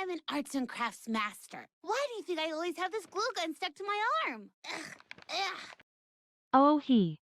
I'm an arts and crafts master. Why do you think I always have this glue gun stuck to my arm? Ugh, ugh. Oh, he.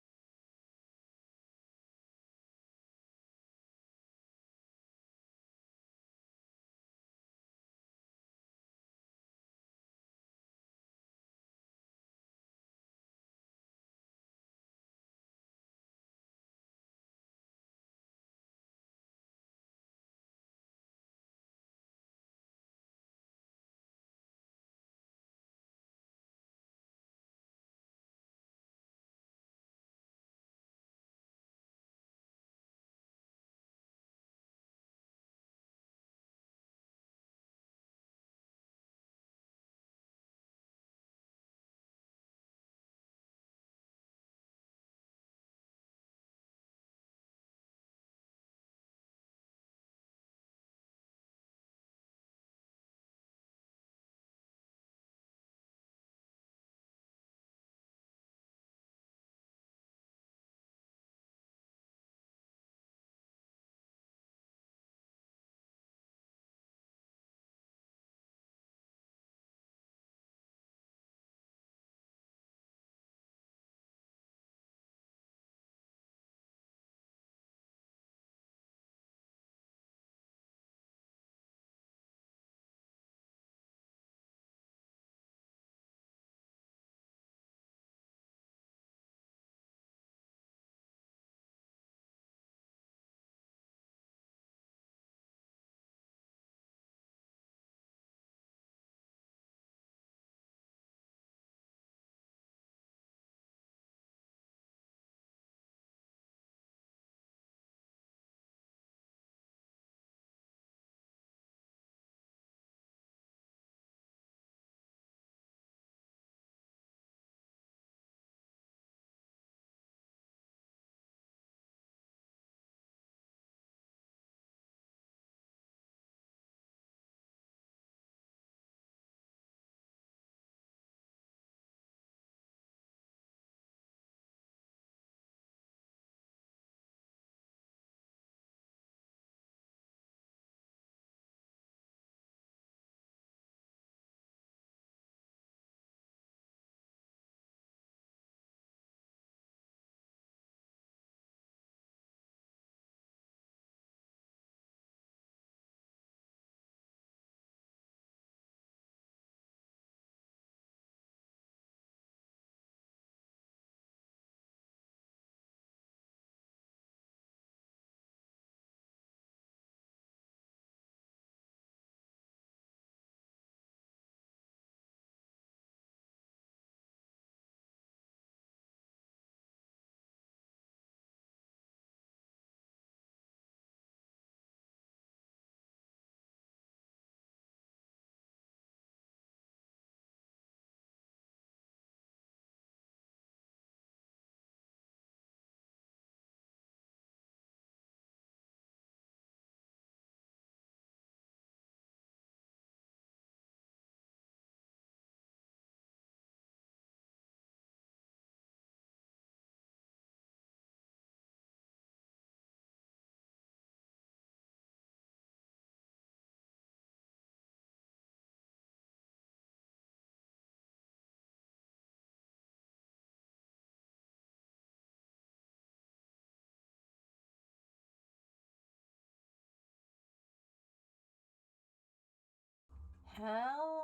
Hello,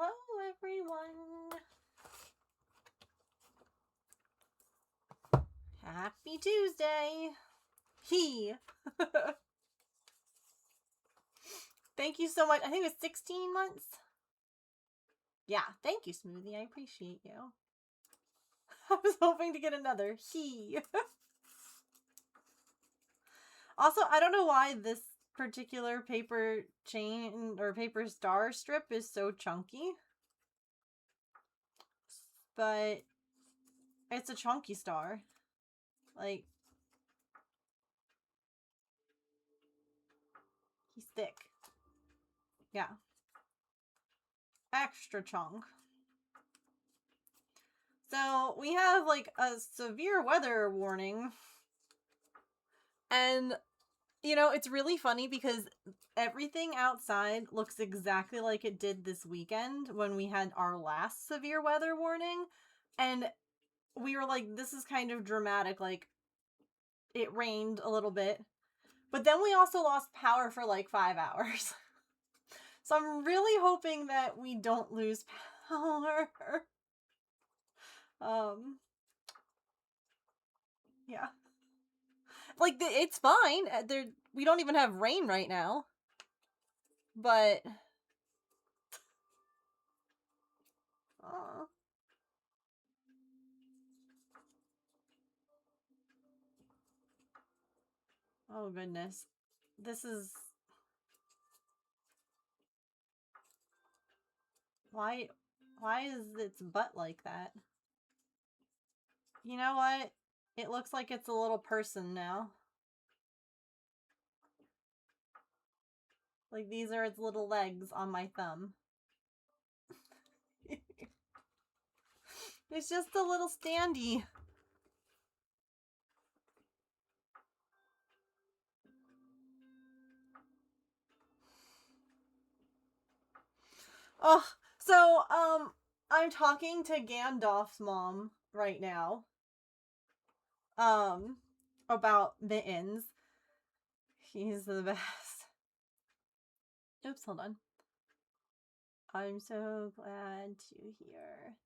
everyone. Happy Tuesday. Thank you so much. I think it was 16 months. Yeah, thank you, Smoothie. I appreciate you. I was hoping to get another. Also, I don't know why this particular paper chain or paper star strip is so chunky. But it's a chunky star. Like, he's thick. Yeah. Extra chunk. So, we have, like, a severe weather warning. And You know, it's really funny because everything outside looks exactly like it did this weekend when we had our last severe weather warning. And we were like, this is kind of dramatic. Like, it rained a little bit. But then we also lost power for like 5 hours. So I'm really hoping that we don't lose power. Yeah. Like, it's fine. We don't even have rain right now. But... oh, goodness. This is... Why is its butt like that? You know what? It looks like it's a little person now. Like, these are its little legs on my thumb. It's just a little standy. Oh, so, I'm talking to Gandalf's mom right now. About Mittens. He's the best. Oops, hold on. I'm so glad to hear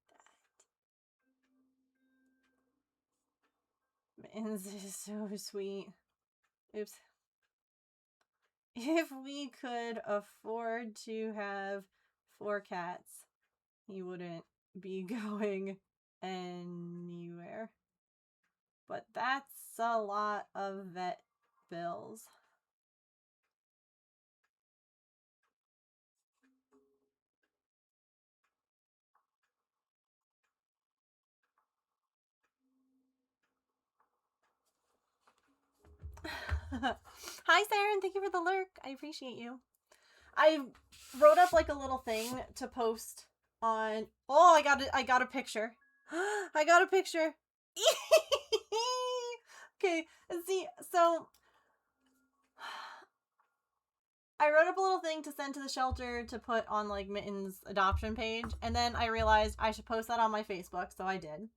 that. Mittens is so sweet. Oops. If we could afford to have 4 cats, he wouldn't be going anywhere. But that's a lot of vet bills. Hi, Saren. Thank you for the lurk. I appreciate you. I wrote up like a little thing to post on... Oh, I got a picture. I got a picture. Okay, see, so... I wrote up a little thing to send to the shelter to put on, like, Mitten's adoption page, and then I realized I should post that on my Facebook, so I did.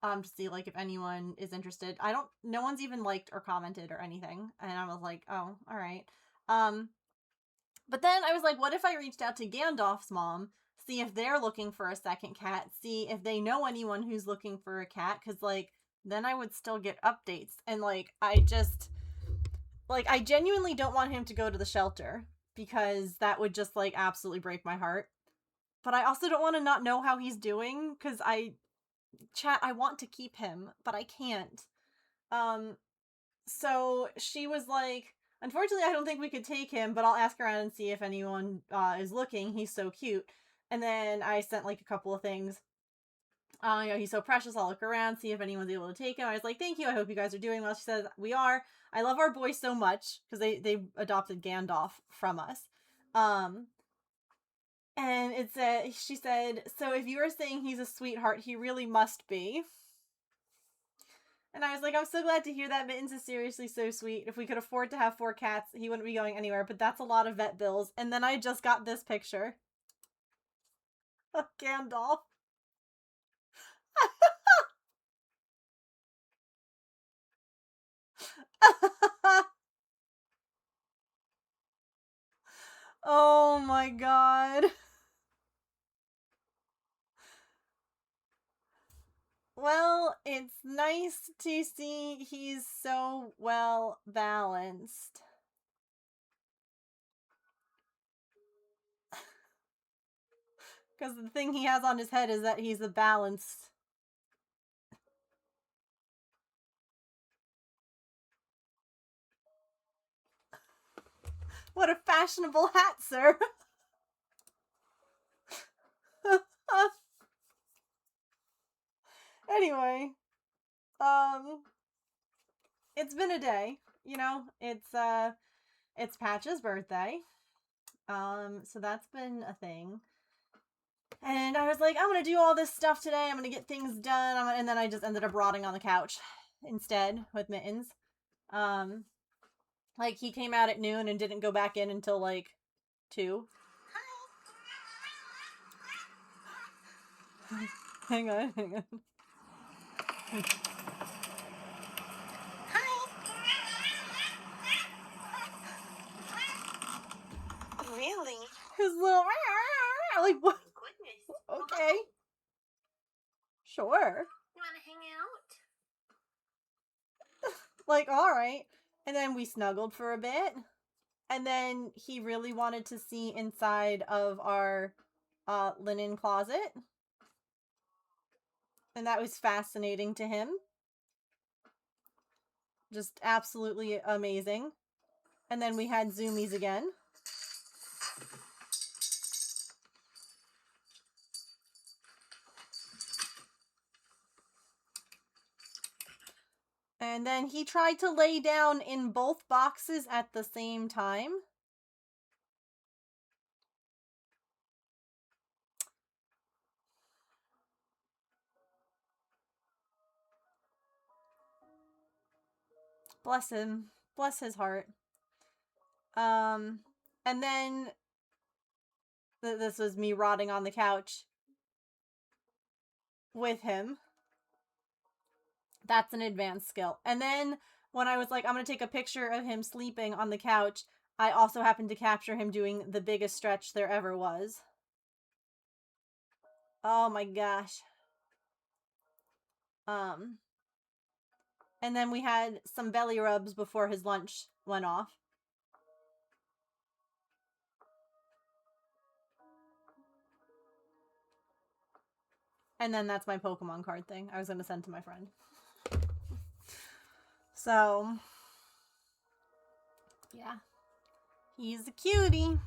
To see, like, if anyone is interested. No one's even liked or commented or anything, and I was like, oh, alright. But then I was like, what if I reached out to Gandalf's mom, see if they're looking for a second cat, see if they know anyone who's looking for a cat, because, like, then I would still get updates. And, like, I genuinely don't want him to go to the shelter, because that would just, like, absolutely break my heart. But I also don't want to not know how he's doing, because I want to keep him, but I can't. So she was like, unfortunately, I don't think we could take him, but I'll ask around and see if anyone is looking. He's so cute. And then I sent, like, a couple of things. You know, he's so precious. I'll look around, see if anyone's able to take him. I was like, thank you. I hope you guys are doing well. She says, we are. I love our boys so much, because they adopted Gandalf from us. And she said, so if you were saying he's a sweetheart, he really must be. And I was like, I'm so glad to hear that. Mittens is seriously so sweet. If we could afford to have 4 cats, he wouldn't be going anywhere, but that's a lot of vet bills. And then I just got this picture of Gandalf. Oh my god. Well, it's nice to see he's so well balanced. Because the thing he has on his head is that he's a balanced. What a fashionable hat, sir. Anyway, it's been a day, you know. It's Patch's birthday. So that's been a thing. And I was like, I'm gonna do all this stuff today. I'm gonna get things done. And then I just ended up rotting on the couch instead with Mittens. Like, he came out at noon and didn't go back in until, like, 2. Hang on, hang on. Really? His little... Like, what? Goodness. Okay. Sure. You want to hang out? Like, alright. And then we snuggled for a bit. And then he really wanted to see inside of our linen closet. And that was fascinating to him. Just absolutely amazing. And then we had zoomies again. And then he tried to lay down in both boxes at the same time. Bless him. Bless his heart. And then this was me rotting on the couch with him. That's an advanced skill. And then when I was like, I'm going to take a picture of him sleeping on the couch, I also happened to capture him doing the biggest stretch there ever was. Oh my gosh. And then we had some belly rubs before his lunch went off. And then that's my Pokemon card thing I was going to send to my friend. So, yeah. He's a cutie.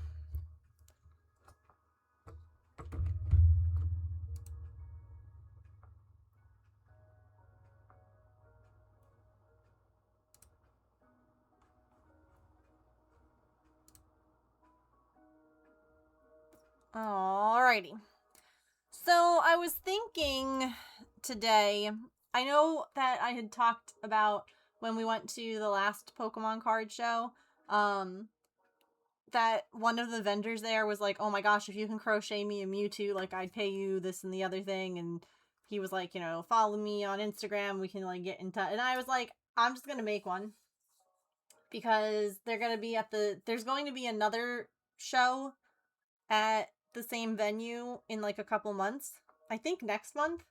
Alrighty. So I was thinking today, I know that I had talked about when we went to the last Pokemon card show, that one of the vendors there was like, oh my gosh, if you can crochet me a Mewtwo, like, I'd pay you this and the other thing. And he was like, you know, follow me on Instagram, we can, like, get in touch. And I was like, I'm just gonna make one. Because they're gonna be at there's going to be another show at the same venue in, like, a couple months. I think next month.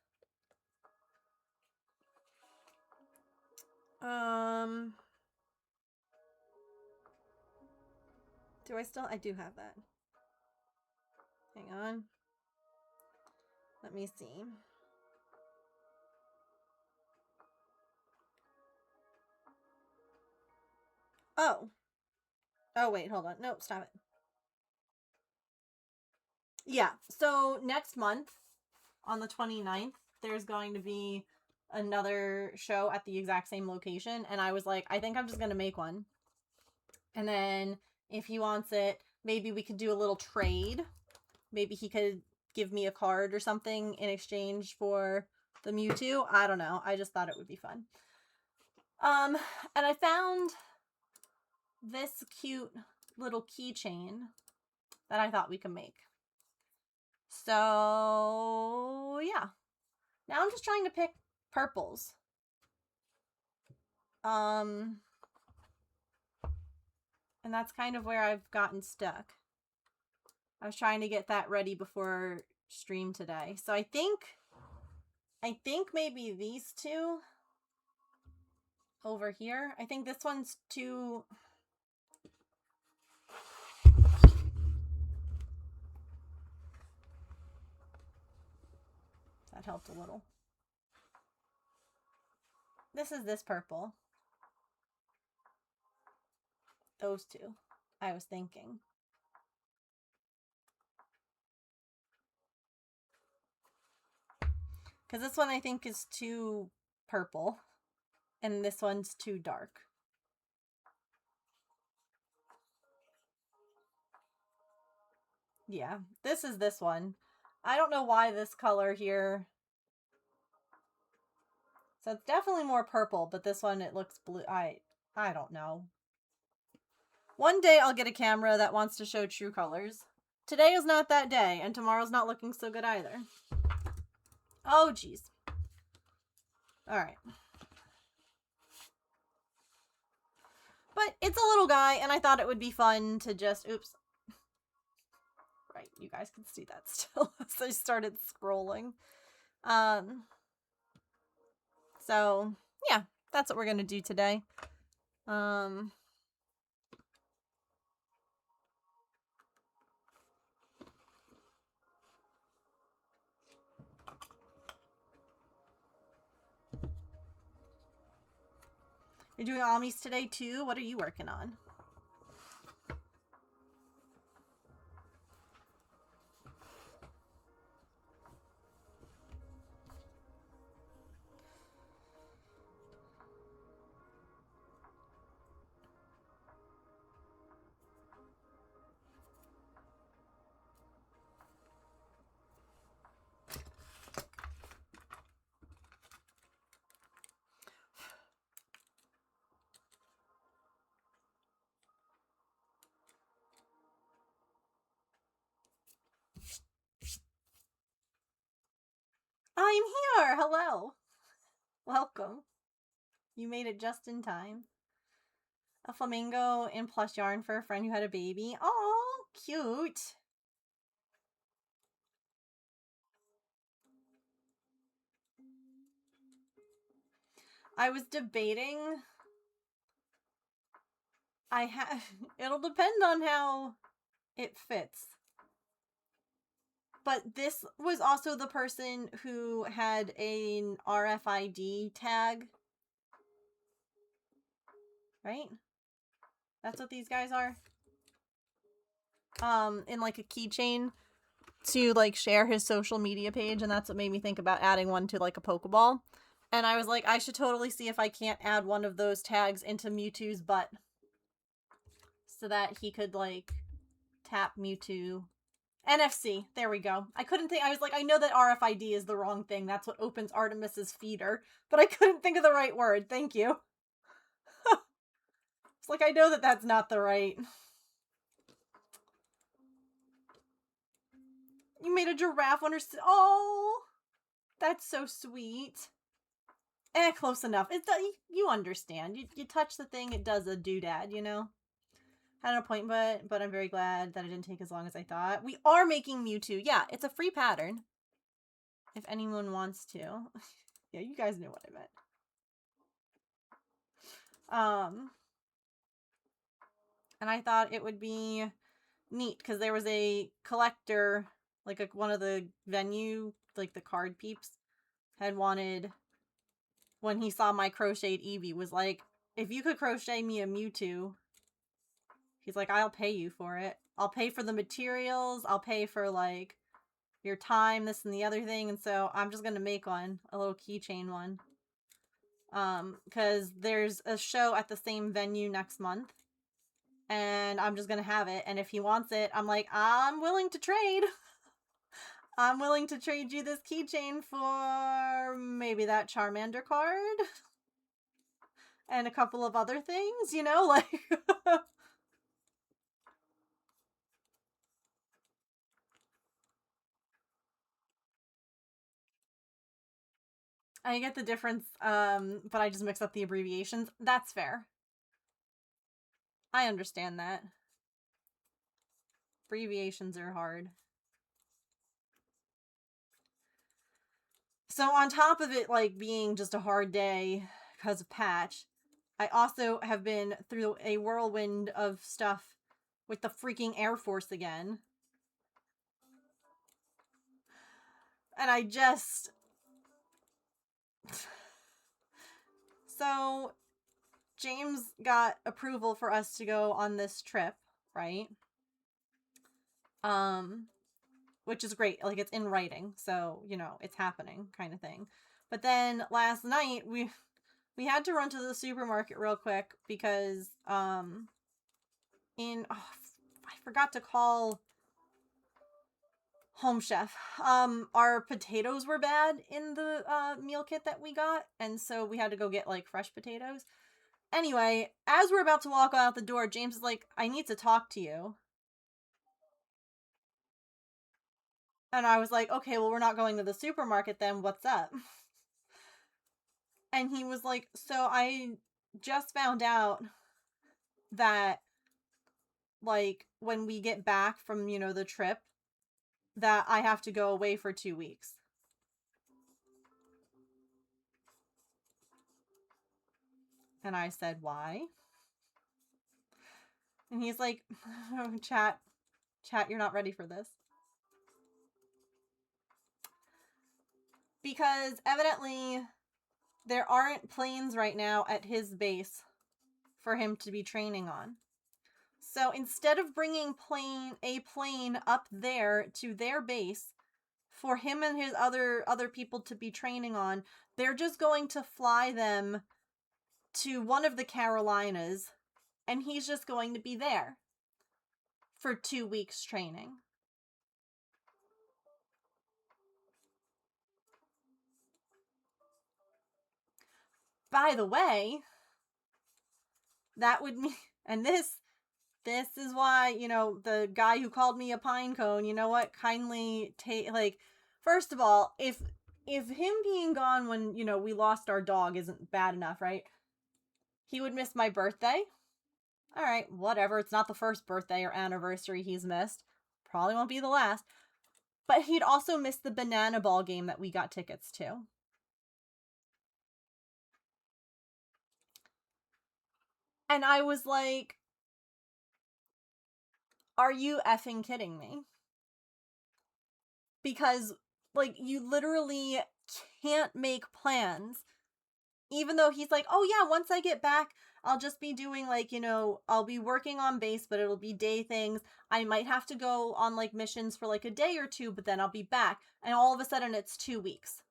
Do I do have that. Hang on. Let me see. Oh. Oh, wait, hold on. Nope, stop it. Yeah, so next month, on the 29th, there's going to be another show at the exact same location. And I was like, I think I'm just going to make one. And then if he wants it, maybe we could do a little trade. Maybe he could give me a card or something in exchange for the Mewtwo. I don't know. I just thought it would be fun. And I found this cute little keychain that I thought we could make. So, yeah. Now I'm just trying to pick purples. And that's kind of where I've gotten stuck. I was trying to get that ready before stream today. So I think maybe these two over here. I think this one's too... That helped a little. This is this purple. Those two, I was thinking. Because this one I think is too purple. And this one's too dark. Yeah, this is this one. I don't know why this color here. So it's definitely more purple, but this one, it looks blue. I don't know. One day I'll get a camera that wants to show true colors. Today is not that day, and tomorrow's not looking so good either. Oh, jeez. Alright. But it's a little guy, and I thought it would be fun to just... Oops. Right, you guys can see that still as I started scrolling. So, yeah, that's what we're going to do today. You're doing Amis today too? What are you working on? I'm here! Hello! Welcome. You made it just in time. A flamingo in plush yarn for a friend who had a baby. Oh, cute! I was debating... It'll depend on how it fits. But this was also the person who had an RFID tag. Right? That's what these guys are. In like a keychain to like share his social media page, and that's what made me think about adding one to like a Pokeball. And I was like, I should totally see if I can't add one of those tags into Mewtwo's butt. So that he could like tap Mewtwo. NFC. There we go. I couldn't think. I was like, I know that RFID is the wrong thing. That's what opens Artemis's feeder. But I couldn't think of the right word. Thank you. It's like, I know that that's not the right. You made a giraffe understand. Oh, that's so sweet. Close enough. You understand. You touch the thing, it does a doodad, you know? Had an appointment, but I'm very glad that it didn't take as long as I thought. We are making Mewtwo. Yeah, it's a free pattern. If anyone wants to. Yeah, you guys know what I meant. And I thought it would be neat because there was a collector, like one of the venue, like the card peeps, had wanted, when he saw my crocheted Eevee, was like, if you could crochet me a Mewtwo, he's like, I'll pay you for it. I'll pay for the materials. I'll pay for, like, your time, this and the other thing. And so I'm just going to make one, a little keychain one. Because there's a show at the same venue next month. And I'm just going to have it. And if he wants it, I'm like, I'm willing to trade. I'm willing to trade you this keychain for maybe that Charmander card. And a couple of other things, you know, like... I get the difference, but I just mix up the abbreviations. That's fair. I understand that. Abbreviations are hard. So on top of it, like, being just a hard day because of patch, I also have been through a whirlwind of stuff with the freaking Air Force again. And I just... So, James got approval for us to go on this trip, right? Which is great. Like, it's in writing, so, you know, it's happening kind of thing. But then last night, we had to run to the supermarket real quick because, I forgot to call Home Chef. Our potatoes were bad in the, meal kit that we got, and so we had to go get, like, fresh potatoes. Anyway, as we're about to walk out the door, James is like, I need to talk to you. And I was like, okay, well, we're not going to the supermarket then. What's up? And he was like, so I just found out that, like, when we get back from, you know, the trip, that I have to go away for 2 weeks. And I said, why? And he's like, oh, chat, you're not ready for this. Because evidently there aren't planes right now at his base for him to be training on. So instead of bringing a plane up there to their base for him and his other people to be training on, they're just going to fly them to one of the Carolinas, and he's just going to be there for 2 weeks training. By the way, that would mean, and this is why, you know, the guy who called me a pine cone, you know what, kindly take, like, first of all, if him being gone when, you know, we lost our dog isn't bad enough, right? He would miss my birthday. All right, whatever. It's not the first birthday or anniversary he's missed. Probably won't be the last. But he'd also miss the banana ball game that we got tickets to. And I was like, are you effing kidding me? Because, like, you literally can't make plans. Even though he's like, oh yeah, once I get back, I'll just be doing, like, you know, I'll be working on base, but it'll be day things. I might have to go on, like, missions for, like, a day or two, but then I'll be back. And all of a sudden, it's 2 weeks.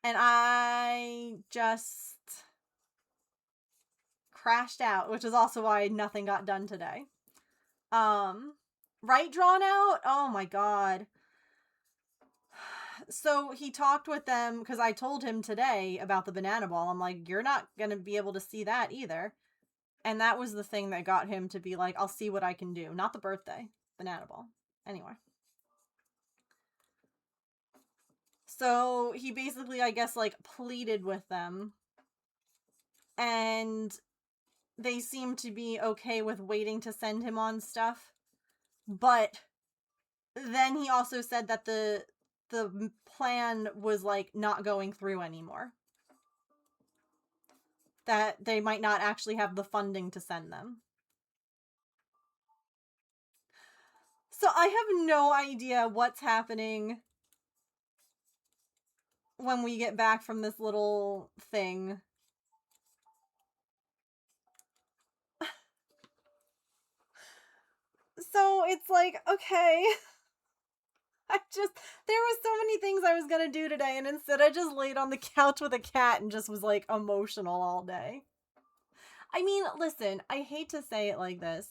And I just crashed out, which is also why nothing got done today. Right, drawn out? Oh my god. So he talked with them, because I told him today about the banana ball. I'm like, you're not going to be able to see that either. And that was the thing that got him to be like, I'll see what I can do. Not the birthday. Banana ball. Anyway. So he basically, I guess, like, pleaded with them. And they seemed to be okay with waiting to send him on stuff. But then he also said that the plan was, like, not going through anymore. That they might not actually have the funding to send them. So I have no idea what's happening when we get back from this little thing. So it's like, okay. There was so many things I was gonna do today, and instead I just laid on the couch with a cat and just was, like, emotional all day. I mean, listen, I hate to say it like this,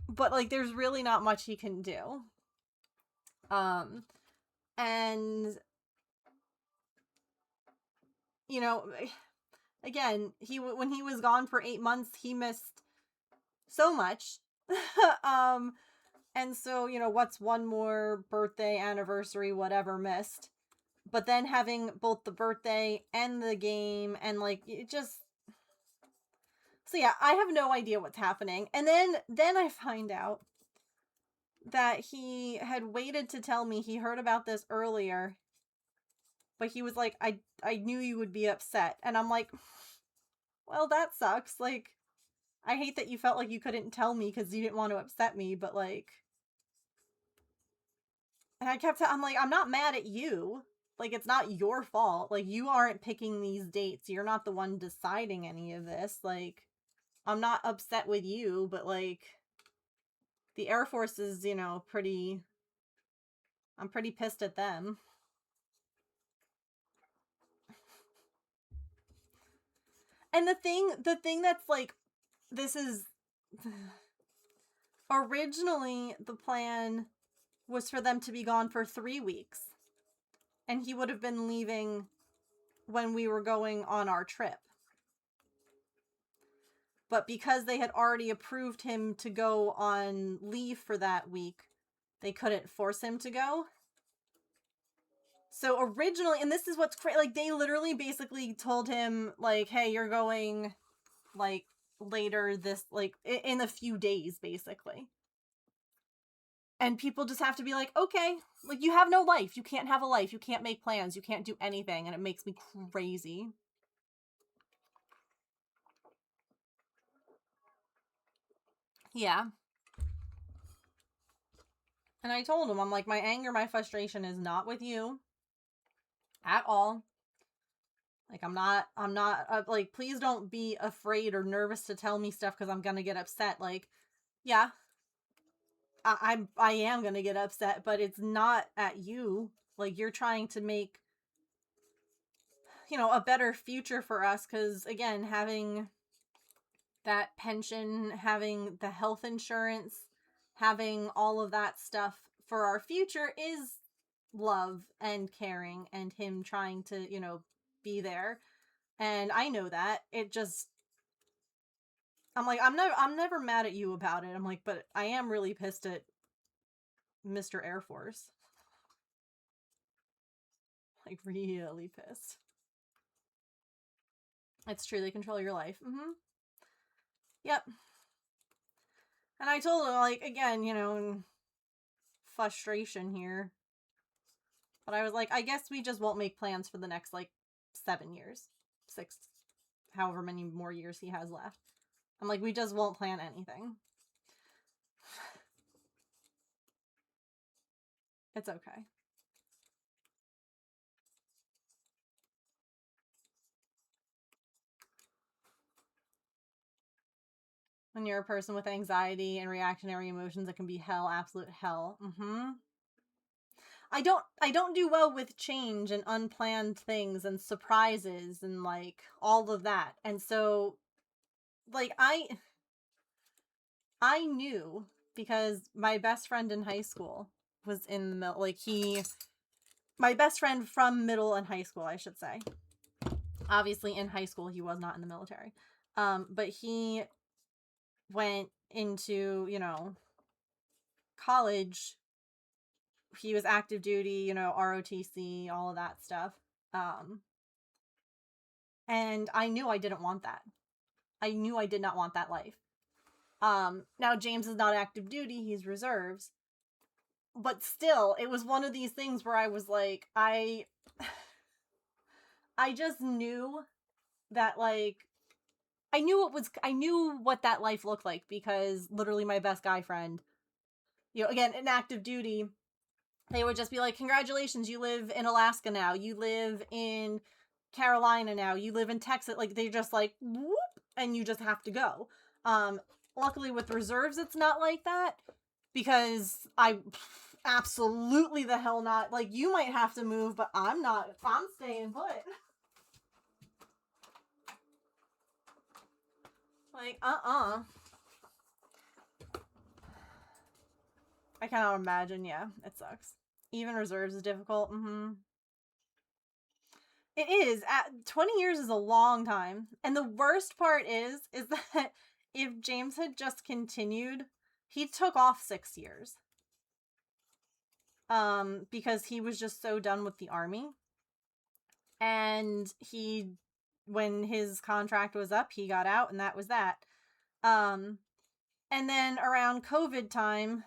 but, like, there's really not much he can do. And, you know, again, when he was gone for 8 months, he missed so much. And so, you know, what's one more birthday, anniversary, whatever missed? But then having both the birthday and the game, and, like, it just... So yeah, I have no idea what's happening. And then I find out that he had waited to tell me he heard about this earlier. But he was like, I knew you would be upset. And I'm like, well, that sucks. Like, I hate that you felt like you couldn't tell me because you didn't want to upset me, but, like... And I'm like, I'm not mad at you. Like, it's not your fault. Like, you aren't picking these dates. You're not the one deciding any of this. Like, I'm not upset with you, but, like, the Air Force is, you know, I'm pretty pissed at them. And the thing that's, like, this is... Originally, the plan was for them to be gone for 3 weeks. and he would have been leaving when we were going on our trip. But because they had already approved him to go on leave for that week, they couldn't force him to go. So originally, and this is what's crazy, like, they literally basically told him, like, hey, you're going, like, later this, like, in a few days, basically. And people just have to be like, okay, like, you have no life. You can't have a life. You can't make plans. You can't do anything. And it makes me crazy. Yeah. And I told him, I'm like, my anger, my frustration is not with you at all. Like, I'm not, like, please don't be afraid or nervous to tell me stuff because I'm gonna get upset. Like, yeah, I am gonna get upset, but it's not at you. Like, you're trying to make, you know, a better future for us. Because, again, having that pension, having the health insurance, having all of that stuff for our future is love and caring and him trying to, you know, be there. And I know that. It just, I'm like, I'm never mad at you about it. I'm like, but I am really pissed at Mr. Air Force. Like, really pissed. It's true, they control your life. Mm-hmm. Yep. And I told him, like, again, you know, frustration here. But I was like, I guess we just won't make plans for the next, like, 7 years. 6, however many more years he has left. I'm like, we just won't plan anything. It's okay. When you're a person with anxiety and reactionary emotions, it can be hell, absolute hell. Mm-hmm. I don't do well with change and unplanned things and surprises and, like, all of that. And so, like, I knew because my best friend in high school was in the middle, like, my best friend from middle and high school, I should say. Obviously in high school he was not in the military. But he went into, you know, college. He was active duty, you know, ROTC, all of that stuff. And I knew I didn't want that. I knew I did not want that life. Now James is not active duty, he's reserves. But still, it was one of these things where I was like, I just knew that, like, I knew what that life looked like because literally my best guy friend, you know, again, in active duty, they would just be like, congratulations, you live in Alaska now, you live in Carolina now, you live in Texas. Like, they just, like, whoop, and you just have to go. Luckily with reserves, it's not like that because I absolutely the hell not. Like, you might have to move, but I'm not. I'm staying put. Like, I cannot imagine. Yeah, it sucks. Even reserves is difficult. Mm-hmm. It is. 20 years is a long time. And the worst part is that if James had just continued, he took off 6 years. Because he was just so done with the army. And when his contract was up, he got out and that was that. And then around COVID time,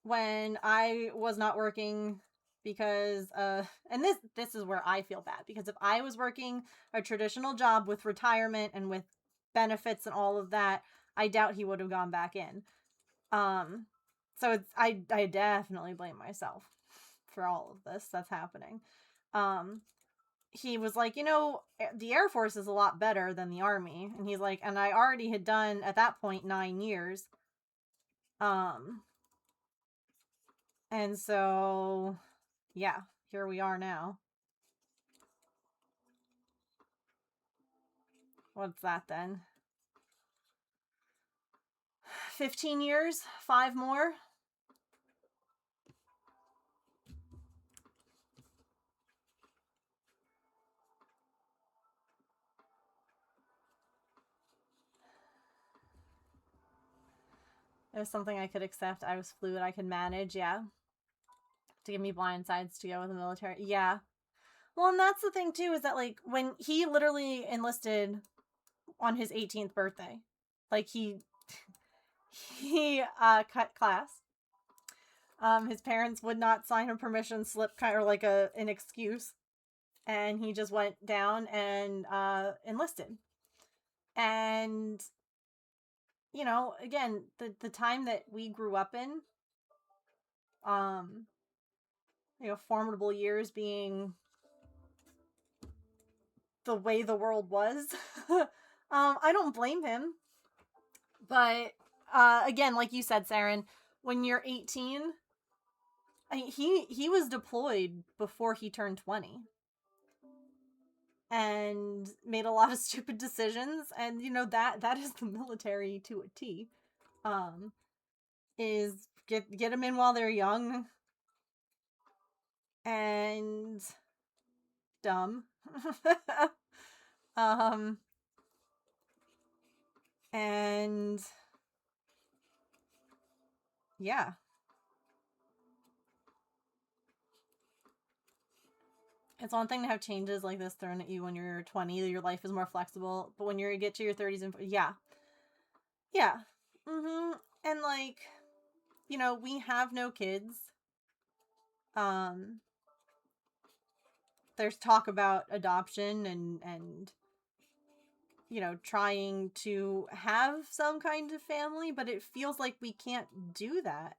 when I was not working because and this is where I feel bad, because if I was working a traditional job with retirement and with benefits and all of that, I doubt he would have gone back in. So it's I definitely blame myself for all of this that's happening. He was like, you know, the Air Force is a lot better than the Army, and he's like, and I already had done at that point 9 years. And so, yeah, here we are now. What's that then? 15 years? 5 more? It was something I could accept. I was fluid. I could manage. Yeah. To give me blind sides to go with the military. Yeah. Well, and that's the thing too, is that like when he literally enlisted on his 18th birthday, like he cut class. His parents would not sign a permission slip, kind of like an excuse, and he just went down and enlisted. And you know, again, the time that we grew up in, you know, formidable years being the way the world was. I don't blame him. But again, like you said, Saren, when you're 18, he was deployed before he turned 20 and made a lot of stupid decisions, and you know that is the military to a T. Is get them in while they're young and dumb. And yeah. It's one thing to have changes like this thrown at you when you're 20, your life is more flexible, but when you get to your 30s and yeah. Yeah. And like, you know, we have no kids. There's talk about adoption and you know, trying to have some kind of family, but it feels like we can't do that.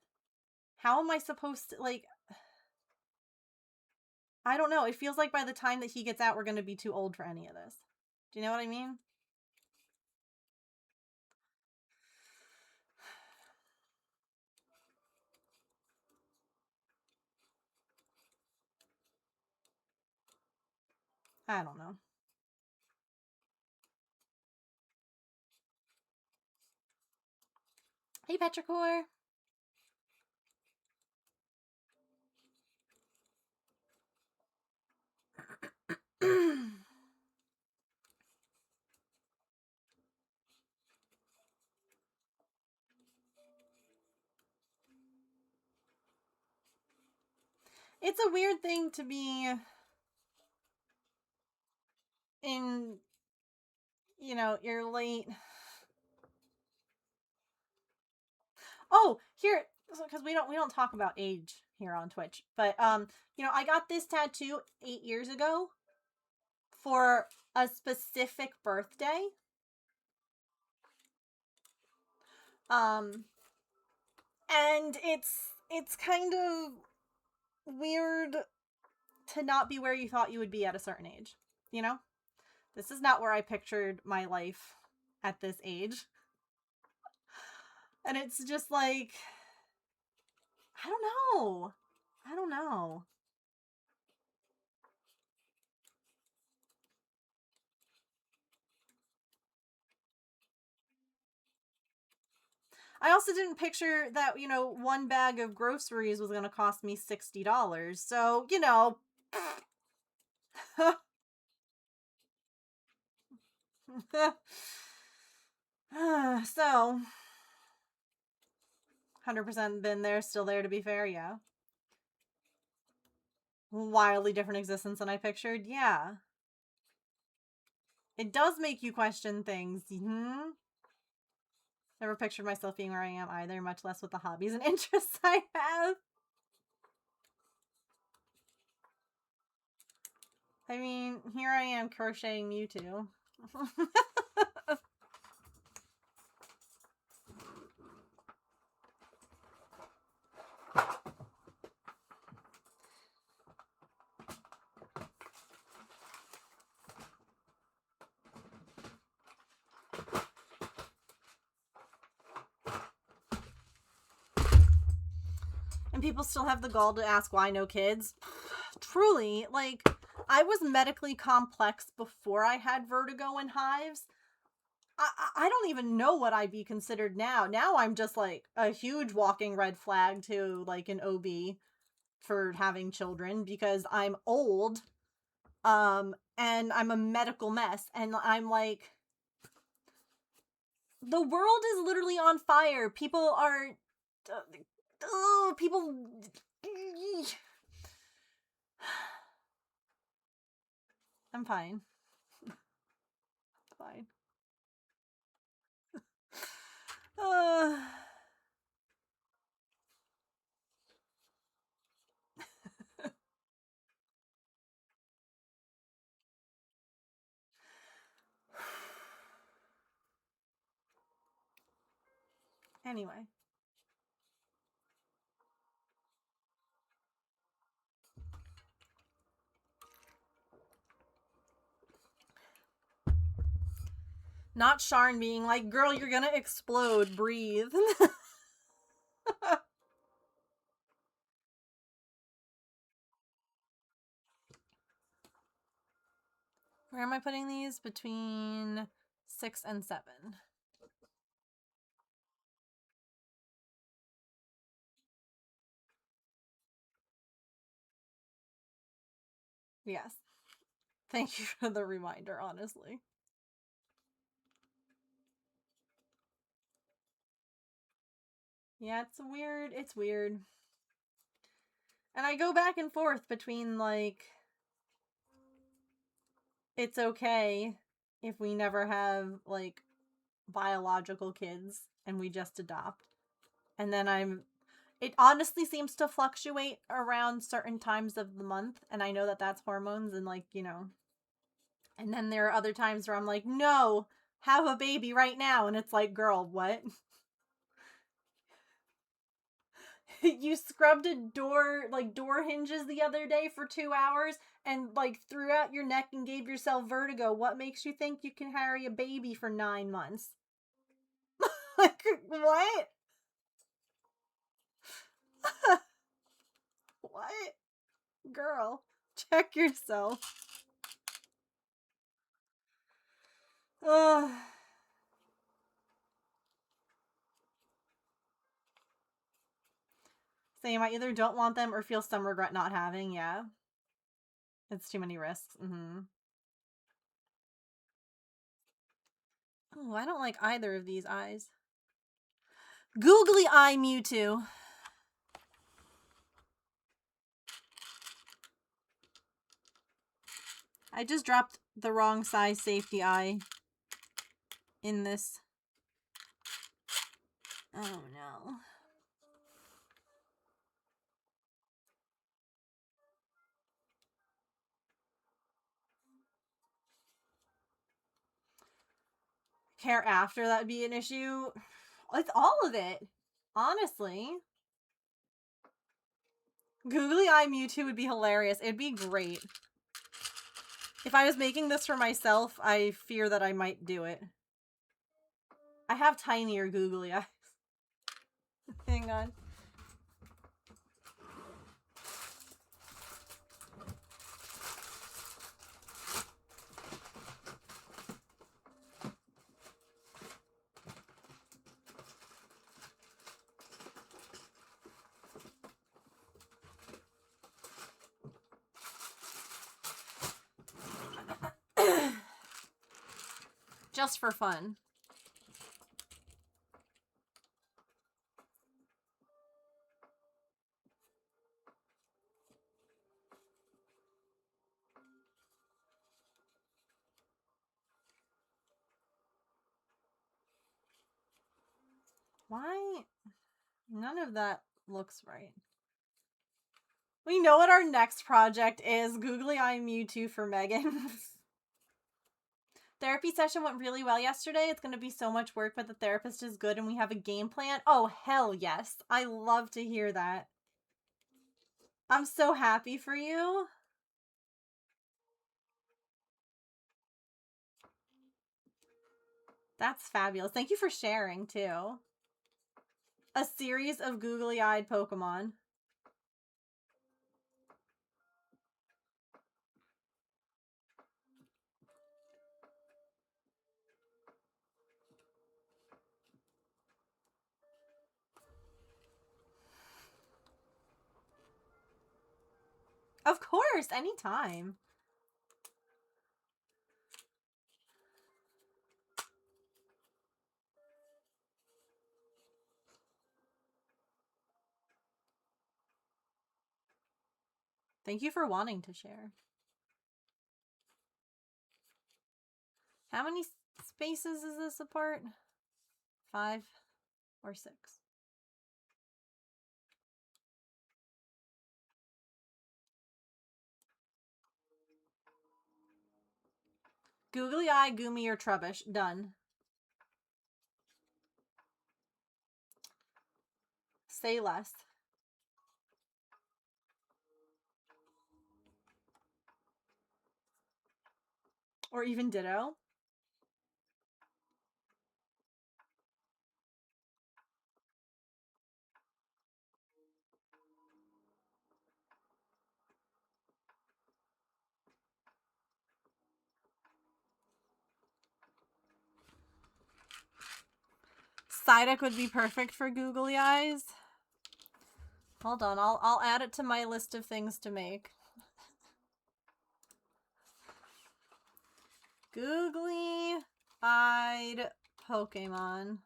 How am I supposed to, like, I don't know. It feels like by the time that he gets out, we're going to be too old for any of this. Do you know what I mean? I don't know. Hey, Petrichor. It's a weird thing to be in, you know, you're late. Oh, here, because we don't talk about age here on Twitch, but you know, I got this tattoo 8 years ago for a specific birthday. And it's kind of weird to not be where you thought you would be at a certain age, you know? This is not where I pictured my life at this age. And it's just like, I don't know. I don't know. I also didn't picture that, you know, one bag of groceries was going to cost me $60. So, you know. So, 100% been there, still there to be fair, yeah. Wildly different existence than I pictured, yeah. It does make you question things. Never pictured myself being where I am either, much less with the hobbies and interests I have. I mean, here I am crocheting Mewtwo. And people still have the gall to ask why no kids. Truly, like, I was medically complex before I had vertigo and hives. I don't even know what I'd be considered now. Now I'm just like a huge walking red flag to like an OB for having children because I'm old and I'm a medical mess, and I'm like, The world is literally on fire. People are... people... I'm fine. Fine. Anyway. Not Sharn being like, girl, you're gonna explode. Breathe. Where am I putting these? Between 6 and 7. Yes. Thank you for the reminder, honestly. Yeah, it's weird. It's weird. And I go back and forth between, like, it's okay if we never have, like, biological kids and we just adopt. And then it honestly seems to fluctuate around certain times of the month. And I know that that's hormones and, like, you know. And then there are other times where I'm like, no, have a baby right now. And it's like, girl, what? You scrubbed a door hinges the other day for 2 hours and, like, threw out your neck and gave yourself vertigo. What makes you think you can carry a baby for 9 months? Like, what? What? Girl, check yourself. Ugh. Same, I either don't want them or feel some regret not having, yeah. It's too many risks. Oh, I don't like either of these eyes. Googly eye Mewtwo. I just dropped the wrong size safety eye in this. Oh no. Hair after that would be an issue. It's all of it, honestly. Googly eye Mewtwo would be hilarious. It'd be great. If I was making this for myself, I fear that I might do it. I have tinier googly eyes. Hang on. Just for fun. Why? None of that looks right. We know what our next project is. Googly eye Mewtwo for Megan. Therapy session went really well yesterday. It's going to be so much work, but the therapist is good and we have a game plan. Oh, hell yes. I love to hear that. I'm so happy for you. That's fabulous. Thank you for sharing, too. A series of googly-eyed Pokemon. Of course, anytime. Thank you for wanting to share. How many spaces is this apart? 5 or 6? Googly eye, Goomy, or Trubbish. Done. Say less. Or even ditto. Psyduck would be perfect for googly eyes. Hold on, I'll add it to my list of things to make. Googly-eyed Pokemon.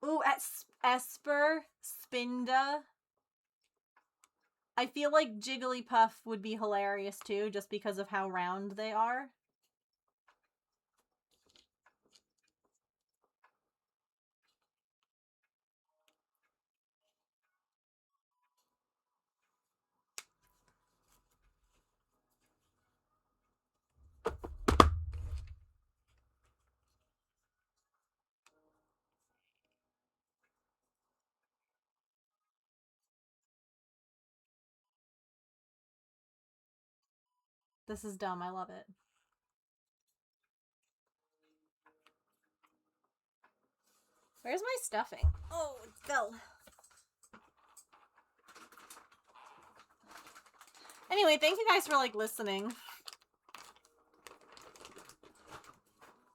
Ooh, Esper, Spinda. I feel like Jigglypuff would be hilarious too, just because of how round they are. This is dumb. I love it. Where's my stuffing? Oh, it fell. Anyway, thank you guys for, like, listening.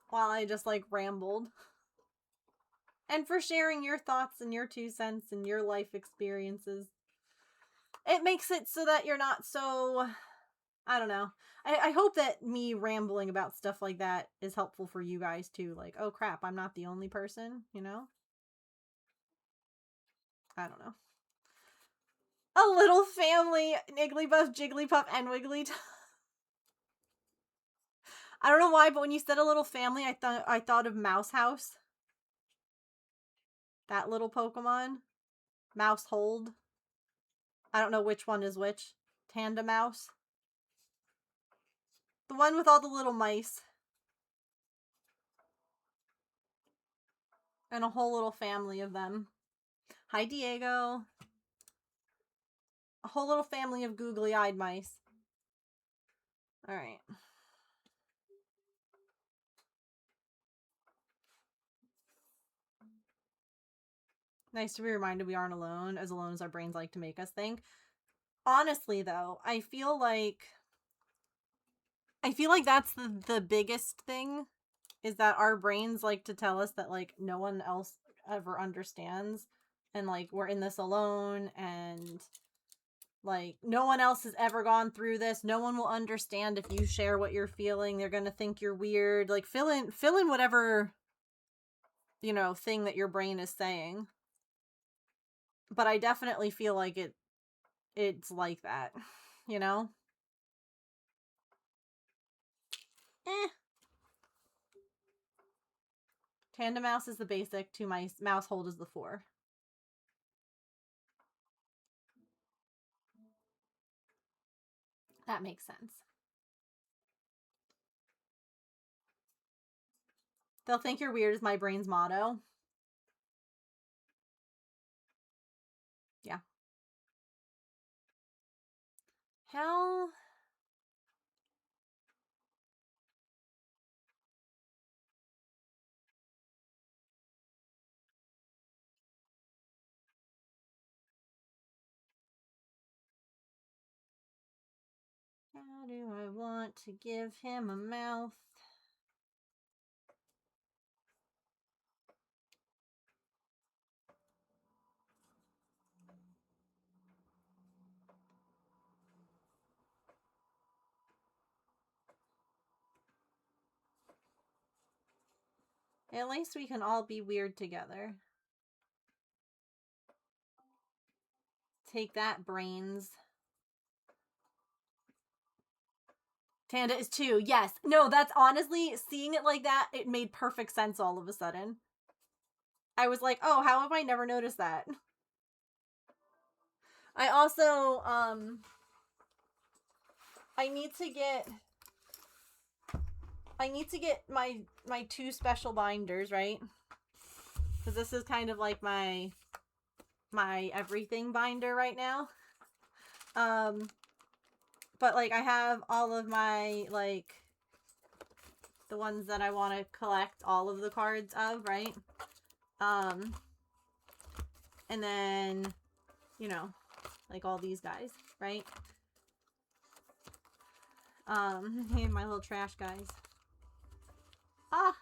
While I just, like, rambled. And for sharing your thoughts and your 2 cents and your life experiences. It makes it so that you're not so... I don't know. I hope that me rambling about stuff like that is helpful for you guys too. Like, oh crap, I'm not the only person, you know? I don't know. A little family, Igglybuff, Jigglypuff, and Wigglytuff. I don't know why, but when you said a little family, I thought of Mouse House. That little Pokemon. Mouse Hold. I don't know which one is which. Tandamouse. The one with all the little mice. And a whole little family of them. Hi, Diego. A whole little family of googly-eyed mice. Alright. Nice to be reminded we aren't alone as our brains like to make us think. Honestly, though, I feel like that's the biggest thing, is that our brains like to tell us that, like, no one else ever understands, and, like, we're in this alone, and, like, no one else has ever gone through this. No one will understand if you share what you're feeling. They're gonna think you're weird. Like, fill in whatever, you know, thing that your brain is saying. But I definitely feel like it's like that, you know? Tandamouse is the basic, 2 mice. Mouse Hold is the 4. That makes sense. They'll think you're weird is my brain's motto. Yeah. How... How do I want to give him a mouth? At least we can all be weird together. Take that, brains. Tanda is 2. Yes. No, that's honestly, seeing it like that, it made perfect sense all of a sudden. I was like, oh, how have I never noticed that? I also, I need to get my 2 special binders, right? Because this is kind of like my everything binder right now. But like I have all of my, like, the ones that I want to collect all of the cards of, right? And then, you know, like all these guys, right? Hey, my little trash guys. Ah!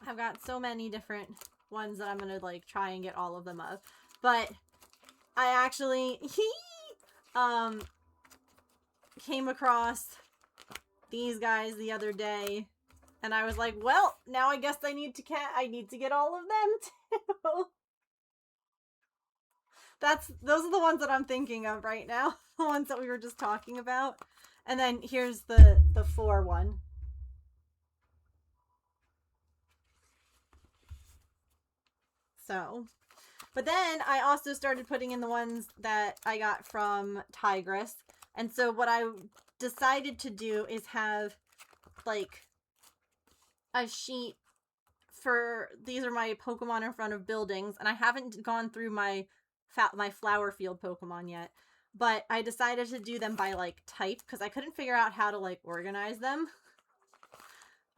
I've got so many different ones that I'm gonna, like, try and get all of them of. But I actually, came across these guys the other day, and I was like, well, now I guess I need to get all of them too. Those are the ones that I'm thinking of right now. The ones that we were just talking about. And then here's the 4 one. So, but then I also started putting in the ones that I got from Tigress. And so what I decided to do is have, like, a sheet for, these are my Pokemon in front of buildings, and I haven't gone through my flower field Pokemon yet, but I decided to do them by, like, type, because I couldn't figure out how to, like, organize them.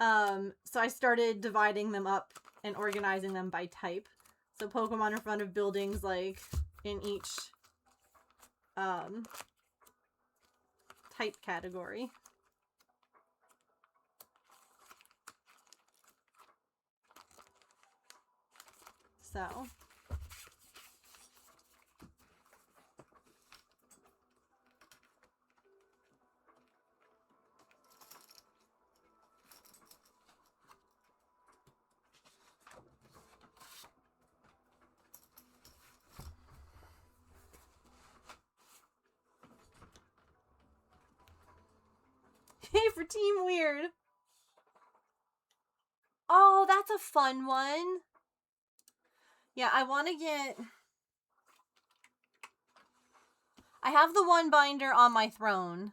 So I started dividing them up and organizing them by type. So Pokemon in front of buildings, like, in each type category. So hey, for Team Weird. Oh, that's a fun one. Yeah, I want to get... I have the one binder on my throne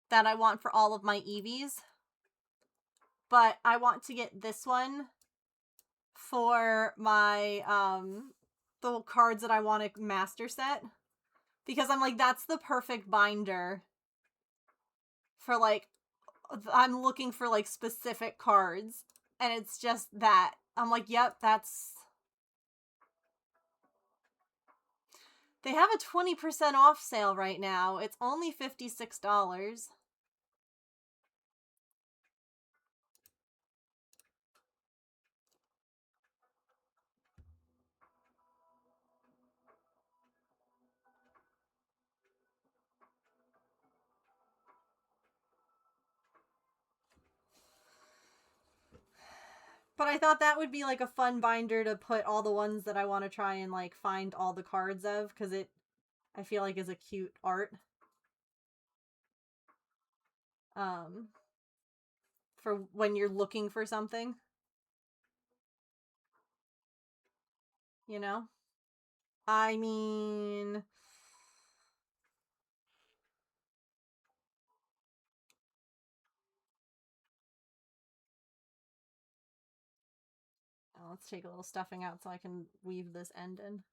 that I want for all of my Eevees. But I want to get this one for my, the cards that I want to master set. Because I'm like, that's the perfect binder for, like, I'm looking for, like, specific cards. And it's just that. I'm like, yep, that's... They have a 20% off sale right now. It's only $56. But I thought that would be, like, a fun binder to put all the ones that I want to try and, like, find all the cards of, because it, I feel like, is a cute art. For when you're looking for something. You know? I mean... let's take a little stuffing out so I can weave this end in.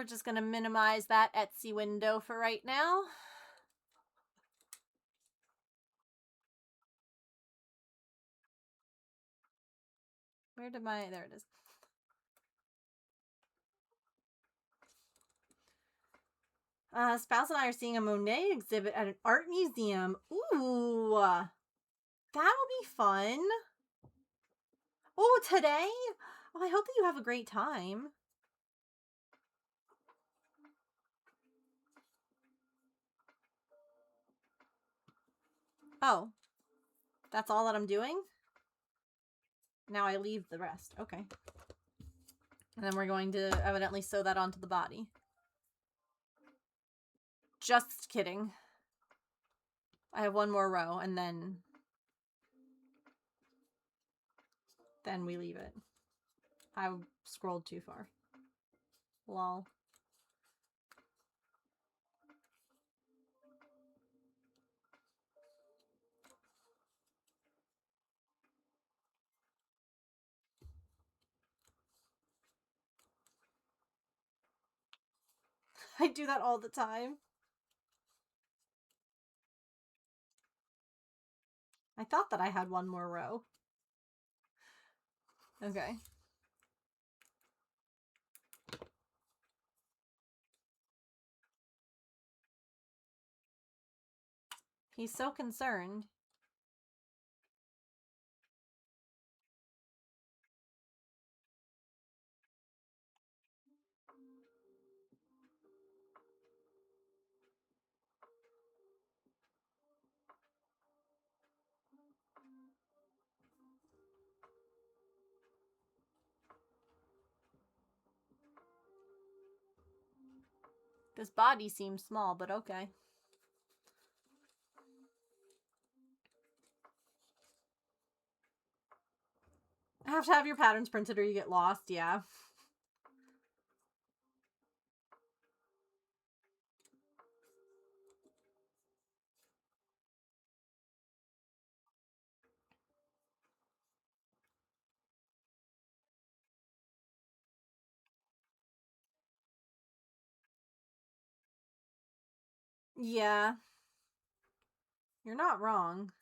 We're just gonna minimize that Etsy window for right now. Where did my... There it is. Spouse and I are seeing a Monet exhibit at an art museum. Ooh, that'll be fun. Oh, today? Oh, I hope that you have a great time. Oh, that's all that I'm doing? Now I leave the rest. Okay. And then we're going to evidently sew that onto the body. Just kidding. I have one more row and then we leave it. I scrolled too far. Lol. I do that all the time. I thought that I had one more row. Okay. He's so concerned. This body seems small, but okay. I have to have your patterns printed or you get lost, yeah. Yeah. You're not wrong.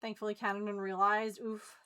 Thankfully, Canon realized. Oof.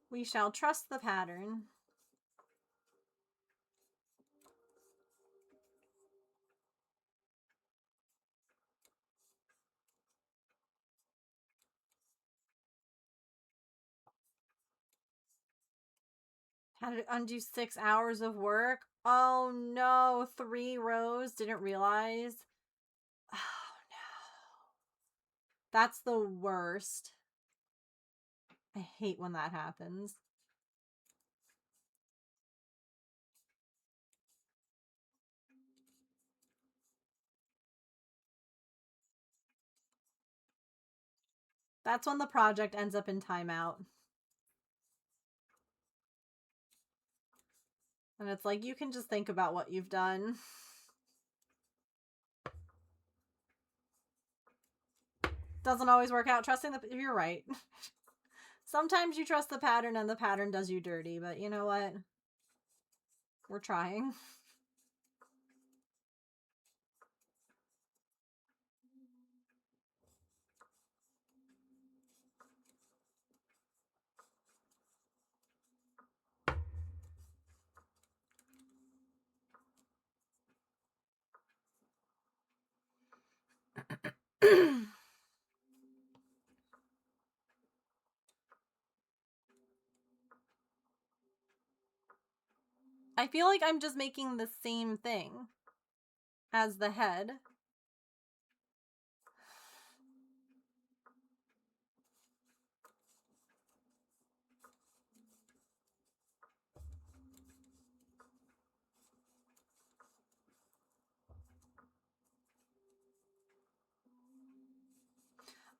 We shall trust the pattern. Had to undo 6 hours of work. Oh no, 3 rows. Didn't realize. Oh no. That's the worst. I hate when that happens. That's when the project ends up in timeout. And it's like, you can just think about what you've done. Doesn't always work out. Trusting the... You're right. Sometimes you trust the pattern and the pattern does you dirty, but you know what? We're trying. I feel like I'm just making the same thing as the head.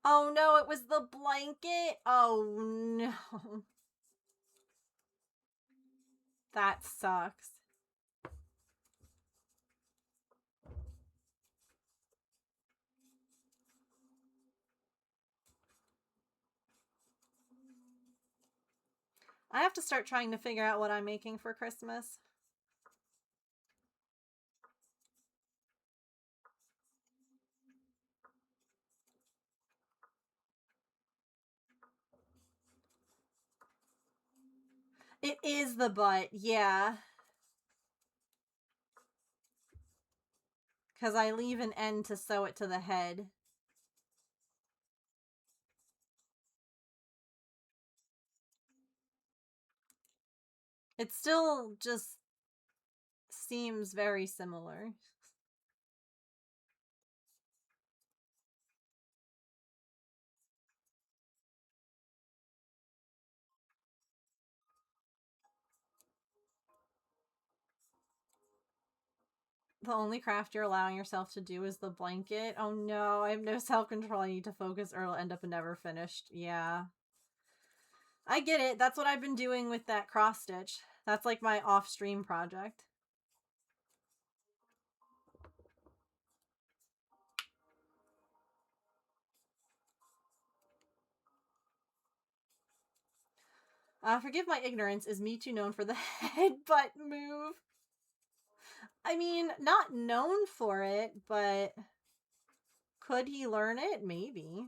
Oh no, it was the blanket. Oh no. That sucks. I have to start trying to figure out what I'm making for Christmas. It is the butt, yeah. Because I leave an end to sew it to the head. It still just seems very similar. The only craft you're allowing yourself to do is the blanket. Oh no, I have no self-control. I need to focus or it'll end up never finished. Yeah. I get it. That's what I've been doing with that cross stitch. That's like my off-stream project. Forgive my ignorance. Is Me Too known for the headbutt move? I mean, not known for it, but could he learn it? Maybe.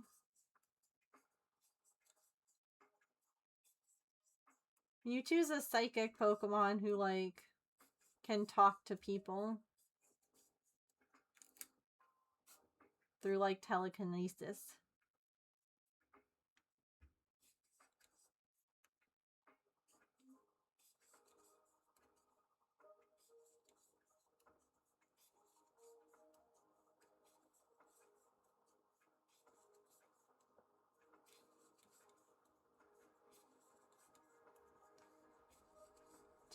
Mewtwo's a psychic Pokemon who, like, can talk to people through, like, telekinesis.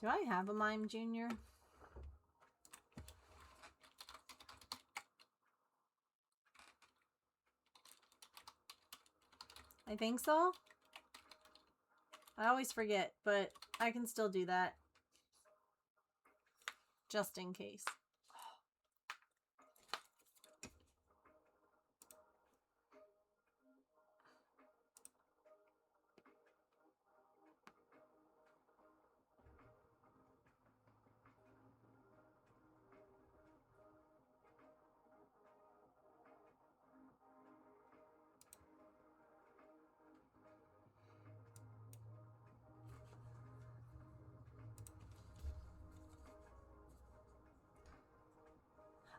Do I have a Mime Junior? I think so. I always forget, but I can still do that. Just in case.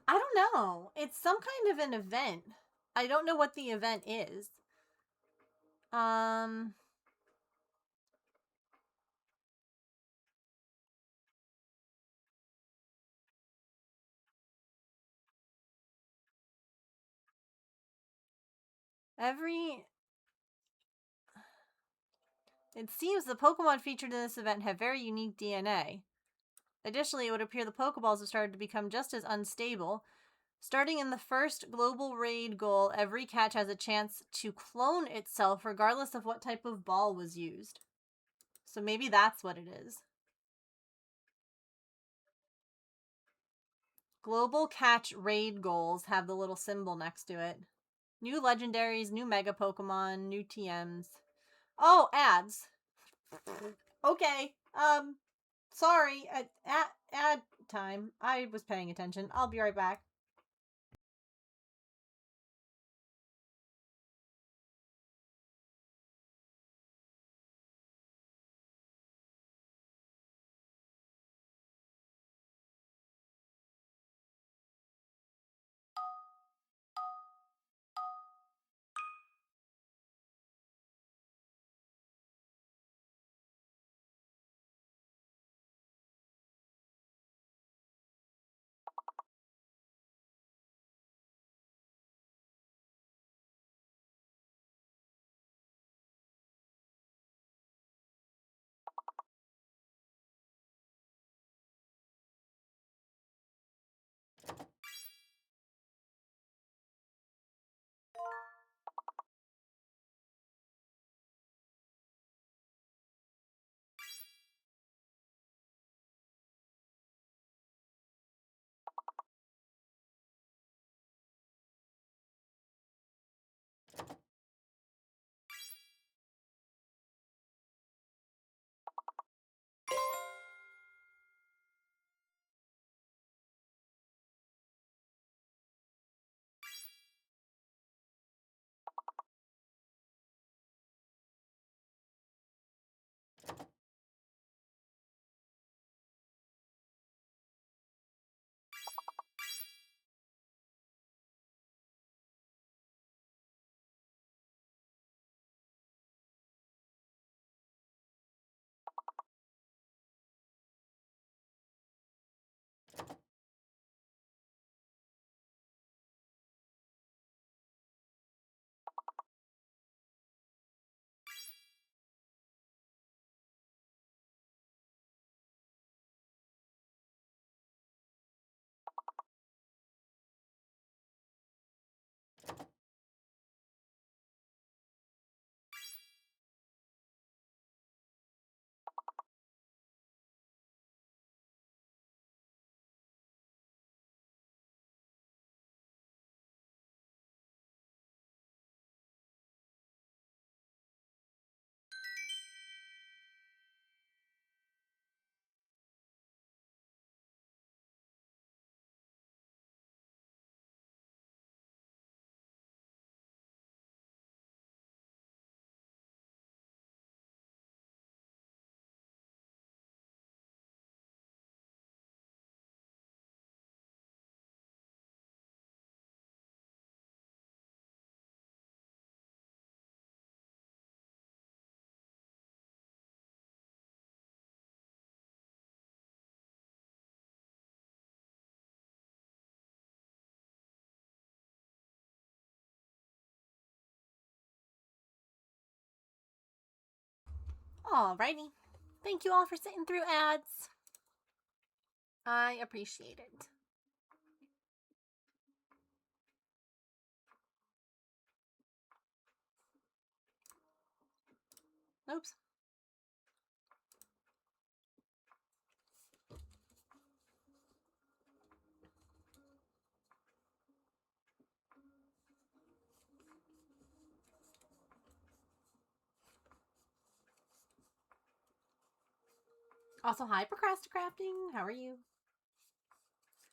I don't know. It's some kind of an event. I don't know what the event is. It seems the Pokemon featured in this event have very unique DNA. Additionally, it would appear the Pokeballs have started to become just as unstable. Starting in the first global raid goal, every catch has a chance to clone itself regardless of what type of ball was used. So maybe that's what it is. Global catch raid goals have the little symbol next to it. New legendaries, new mega Pokemon, new TMs. Oh, ads. Okay. Sorry. Ad time. I was paying attention. I'll be right back. Alrighty. Thank you all for sitting through ads. I appreciate it. Oops. Also, hi, Procrasticrafting. How are you?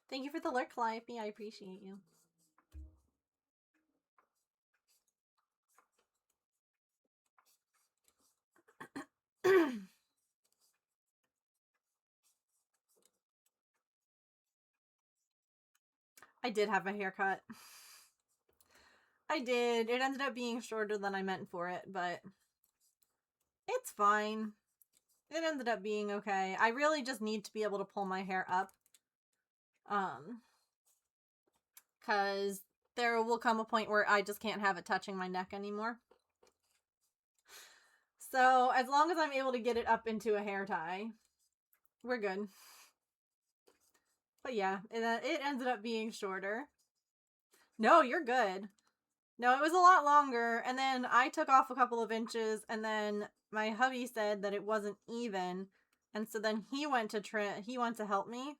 Thank you for the lurk, Calliope. I appreciate you. I did have a haircut. I did. It ended up being shorter than I meant for it, but it's fine. It ended up being okay. I really just need to be able to pull my hair up. Because there will come a point where I just can't have it touching my neck anymore. So, as long as I'm able to get it up into a hair tie, we're good. But yeah, it ended up being shorter. No, you're good. No, it was a lot longer, and then I took off a couple of inches, and then my hubby said that it wasn't even, and so then he went to help me,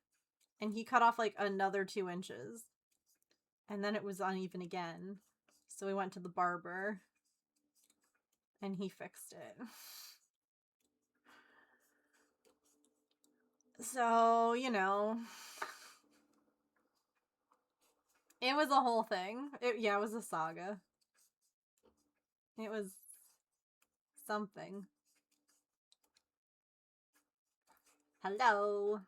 and he cut off like another 2 inches. And then it was uneven again. So we went to the barber, and he fixed it. So, you know, it was a whole thing. It was a saga. It was something. Hello.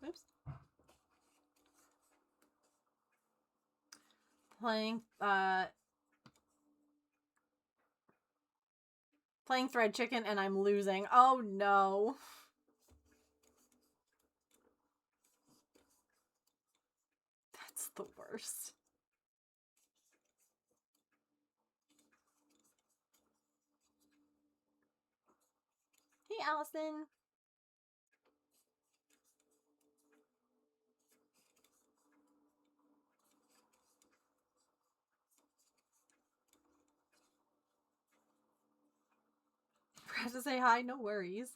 Oops. Playing Thread Chicken, and I'm losing. Oh no. That's the worst. Hey, Allison. Forgot to say hi, no worries.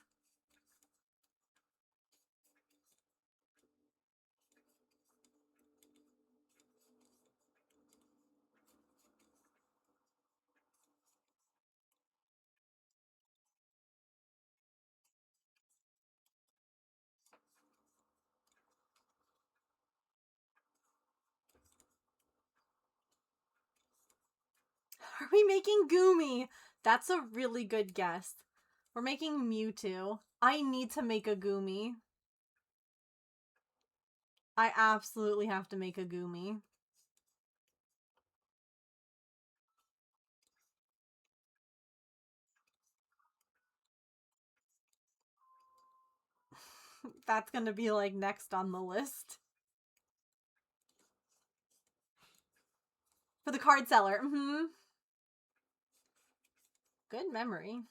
Are we making Goomy? That's a really good guess. We're making Mewtwo. I need to make a Goomy. I absolutely have to make a Goomy. That's gonna be like next on the list. For the card seller. Good memory.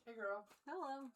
Hey girl. Hello.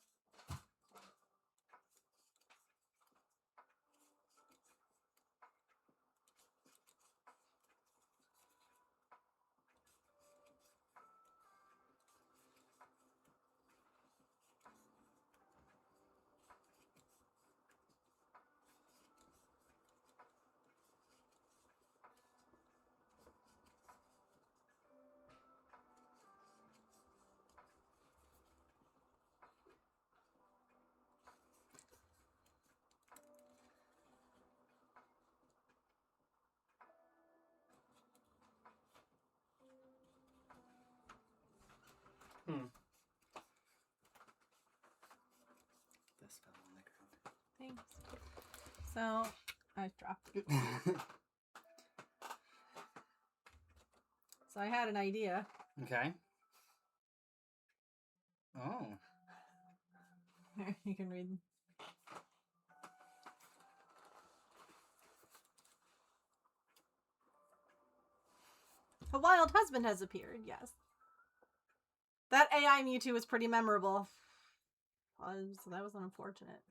So, I dropped it. So I had an idea. Okay. Oh. Here, you can read. A wild husband has appeared, yes. That AI Mewtwo was pretty memorable. So that was unfortunate.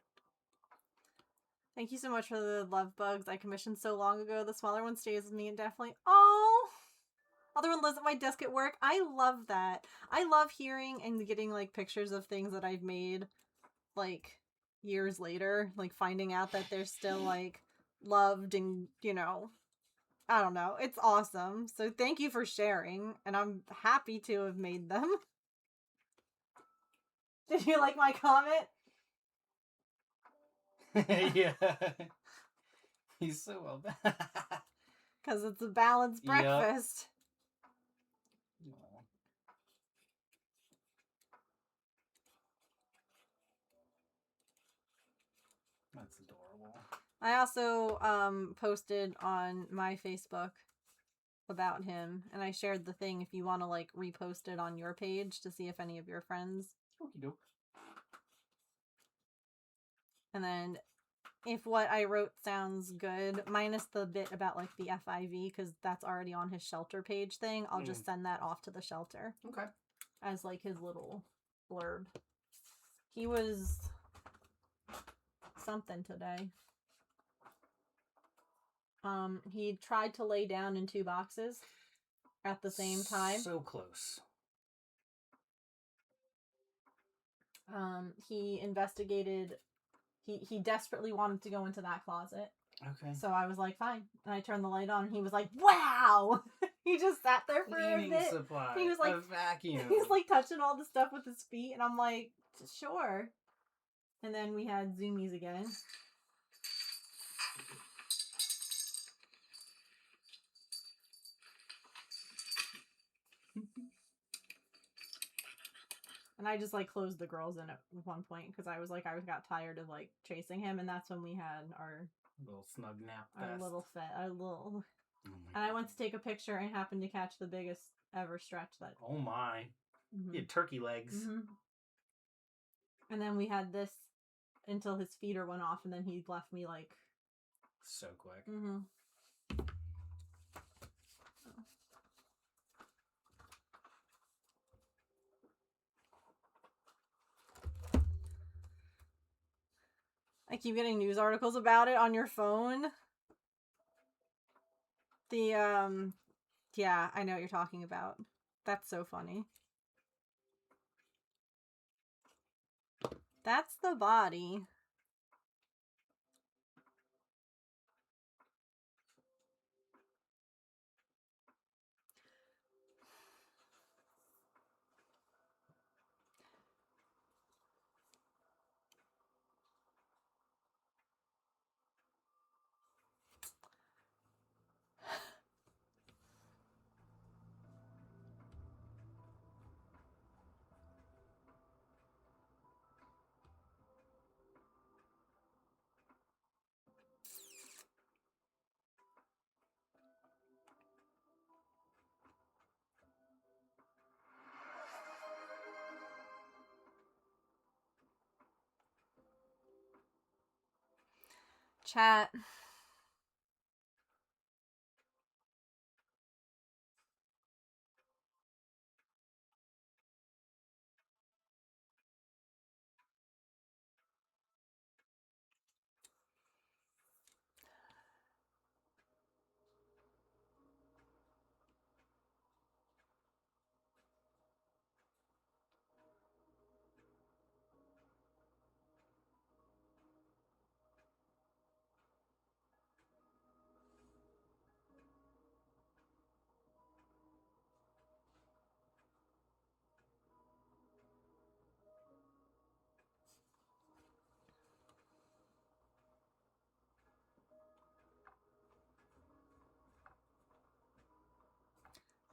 Thank you so much for the love bugs I commissioned so long ago. The smaller one stays with me indefinitely. Oh! Other one lives at my desk at work. I love that. I love hearing and getting, like, pictures of things that I've made, like, years later. Like, finding out that they're still, like, loved and, you know, I don't know. It's awesome. So thank you for sharing, and I'm happy to have made them. Did you like my comment? Yeah. He's so well balanced. Because it's a balanced Yep. breakfast. Aw. That's adorable. I also posted on my Facebook about him, and I shared the thing if you want to, like, repost it on your page to see if any of your friends. Okie doke. And then if what I wrote sounds good, minus the bit about, like, the FIV, because that's already on his shelter page thing, I'll just send that off to the shelter Okay. as, like, his little blurb. He was something today. He tried to lay down in 2 boxes at the same time. So close. He investigated. He desperately wanted to go into that closet. Okay. So I was like, fine. And I turned the light on, and he was like, wow! He just sat there for Cleaning a bit. supply. He was like, a vacuum. He was like touching all the stuff with his feet, and I'm like, sure. And then we had zoomies again. And I just, like, closed the girls in at one point because I was like, I got tired of, like, chasing him, and that's when we had our little snug nap. our little Oh and I went to take a picture and happened to catch the biggest ever stretch that. Oh my! He had turkey legs. And then we had this until his feeder went off, and then he left me, like, So quick. I keep getting news articles about it on your phone. Yeah, I know what you're talking about. That's so funny. That's the body. Chat.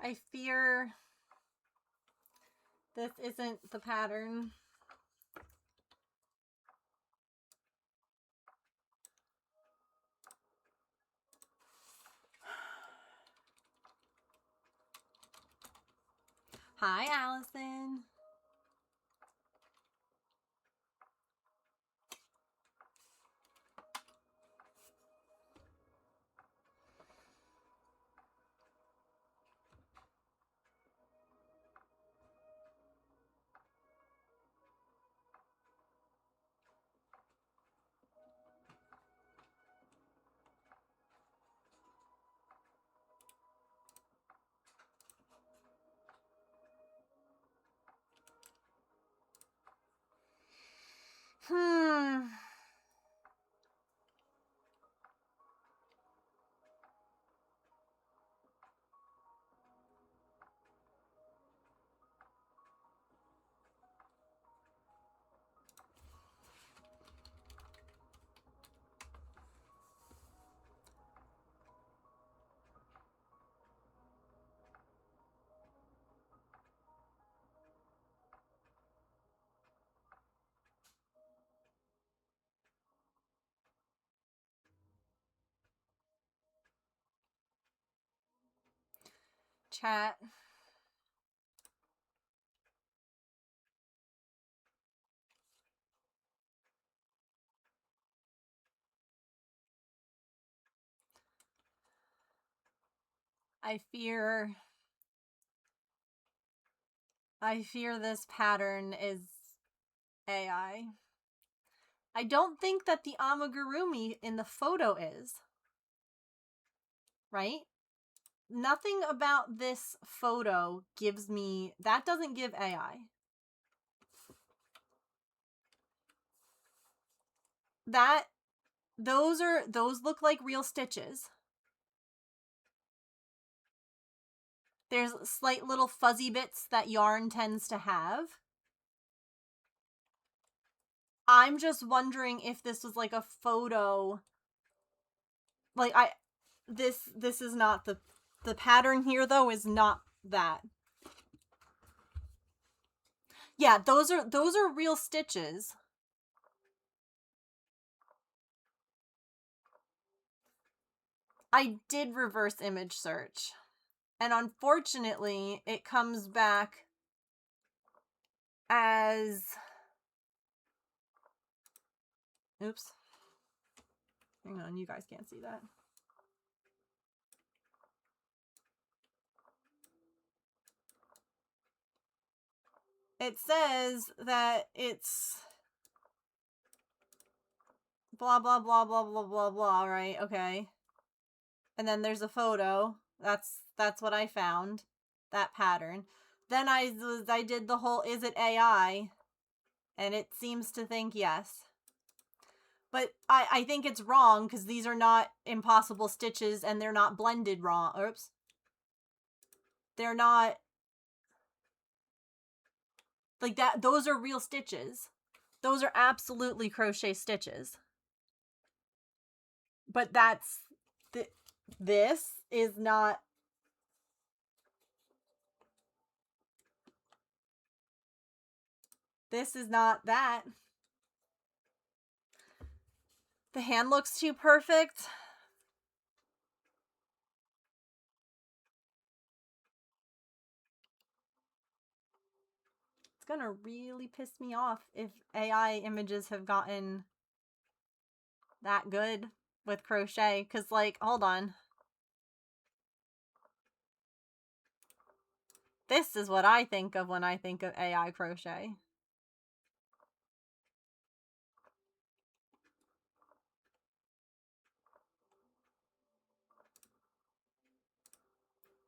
I fear this isn't the pattern. Hi, Allison. Chat. I fear this pattern is AI. I don't think that the amigurumi in the photo is. Right? Nothing about this photo gives me... That doesn't give AI. Those look like real stitches. There's slight little fuzzy bits that yarn tends to have. I'm just wondering if this was like a photo. Like this is not the pattern here though is not that. Yeah, those are real stitches. I did reverse image search. And unfortunately, it comes back as... Oops. Hang on, you guys can't see that. It says that it's blah, blah, blah, blah, blah, blah, blah, right? Okay. And then there's a photo. That's what I found. That pattern. Then I did the whole, is it AI? And it seems to think yes. But I think it's wrong because these are not impossible stitches and they're not blended wrong. Oops. They're not like that. Those are real stitches. Those are absolutely crochet stitches. But that's this is not. This is not that. The hand looks too perfect. It's gonna really piss me off if AI images have gotten that good with crochet. Because, like, hold on. This is what I think of when I think of AI crochet.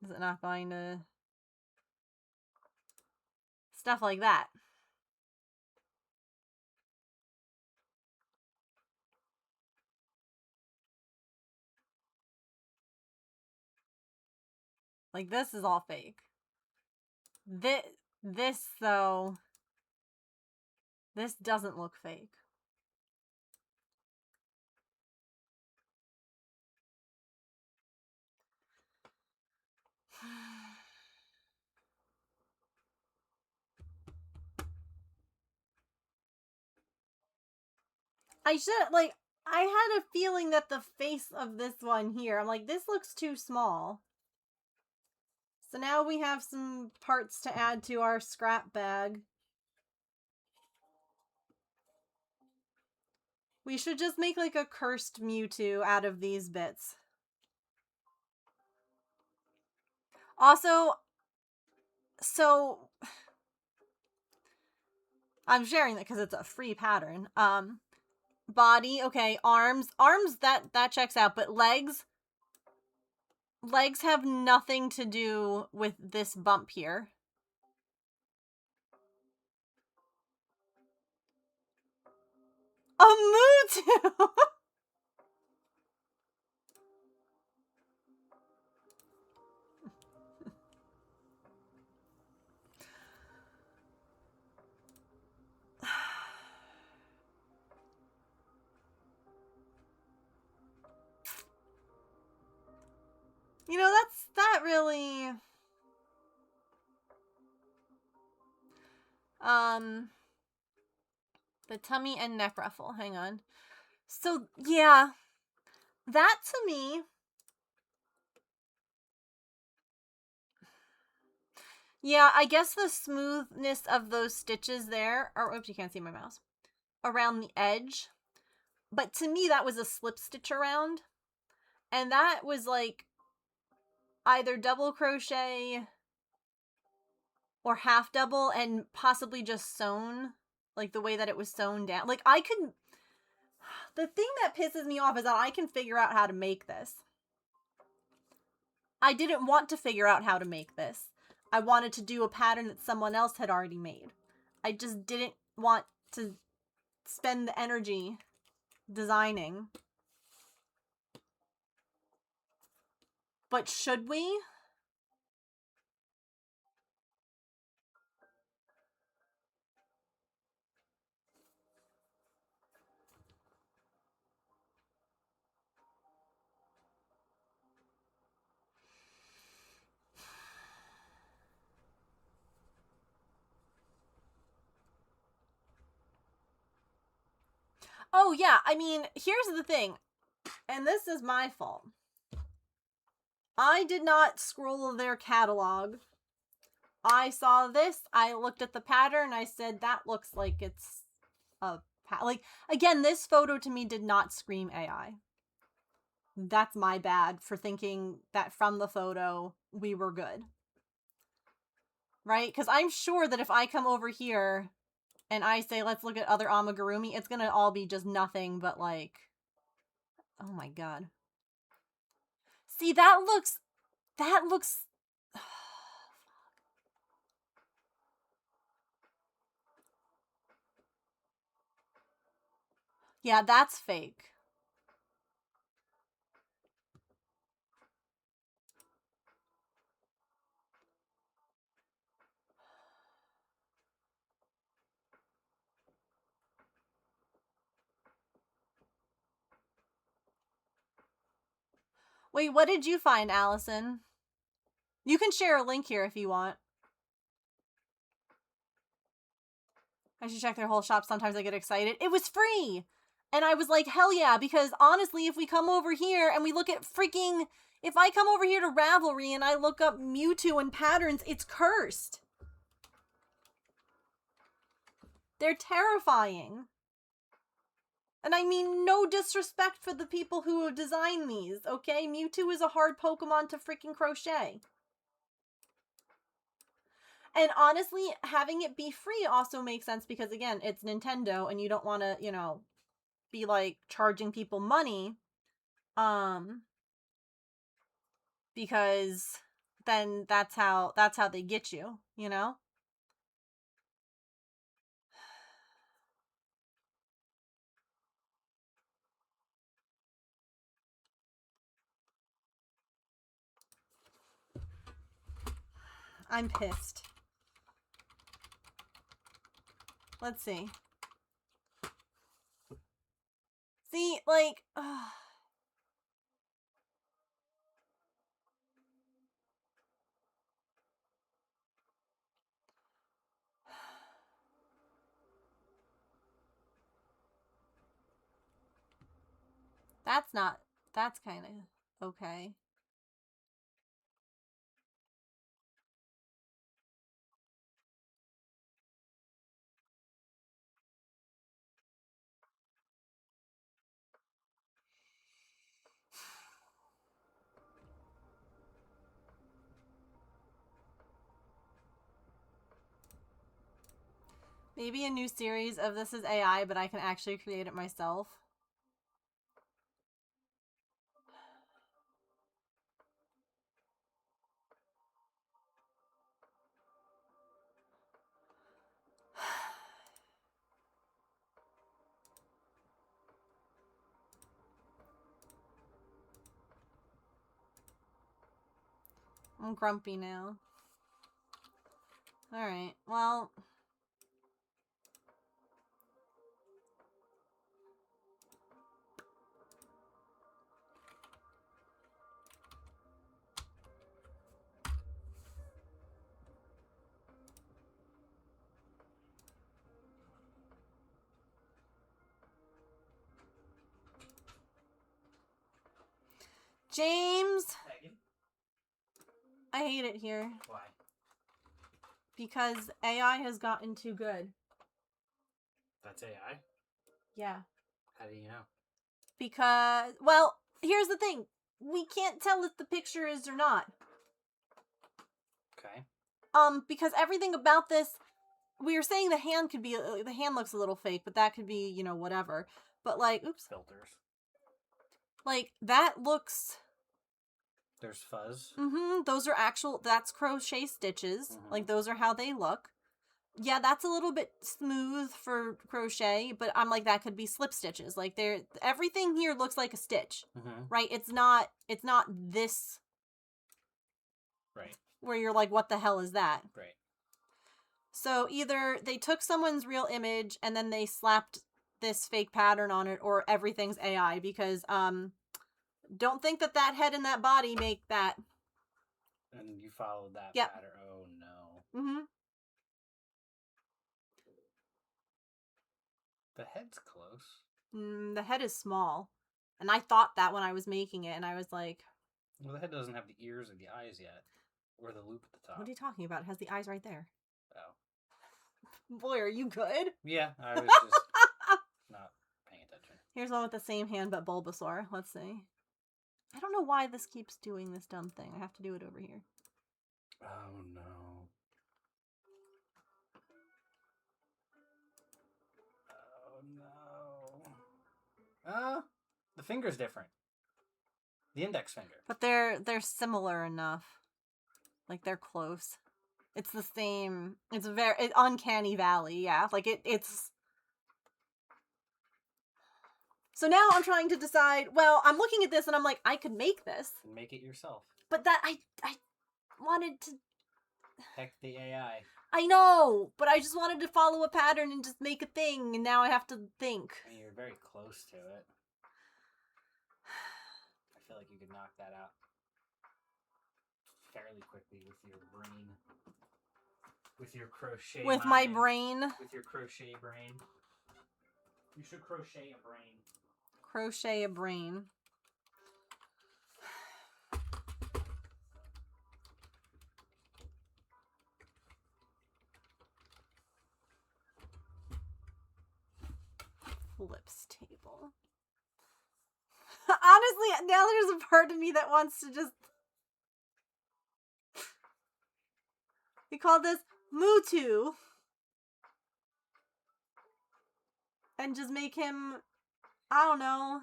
Is it not going to... Stuff like that. Like, this is all fake. This though... This doesn't look fake. I should, like, I had a feeling that the face of this one here, I'm like, this looks too small. So now we have some parts to add to our scrap bag. We should just make like a cursed Mewtwo out of these bits. Also, so I'm sharing that because it's a free pattern. Body, okay, arms, that checks out, but legs have nothing to do with this bump here. A Mewtwo! You know, that really... The tummy and neck ruffle, hang on. So, yeah, that to me... Yeah, I guess the smoothness of those stitches there, or oops, you can't see my mouse, around the edge. But to me, that was a slip stitch around. And that was like either double crochet or half double and possibly just sewn, like the way that it was sewn down. Like I could, the thing that pisses me off is that I can figure out how to make this. I didn't want to figure out how to make this. I wanted to do a pattern that someone else had already made. I just didn't want to spend the energy designing. But should we? Oh yeah, I mean, here's the thing. And this is my fault. I did not scroll their catalog. I saw this, I looked at the pattern, I said, that looks like it's a like, again, this photo to me did not scream AI. That's my bad for thinking that from the photo, we were good. Right? Because I'm sure that if I come over here and I say, let's look at other amigurumi, it's gonna all be just nothing but like, oh my god. See, that looks... Yeah, that's fake. Wait, what did you find, Allison? You can share a link here if you want. I should check their whole shop. Sometimes I get excited. It was free! And I was like, hell yeah, because honestly, if we come over here and we look at freaking... If I come over here to Ravelry and I look up Mewtwo and patterns, it's cursed. They're terrifying. And I mean, no disrespect for the people who have designed these, okay? Mewtwo is a hard Pokemon to freaking crochet. And honestly, having it be free also makes sense because, again, it's Nintendo and you don't want to, you know, be, like, charging people money. Because then that's how they get you, you know? I'm pissed. Let's see. See, like... That's kind of okay. Maybe a new series of this is AI, but I can actually create it myself. I'm grumpy now. Alright, well... James! Megan? I hate it here. Why? Because AI has gotten too good. That's AI? Yeah. How do you know? Because, well, here's the thing. We can't tell if the picture is or not. Okay. Because everything about this, we were saying the hand could be, the hand looks a little fake, but that could be, you know, whatever. But like, oops. Filters. Like, that looks... There's fuzz. Mm-hmm. Those are actual, that's crochet stitches. Mhm. Like, those are how they look. Yeah, that's a little bit smooth for crochet, but I'm like, that could be slip stitches. Like, everything here looks like a stitch. Mm-hmm. Right? It's not this... Right. Where you're like, what the hell is that? Right. So either they took someone's real image and then they slapped this fake pattern on it, or everything's AI, because don't think that that head and that body make that. And you followed that Yep. pattern. Oh no. Mm-hmm. The head's close. The head is small. And I thought that when I was making it, and I was like... Well, the head doesn't have the ears or the eyes yet. Or the loop at the top. What are you talking about? It has the eyes right there. Oh. Boy, are you good? Yeah, I was just not paying attention. Here's one with the same hand but Bulbasaur. Let's see. I don't know why this keeps doing this dumb thing. I have to do it over here. Oh no. Oh no. The finger's different. The index finger. But they're similar enough. Like, they're close. It's the same. It's uncanny valley, yeah. Like, it's... So now I'm trying to decide, well, I'm looking at this and I'm like, I could make this. And make it yourself. But that, I wanted to... Heck the AI. I know, but I just wanted to follow a pattern and just make a thing, and now I have to think. I mean, you're very close to it. I feel like you could knock that out fairly quickly with your brain. With your crochet With my mind. brain. With your crochet brain. You should crochet a brain. Crochet a brain. Flips table. Honestly, now there's a part of me that wants to just... We call this Mutu. And just make him... I don't know.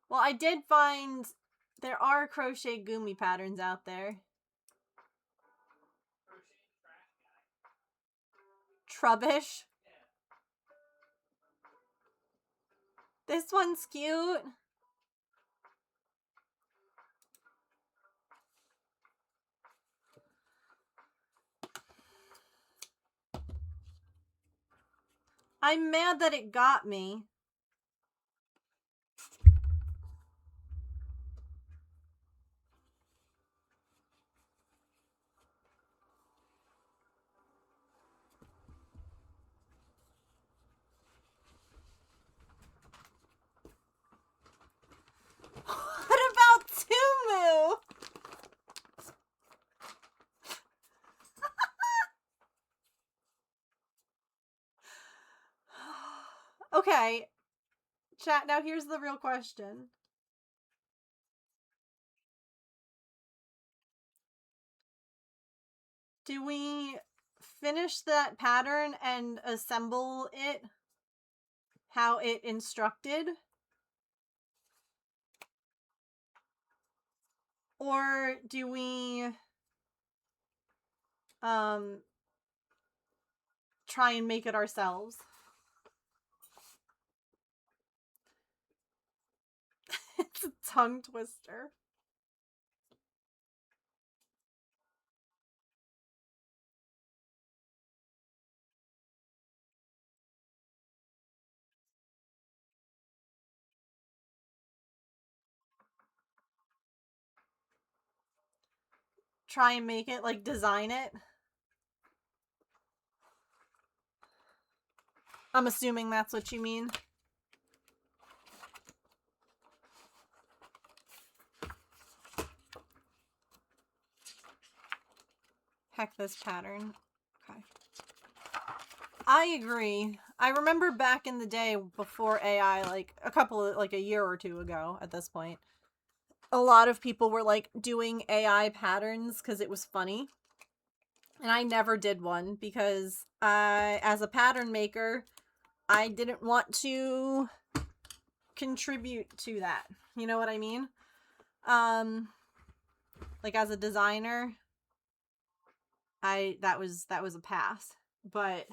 Well, I did find there are crochet gumi patterns out there. Trubbish. This one's cute. I'm mad that it got me. What about Tumu? Okay. Chat, now here's the real question. Do we finish that pattern and assemble it how it instructed? Or do we try and make it ourselves? It's a tongue twister. Try and make it, like, design it. I'm assuming that's what you mean. Heck, this pattern. Okay. I agree. I remember back in the day before AI, like a year or two ago at this point, a lot of people were like doing AI patterns because it was funny. And I never did one because as a pattern maker, I didn't want to contribute to that. You know what I mean? Like as a designer, that was a pass. But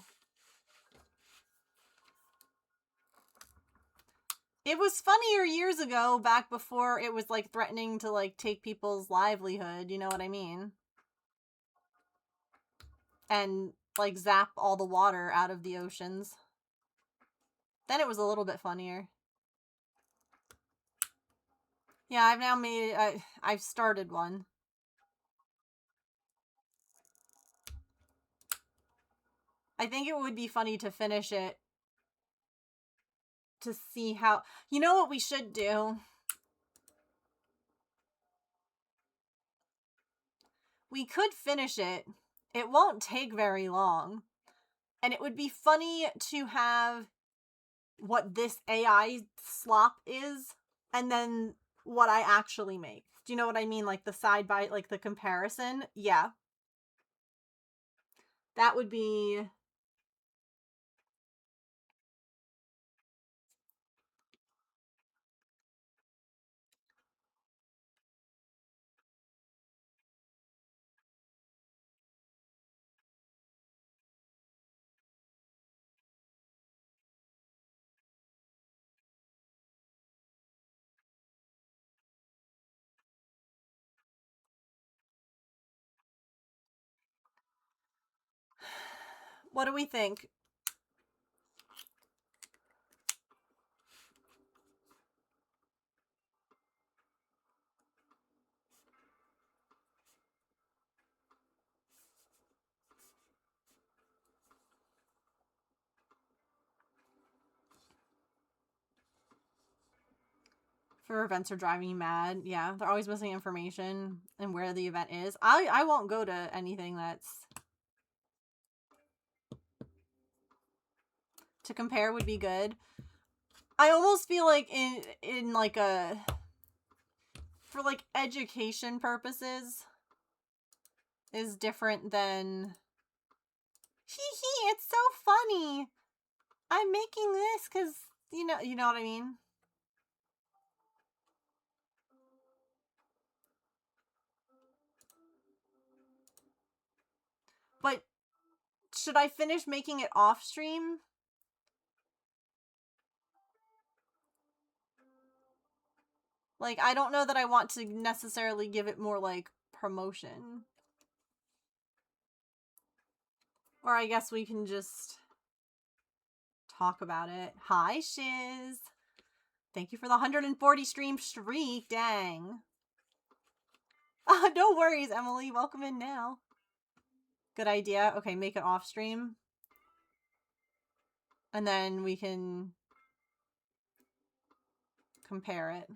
it was funnier years ago, back before it was like threatening to like take people's livelihood, you know what I mean? And like zap all the water out of the oceans. Then it was a little bit funnier. Yeah, I've now made I've started one. I think it would be funny to finish it to see how... You know what we should do? We could finish it. It won't take very long. And it would be funny to have what this AI slop is and then what I actually make. Do you know what I mean? Like the side by, like the comparison. Yeah. That would be... What do we think? For events are driving you mad. Yeah, they're always missing information and where the event is. I won't go to anything that's... To compare would be good. I almost feel like in like a... For like education purposes is different than... Hee hee, it's so funny. I'm making this because, you know what I mean? But should I finish making it off stream? Like, I don't know that I want to necessarily give it more, like, promotion. Or I guess we can just talk about it. Hi, Shiz. Thank you for the 140 stream streak. Dang. No worries, Emily. Welcome in now. Good idea. Okay, make it off stream. And then we can compare it.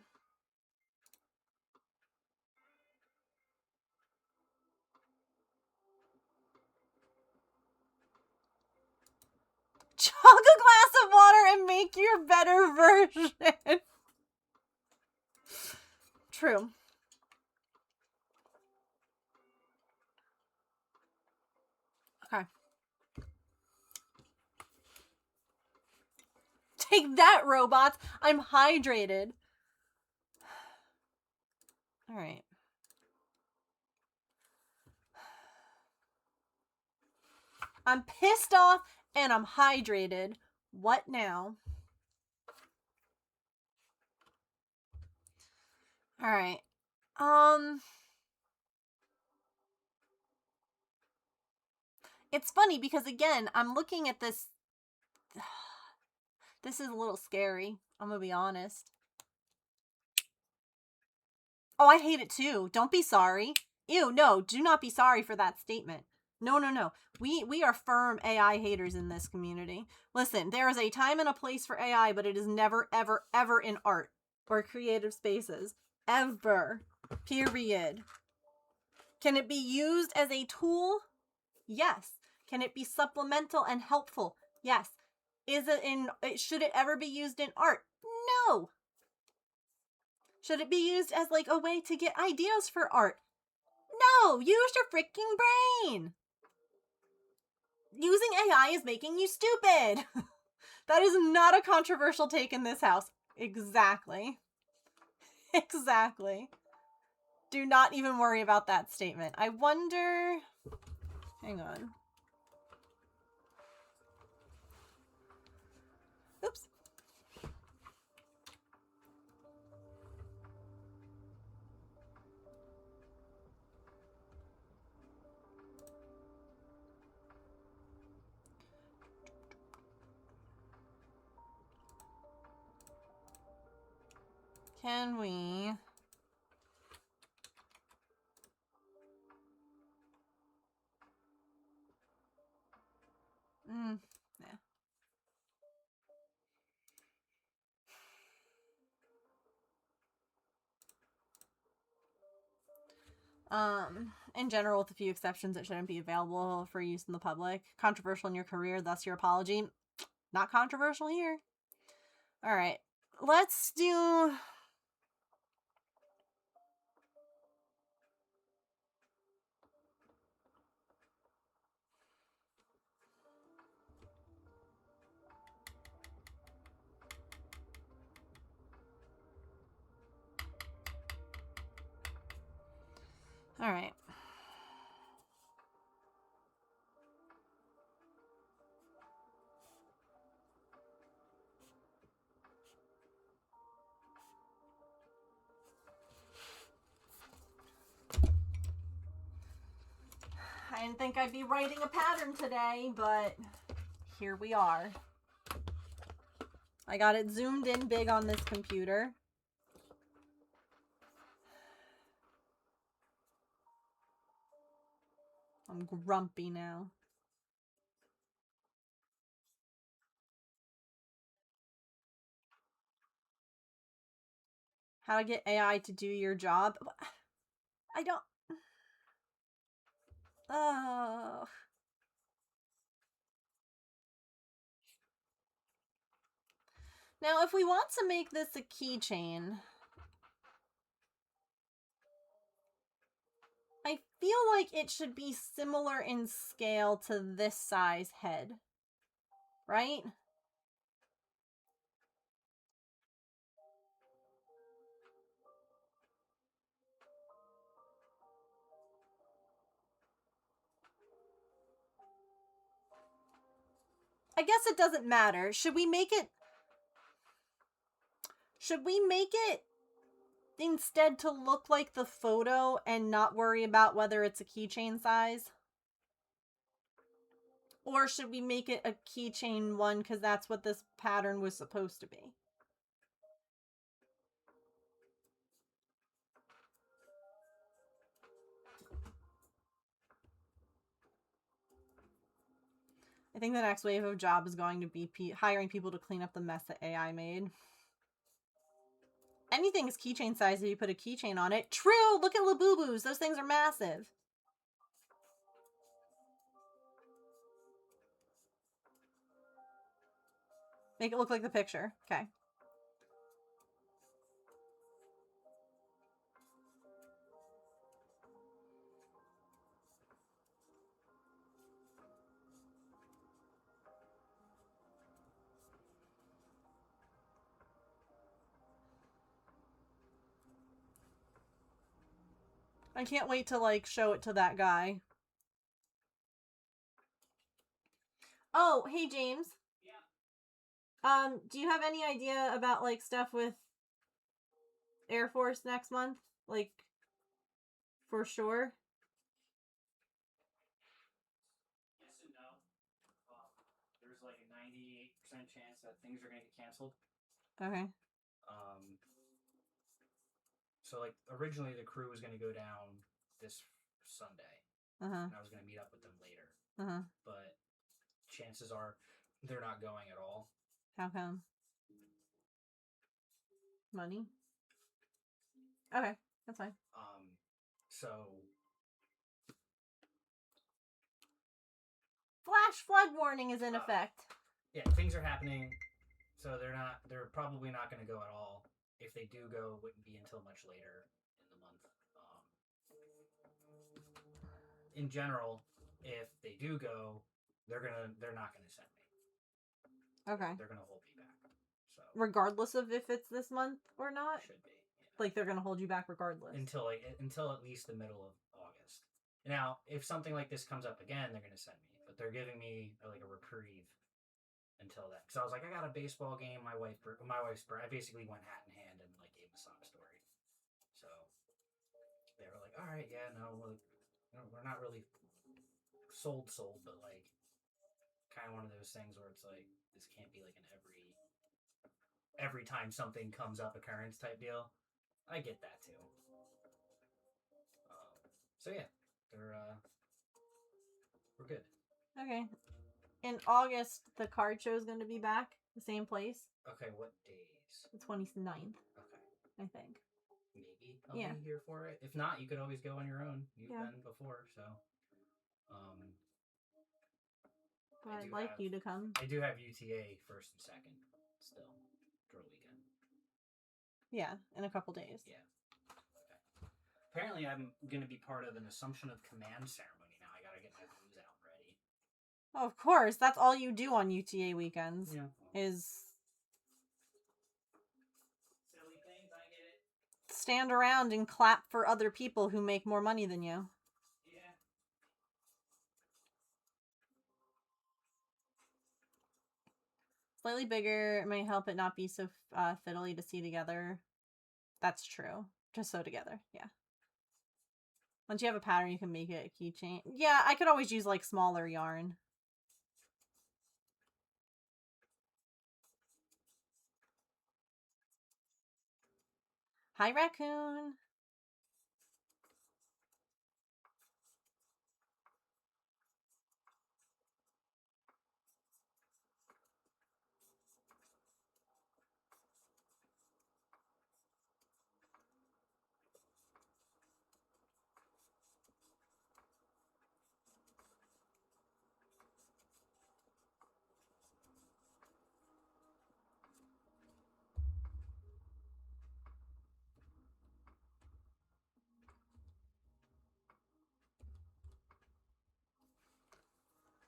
Chug a glass of water and make your better version. True. Take that, robots. I'm hydrated. All right. I'm pissed off and I'm hydrated. What now? All right. It's funny because again, I'm looking at this. This is a little scary. I'm gonna be honest. Oh, I hate it too. Don't be sorry. Ew, no, do not be sorry for that statement. No, no, no. We are firm AI haters in this community. Listen, there is a time and a place for AI, but it is never, ever, ever in art or creative spaces. Ever. Period. Can it be used as a tool? Yes. Can it be supplemental and helpful? Yes. Should it ever be used in art? No. Should it be used as like a way to get ideas for art? No, use your freaking brain. Using AI is making you stupid. That is not a controversial take in this house. Exactly. Exactly. Do not even worry about that statement. I wonder... Hang on. Oops. Can we... yeah. In general, with a few exceptions, it shouldn't be available for use in the public. Controversial in your career, thus your apology. Not controversial here. All right, let's do... All right. I didn't think I'd be writing a pattern today, but here we are. I got it zoomed in big on this computer. I'm grumpy now. How to get AI to do your job? I don't... Oh. Now, if we want to make this a keychain, I feel like it should be similar in scale to this size head, right? I guess it doesn't matter. Should we make it instead to look like the photo and not worry about whether it's a keychain size? Or should we make it a keychain one because that's what this pattern was supposed to be? I think the next wave of job is going to be hiring people to clean up the mess that AI made. Anything is keychain size if you put a keychain on it. True! Look at Labubu's. Those things are massive. Make it look like the picture. Okay. I can't wait to, like, show it to that guy. Oh, hey, James. Yeah. Do you have any idea about, like, stuff with Air Force next month? Like, for sure? Yes and no. There's like a 98% chance that things are going to get canceled. Okay. So like originally the crew was going to go down this Sunday, Uh-huh. and I was going to meet up with them later. Uh-huh. But chances are they're not going at all. How come? Money? Okay, that's fine. So Flash flood warning is in effect. yeah, things are happening. So they're probably not going to go at all. If they do go, it wouldn't be until much later in the month. In general, if they do go, they're not gonna send me. Okay. They're gonna hold me back. So Regardless of if it's this month or not? should be. Yeah. Like, they're gonna hold you back regardless. Until at least the middle of August. Now, if something like this comes up again, they're gonna send me. But they're giving me like a reprieve until then. Because I was like, I got a baseball game. My wife's I basically went hat in hand and like gave a sob story. So they were like, all right, yeah, no, we're not really sold, but like kind of one of those things where it's like this can't be like an every time something comes up occurrence type deal. I get that too. So yeah, we're good. Okay. In August, the card show is going to be back. The same place. Okay, what days? The 29th. Okay. I think. Maybe I'll be here for it. If not, you could always go on your own. You've been before, so. But I'd like you to come. I do have UTA 1st and 2nd still. Drill weekend. Yeah, in a couple days. Yeah. Okay. Apparently, I'm going to be part of an Assumption of Command ceremony now. I got to get my booze out ready. Oh, of course. That's all you do on UTA weekends. Yeah. Is silly things, I get it. Stand around and clap for other people who make more money than you. Yeah. Slightly bigger might help it not be so fiddly to see together. That's true. Just sew together. Yeah. Once you have a pattern, you can make it a keychain. Yeah, I could always use like smaller yarn. Hi, raccoon.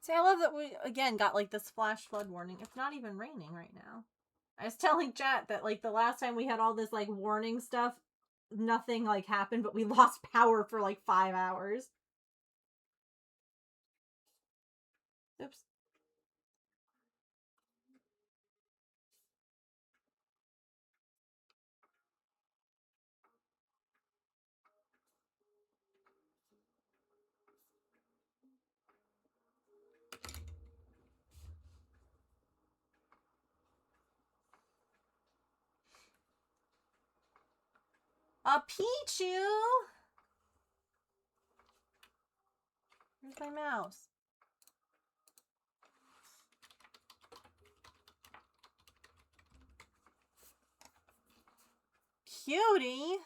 See, I love that we, again, got, like, this flash flood warning. It's not even raining right now. I was telling chat that, like, the last time we had all this, like, warning stuff, nothing, like, happened, but we lost power for, like, 5 hours. Oops. A Pichu! Where's my mouse? Cutie!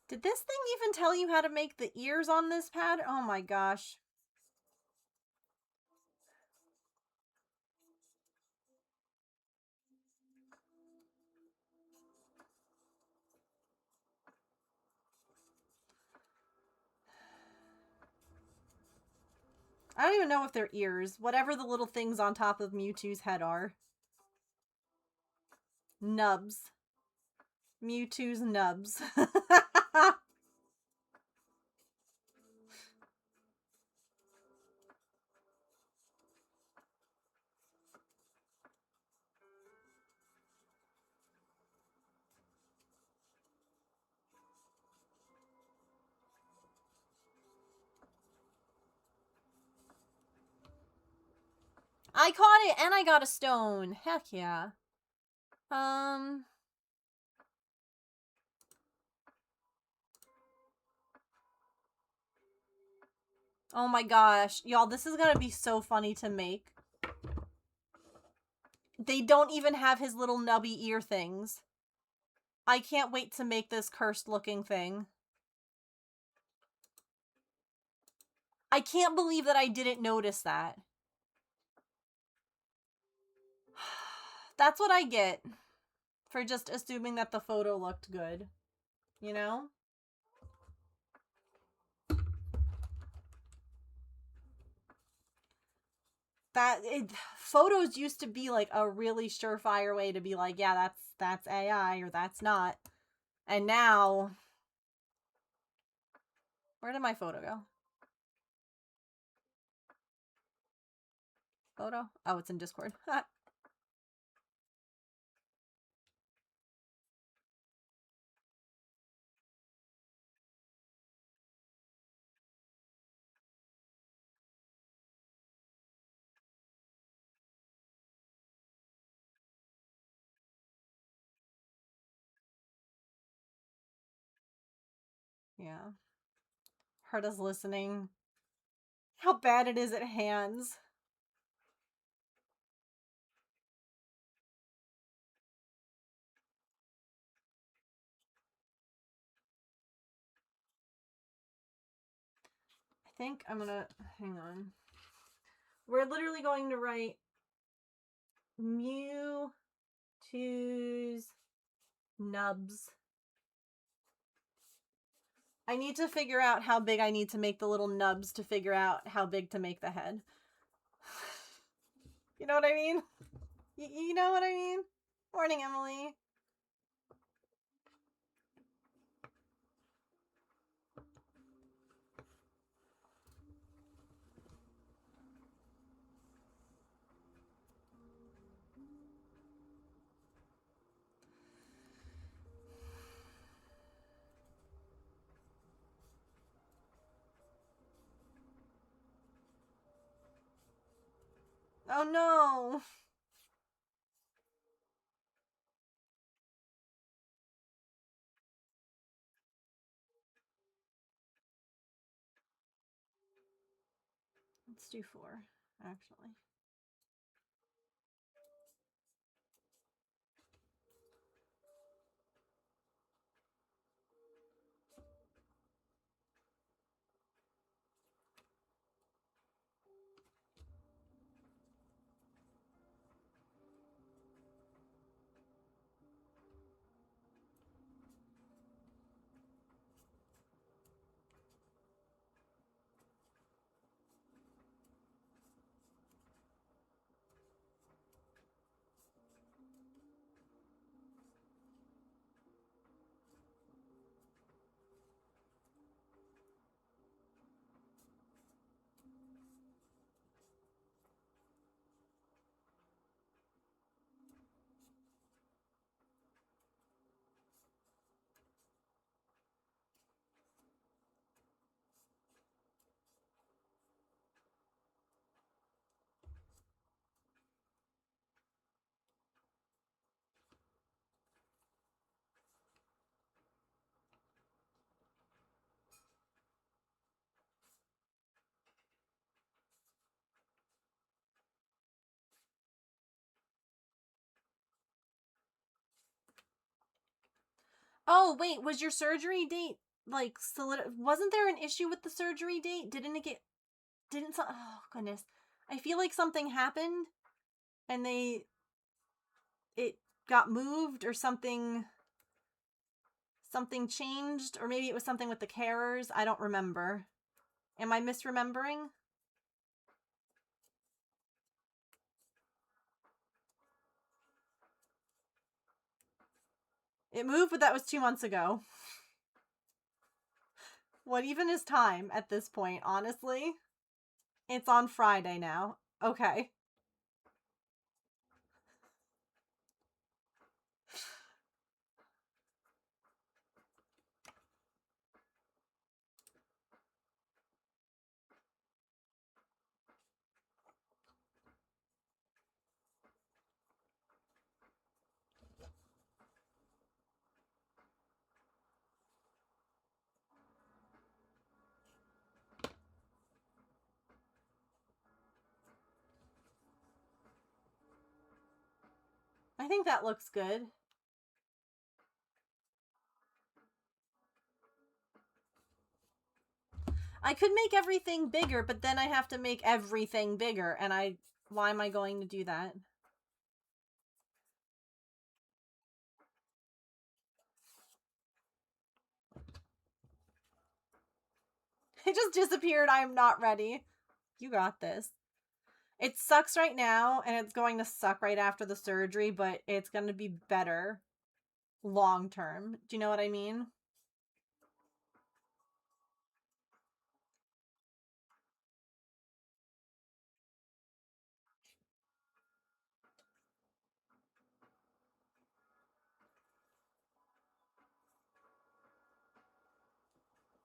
Did this thing even tell you how to make the ears on this pad? Oh my gosh. I don't even know if they're ears. Whatever the little things on top of Mewtwo's head are. Nubs. Mewtwo's nubs. I caught it and I got a stone. Heck yeah. Oh my gosh. Y'all, this is gonna be so funny to make. They don't even have his little nubby ear things. I can't wait to make this cursed looking thing. I can't believe that I didn't notice that. That's what I get for just assuming that the photo looked good. You know? Photos used to be like a really surefire way to be like, yeah, that's AI or that's not. And now, where did my photo go? Photo? Oh, it's in Discord. Yeah. Herta's listening. How bad it is at hands. I think I'm gonna, hang on. We're literally going to write Mewtwo's nubs. I need to figure out how big I need to make the little nubs to figure out how big to make the head. You know what I mean? You know what I mean? Morning, Emily. Oh no! Let's do 4, actually. Oh, wait, was your surgery date like, wasn't there an issue with the surgery date? Oh, goodness. I feel like something happened and it got moved or something changed, or maybe it was something with the carers. I don't remember. Am I misremembering? It moved, but that was 2 months ago. What even is time at this point, honestly? It's on Friday now. Okay. I think that looks good. I could make everything bigger, but then I have to make everything bigger, and why am I going to do that? It just disappeared. I am not ready. You got this. It sucks right now, and it's going to suck right after the surgery, but it's going to be better long term. Do you know what I mean?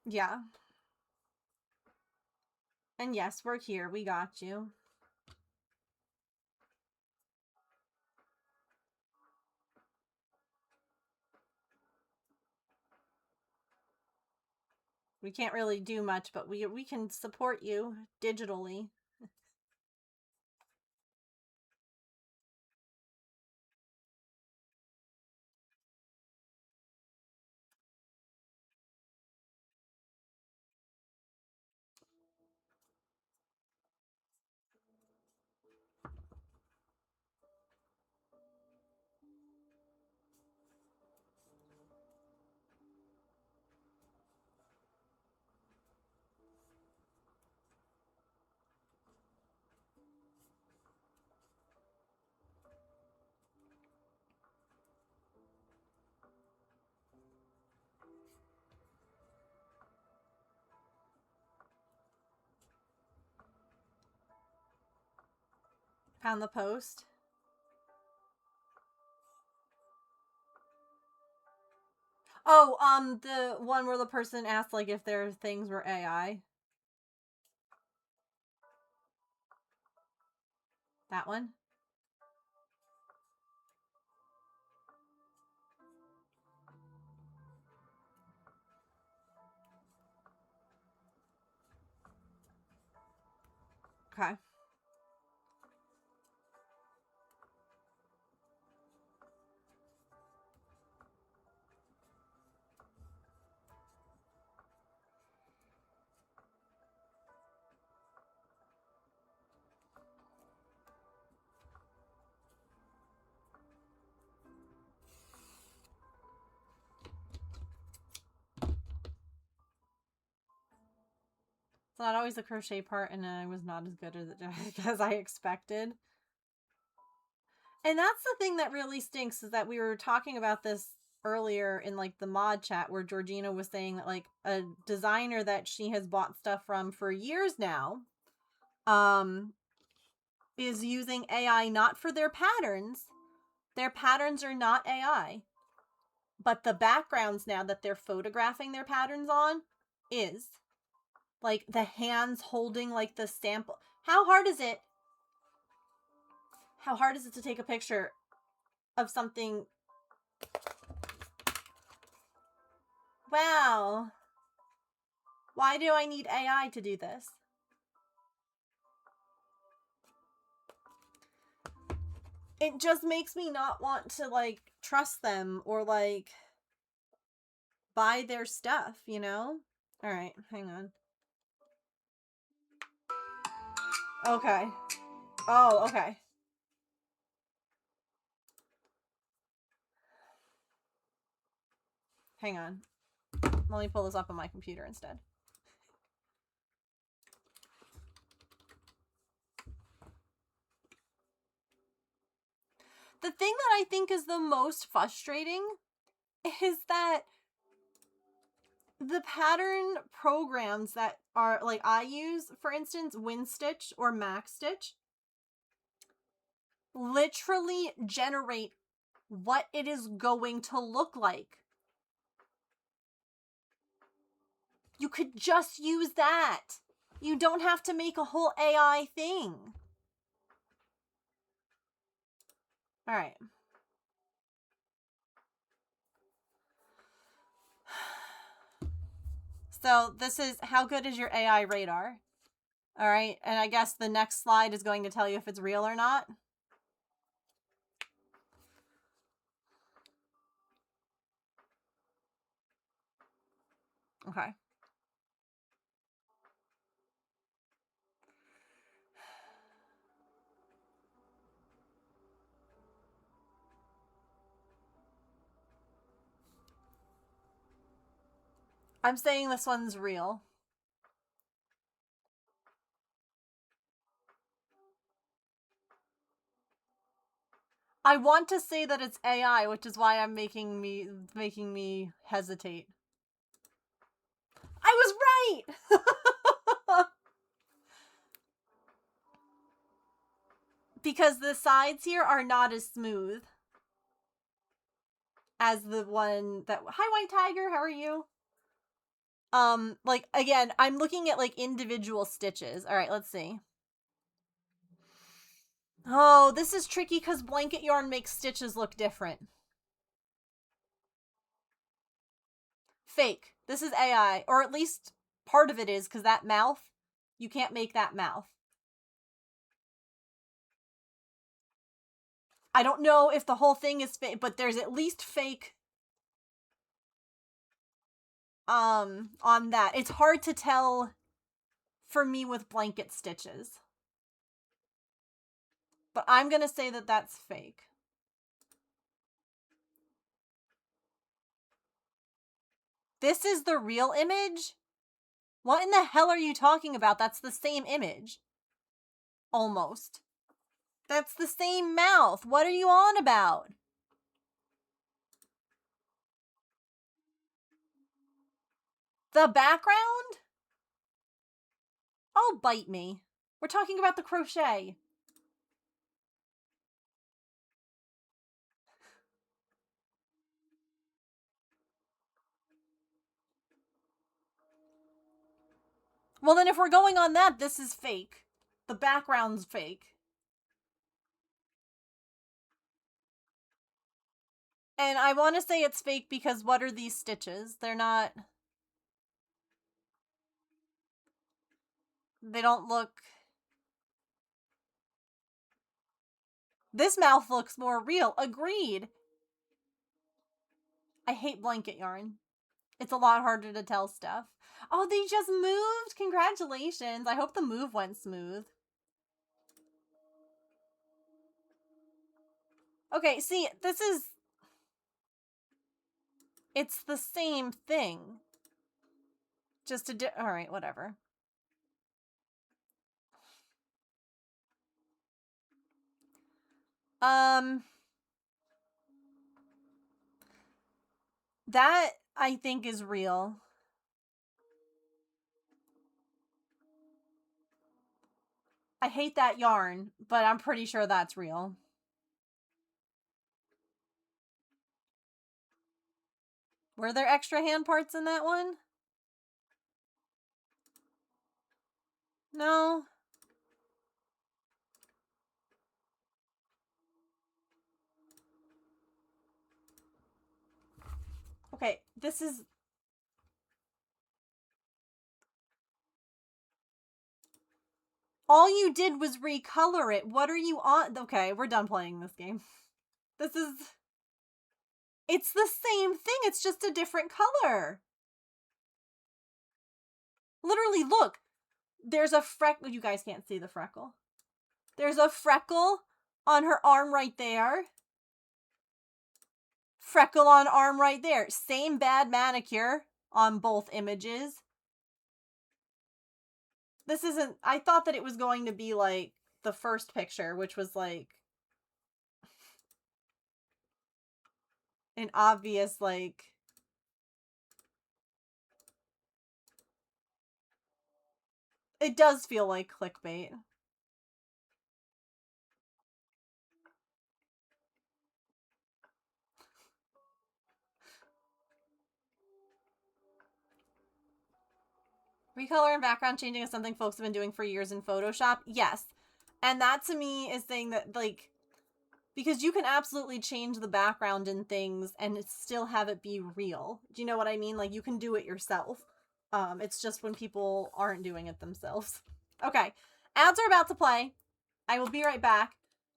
Yeah. And yes, we're here. We got you. We can't really do much, but we can support you digitally. Found the post. Oh, the one where the person asked, like, if their things were AI. That one? Okay. It's not always the crochet part, and I was not as good as as I expected. And that's the thing that really stinks, is that we were talking about this earlier in, like, the mod chat, where Georgina was saying that, like, a designer that she has bought stuff from for years now is using AI not for their patterns. Their patterns are not AI. But the backgrounds now that they're photographing their patterns on is. Like, the hands holding, like, the sample. How hard is it to take a picture of something? Wow. Why do I need AI to do this? It just makes me not want to, like, trust them or, like, buy their stuff, you know? All right, hang on. Okay. Oh, okay. Hang on. Let me pull this up on my computer instead. The thing that I think is the most frustrating is that the pattern programs that are, like, I use, for instance, WinStitch or MaxStitch, literally generate what it is going to look like. You could just use that. You don't have to make a whole AI thing. All right. So this is how good is your AI radar? All right. And I guess the next slide is going to tell you if it's real or not. Okay. I'm saying this one's real. I want to say that it's AI, which is why I'm making me hesitate. I was right! Because the sides here are not as smooth as the one that... Hi, White Tiger, how are you? Like, again, I'm looking at, like, individual stitches. All right, let's see. Oh, this is tricky because blanket yarn makes stitches look different. Fake. This is AI, or at least part of it is, because that mouth, you can't make that mouth. I don't know if the whole thing is fake, but there's at least fake on that. It's hard to tell for me with blanket stitches. But I'm going to say that that's fake. This is the real image? What in the hell are you talking about? That's the same image. Almost. That's the same mouth. What are you on about? The background? Oh, bite me. We're talking about the crochet. Well, then if we're going on that, this is fake. The background's fake. And I want to say it's fake because what are these stitches? They're not... They don't look... This mouth looks more real. Agreed. I hate blanket yarn. It's a lot harder to tell stuff. Oh, they just moved! Congratulations! I hope the move went smooth. Okay, see, this is... It's the same thing. Just a alright, whatever. That, I think, is real. I hate that yarn, but I'm pretty sure that's real. Were there extra hand parts in that one? No. Okay, this is... All you did was recolor it. What are you on? Okay, we're done playing this game. This is... It's the same thing. It's just a different color. Literally, look. There's a freckle. You guys can't see the freckle. There's a freckle on her arm right there. Freckle on arm right there. Same bad manicure on both images. This isn't... I thought that it was going to be like the first picture, which was like an obvious like... It does feel like clickbait. Recolor and background changing is something folks have been doing for years in Photoshop. Yes. And that to me is saying that, like, because you can absolutely change the background in things and still have it be real. Do you know what I mean? Like, you can do it yourself. It's just when people aren't doing it themselves. Okay. Ads are about to play. I will be right back.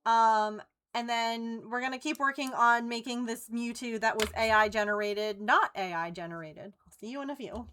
And then we're going to keep working on making this Mewtwo that was AI generated, not AI generated. I'll see you in a few.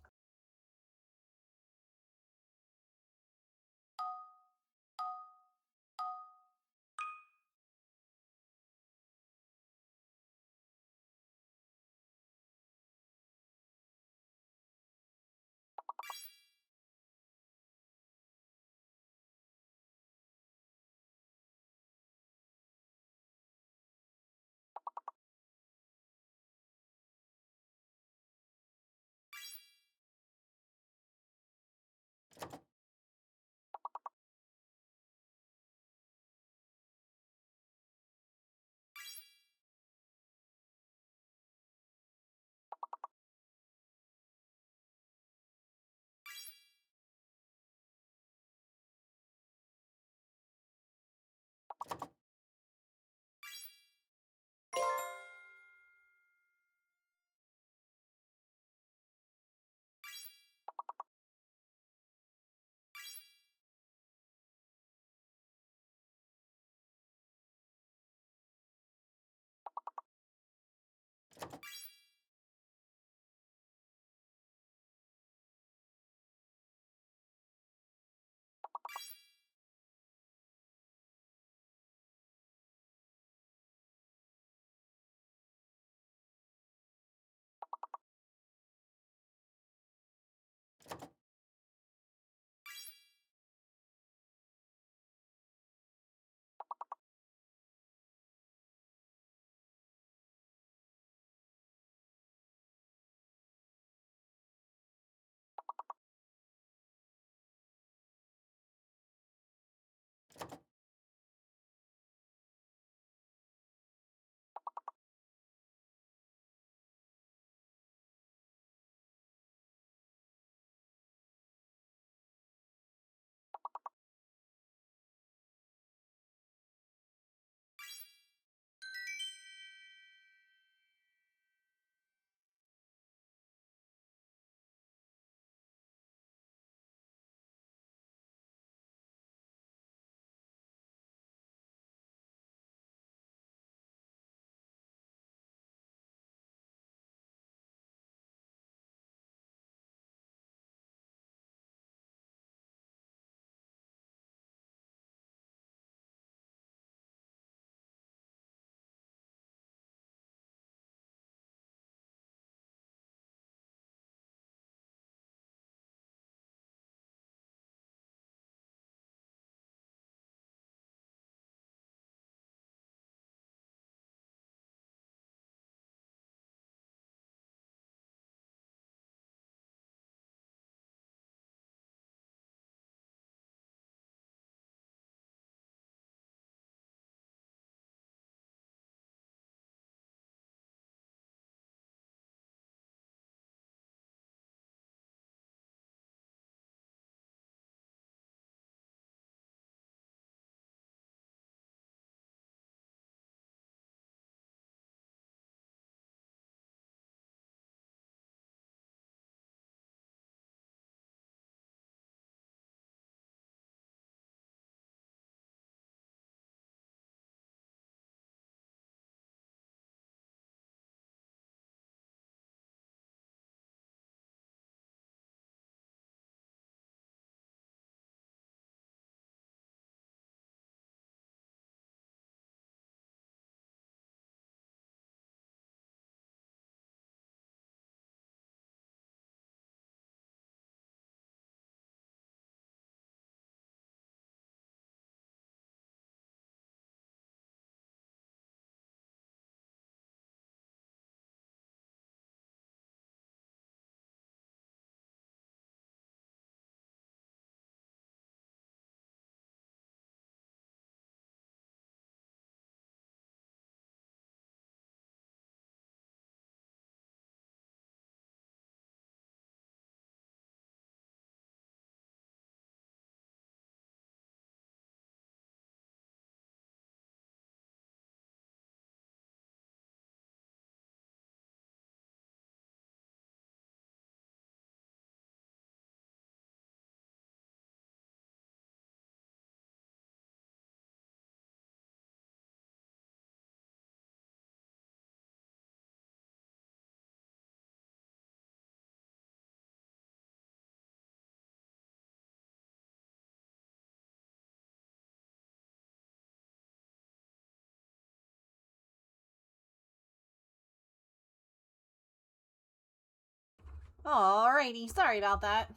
Alrighty, sorry about that.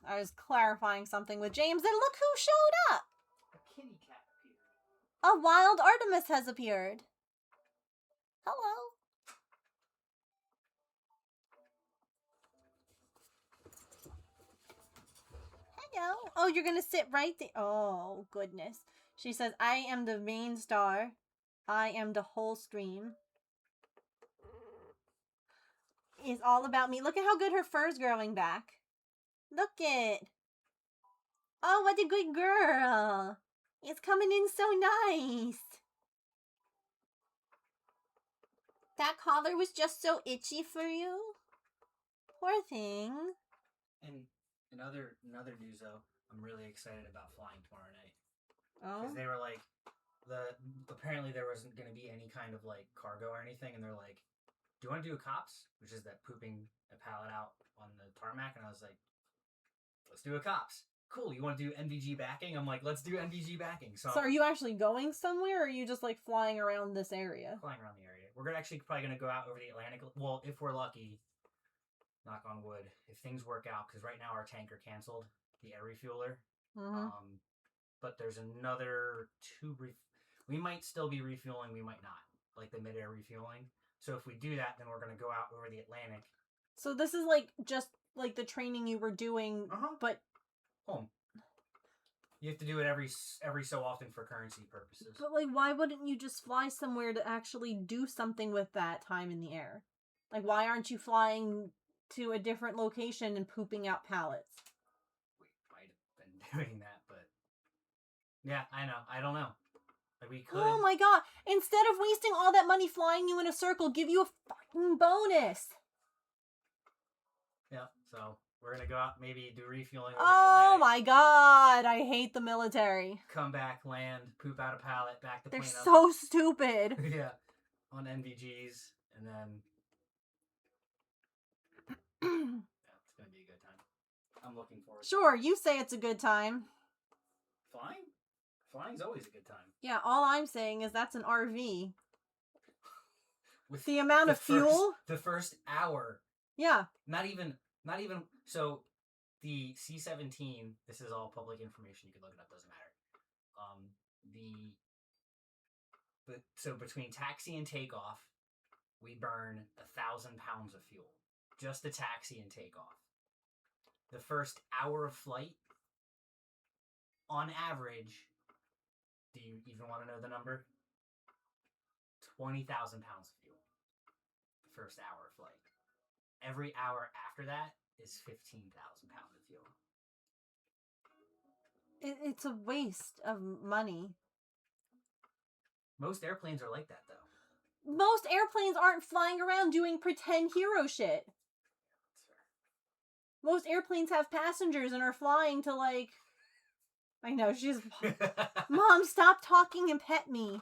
I was clarifying something with James, and look who showed up! A kitty cat appeared. A wild Artemis has appeared. Hello. Hello. Oh, you're gonna sit right there. Oh, goodness. She says, I am the main star. I am the whole stream. It's all about me. Look at how good her fur's growing back. Look it. Oh, what a good girl. It's coming in so nice. That collar was just so itchy for you. Poor thing. And another news though, I'm really excited about flying tomorrow night. Oh. Because they were like, apparently there wasn't going to be any kind of like cargo or anything, and they're like, do you want to do a cops, which is that pooping a pallet out on the tarmac? And I was like, let's do a cops. Cool. You want to do NVG backing? I'm like, let's do NVG backing. So are you actually going somewhere, or are you just like flying around this area? Flying around the area. We're probably gonna go out over the Atlantic. Well, if we're lucky, knock on wood, if things work out, because right now our tanker canceled the air refueler. Mm-hmm. But there's another two. We might still be refueling. We might not, like the mid-air refueling. So if we do that, then we're gonna go out over the Atlantic. So this is like just like the training you were doing, but home. You have to do it every so often for currency purposes. But like, why wouldn't you just fly somewhere to actually do something with that time in the air? Like, why aren't you flying to a different location and pooping out pallets? We might have been doing that, but yeah, I know. I don't know. Like, we could. Oh my god! Instead of wasting all that money flying you in a circle, give you a fucking bonus. Yeah. So we're gonna go out, maybe do refueling. Oh my god! I hate the military. Come back, land, poop out a pallet, back the They're plane up. so stupid. Yeah, on NVGs, and then yeah, it's gonna be a good time. I'm looking forward. Sure, you say it's a good time. Flying? Flying's always a good time. Yeah, all I'm saying is that's an RV. With the amount of fuel. The first hour. Yeah. Not even. So, the C-17. This is all public information. You can look it up. Doesn't matter. So between taxi and takeoff, we burn 1,000 pounds of fuel just to taxi and takeoff. The first hour of flight, on average, do you even want to know the number? 20,000 pounds of fuel. The first hour of flight. Every hour after that is 15,000 pounds of fuel. It's a waste of money. Most airplanes are like that, though. Most airplanes aren't flying around doing pretend hero shit. That's fair. Most airplanes have passengers and are flying to, like... I know, she's... Mom, stop talking and pet me.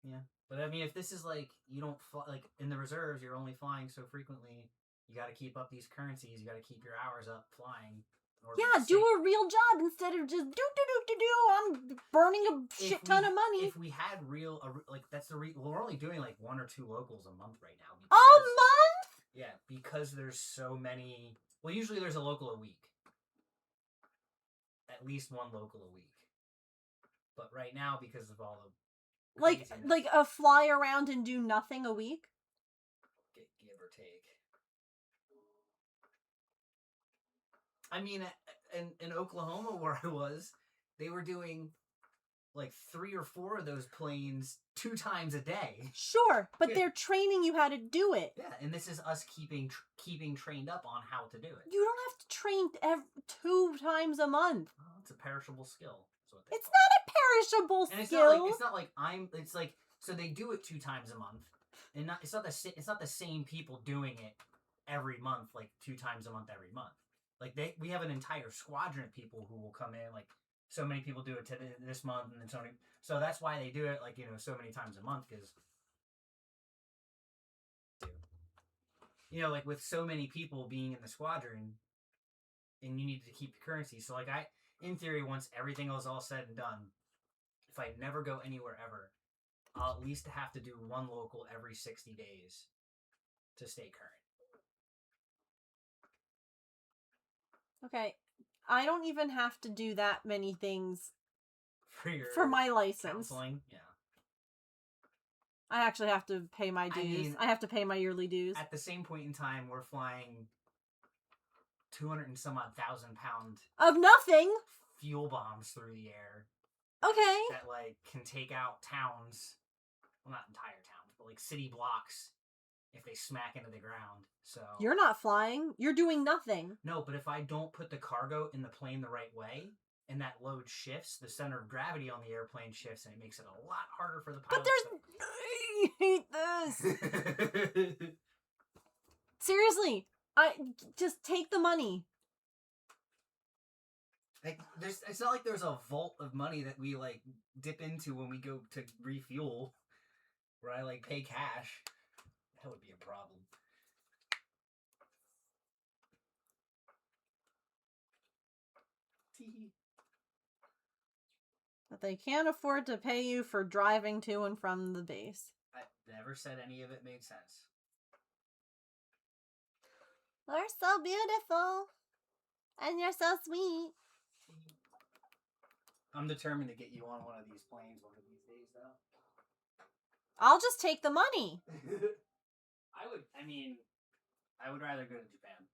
Yeah. But I mean, if this is like, you don't fly, like in the reserves, you're only flying so frequently, you got to keep up these currencies, you got to keep your hours up flying. Yeah, do a real job instead of just I'm burning a shit ton of money. If we had like, that's we're only doing like 1 or 2 locals a month right now. A month? Yeah, because there's so many. Well, usually there's a local a week. At least one local a week. But right now, because of all the like a fly around and do nothing a week? Give or take. I mean, in Oklahoma where I was, they were doing like 3 or 4 of those planes 2 times a day. Sure, but they're training you how to do it. Yeah, and this is us keeping trained up on how to do it. You don't have to train 2 times a month. Well, it's a perishable skill. It's not a perishable skill. It's not like it's like, so they do it 2 times a month, and it's not the same people doing it every month, like 2 times a month every month. Like we have an entire squadron of people who will come in, like so many people do it this month, and then so that's why they do it like, so many times a month, because like with so many people being in the squadron, and you need to keep your currency. So like in theory, once everything was all said and done, if I never go anywhere ever, I'll at least have to do one local every 60 days to stay current. Okay. I don't even have to do that many things For my license. counseling, yeah. I actually have to pay my dues. I have to pay my yearly dues. At the same point in time, we're flying 200 and some odd thousand pound of nothing fuel bombs through the air. Okay. That like can take out towns, well, not entire towns, but like city blocks if they smack into the ground. So you're not flying. You're doing nothing. No, but if I don't put the cargo in the plane the right way, and that load shifts, the center of gravity on the airplane shifts, and it makes it a lot harder for the pilot. But I hate this. Seriously, I just take the money. Like, it's not like there's a vault of money that we like dip into when we go to refuel, where I like pay cash. That would be a problem. But they can't afford to pay you for driving to and from the base. I never said any of it made sense. You're so beautiful. And you're so sweet. I'm determined to get you on one of these planes one of these days, though. I'll just take the money. I would rather go to Japan.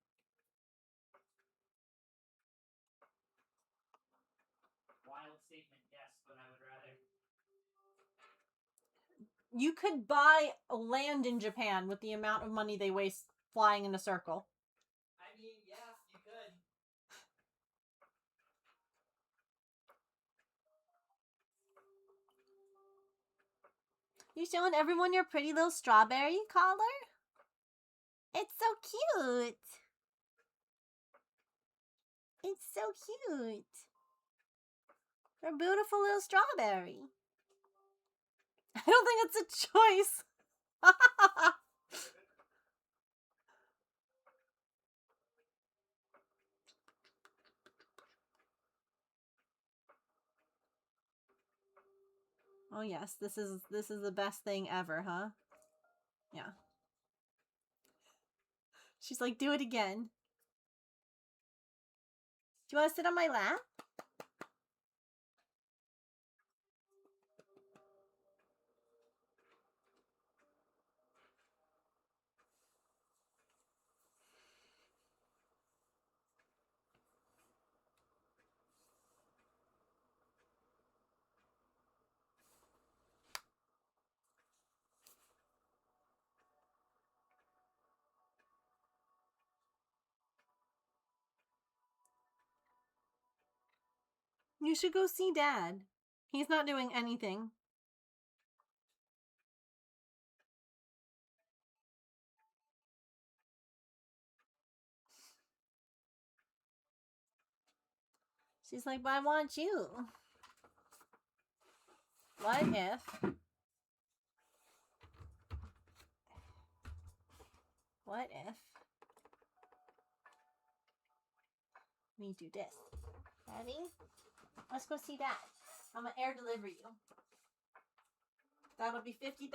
Wild statement, yes, but I would rather. You could buy land in Japan with the amount of money they waste flying in a circle. I mean, yeah, you could. You showing everyone your pretty little strawberry collar? It's so cute. It's so cute. You're a beautiful little strawberry. I don't think it's a choice. Oh yes, this is the best thing ever, huh? Yeah. She's like, do it again. Do you want to sit on my lap? You should go see Dad. He's not doing anything. She's like, but I want you. What if? What if we do this? Ready? Let's go see Dad. I'm gonna air deliver you. That'll be $50,000.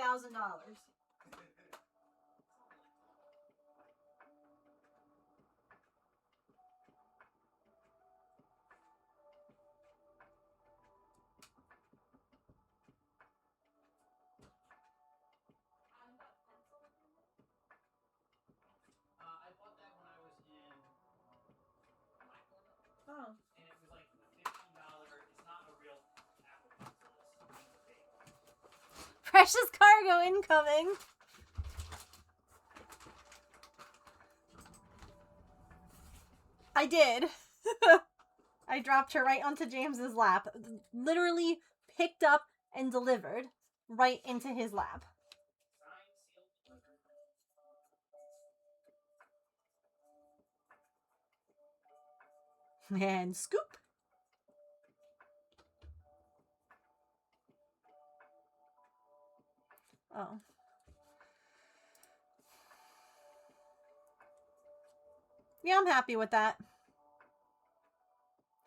I bought that when I was in Blackwood. Oh. And it was like $15. It's not a real Apple pencil. It's a fake one. Precious cargo incoming. I did. I dropped her right onto James's lap. Literally picked up and delivered right into his lap. And scoop. Oh. Yeah, I'm happy with that.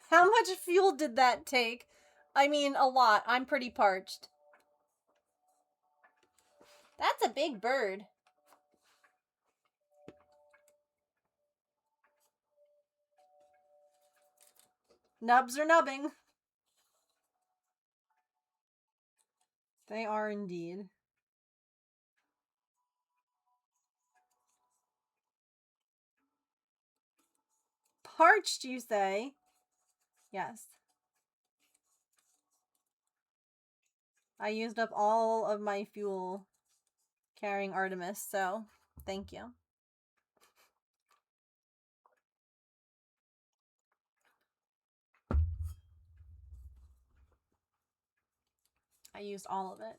How much fuel did that take? I mean, a lot. I'm pretty parched. That's a big bird. Nubs are nubbing. They are indeed. Parched, you say? Yes. I used up all of my fuel carrying Artemis, so thank you. I used all of it.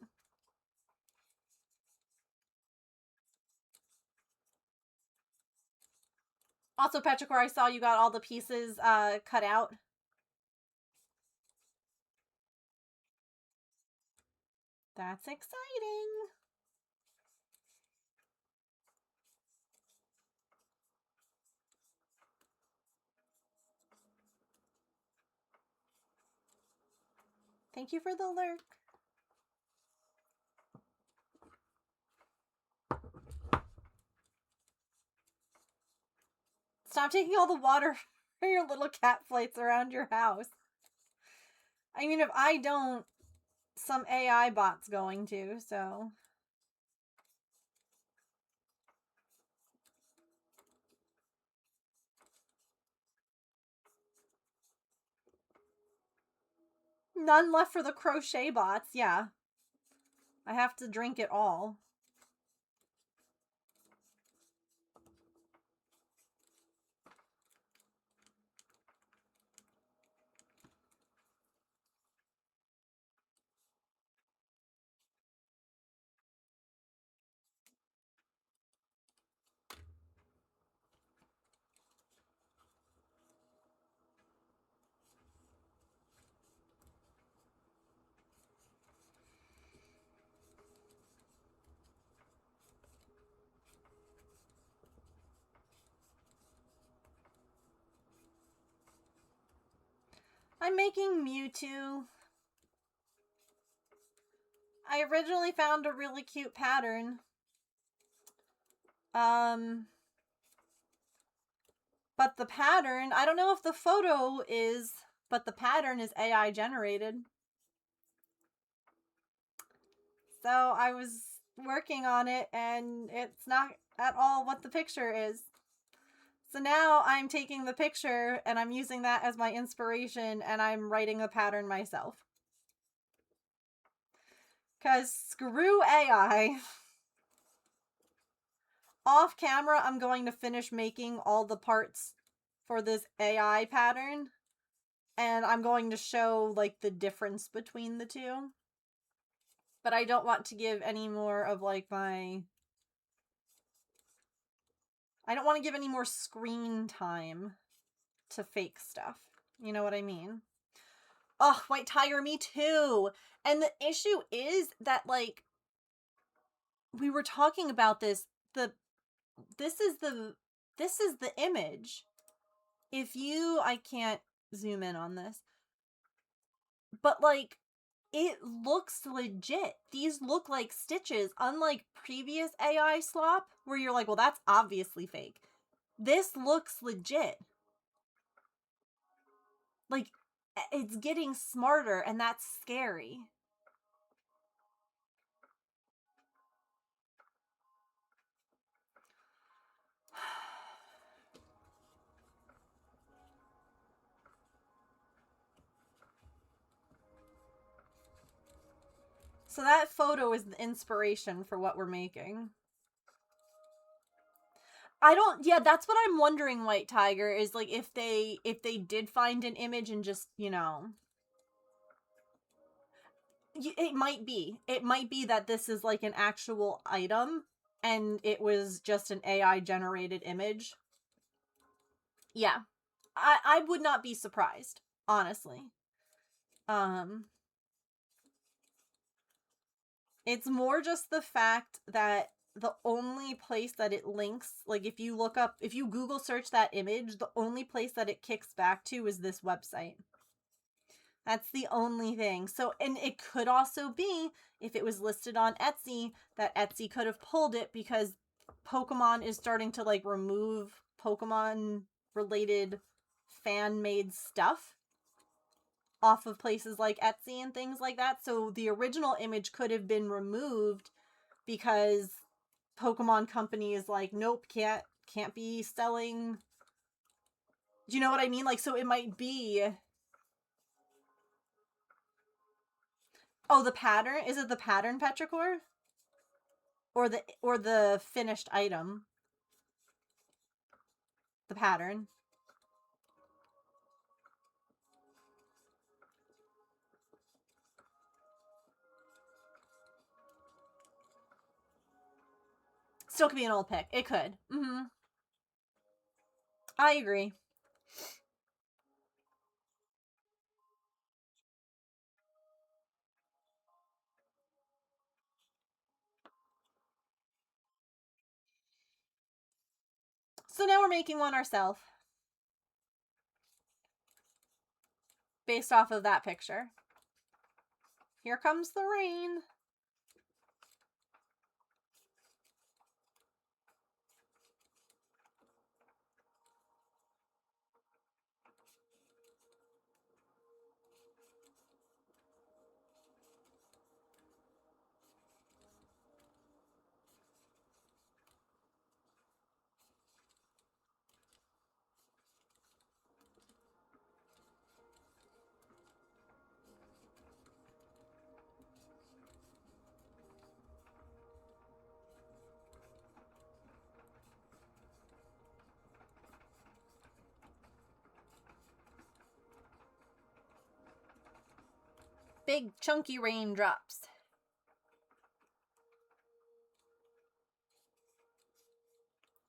Also, Petrichor, I saw you got all the pieces cut out. That's exciting. Thank you for the lurk. Stop taking all the water for your little cat flights around your house. I mean, if I don't, some AI bot's going to, so... None left for the crochet bots, yeah. I have to drink it all. I'm making Mewtwo. I originally found a really cute pattern. But the pattern, I don't know if the photo is, but the pattern is AI generated. So I was working on it and it's not at all what the picture is. So now I'm taking the picture and I'm using that as my inspiration and I'm writing a pattern myself. Because screw AI. Off camera, I'm going to finish making all the parts for this AI pattern. And I'm going to show, like, the difference between the two. But I don't want to give any more of, like, my... I don't want to give any more screen time to fake stuff. You know what I mean? Oh, White Tiger, me too! And the issue is that, like, we were talking about this, this is the image. If you, I can't zoom in on this, but, like, it looks legit. These look like stitches, unlike previous AI slop, where you're like, well, that's obviously fake. This looks legit. Like, it's getting smarter, and that's scary. So that photo is the inspiration for what we're making. Yeah, that's what I'm wondering, White Tiger, is like if they did find an image and just, you know, it might be that this is like an actual item and it was just an AI generated image. Yeah. I would not be surprised, honestly. It's more just the fact that the only place that it links, like if you Google search that image, the only place that it kicks back to is this website. That's the only thing. So, and it could also be, if it was listed on Etsy, that Etsy could have pulled it because Pokemon is starting to like remove Pokemon related fan made stuff off of places like Etsy and things like that. So the original image could have been removed because Pokemon Company is like, nope, can't be selling. Do you know what I mean? Like, so it might be. Oh, the pattern? Is it the pattern petrichor? Or the finished item? The pattern. Still could be an old pic. It could. Mm-hmm. I agree. So now we're making one ourselves. Based off of that picture. Here comes the rain. Big chunky raindrops.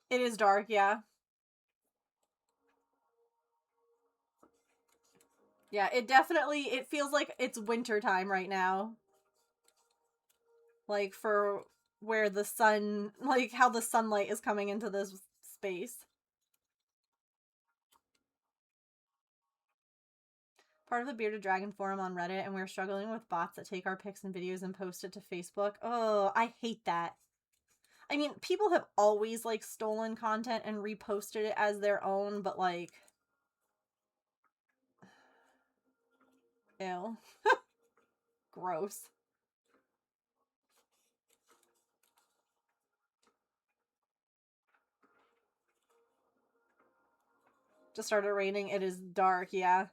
It is dark, yeah. Yeah, it feels like it's winter time right now. Like for where the sun, like how the sunlight is coming into this space. Part of the Bearded Dragon forum on Reddit, and we're struggling with bots that take our pics and videos and post it to Facebook. Oh, I hate that. I mean, people have always, like, stolen content and reposted it as their own, but, like... Ew. Gross. Just started raining. It is dark, yeah.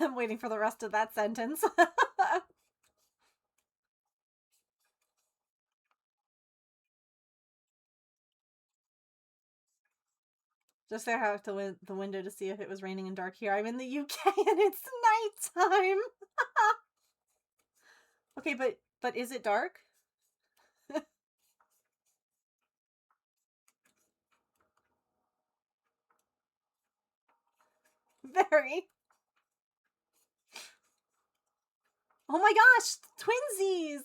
I'm waiting for the rest of that sentence. Just there out the window to see if it was raining and dark here. I'm in the UK and it's nighttime. Okay, but is it dark? Very. Oh my gosh, twinsies!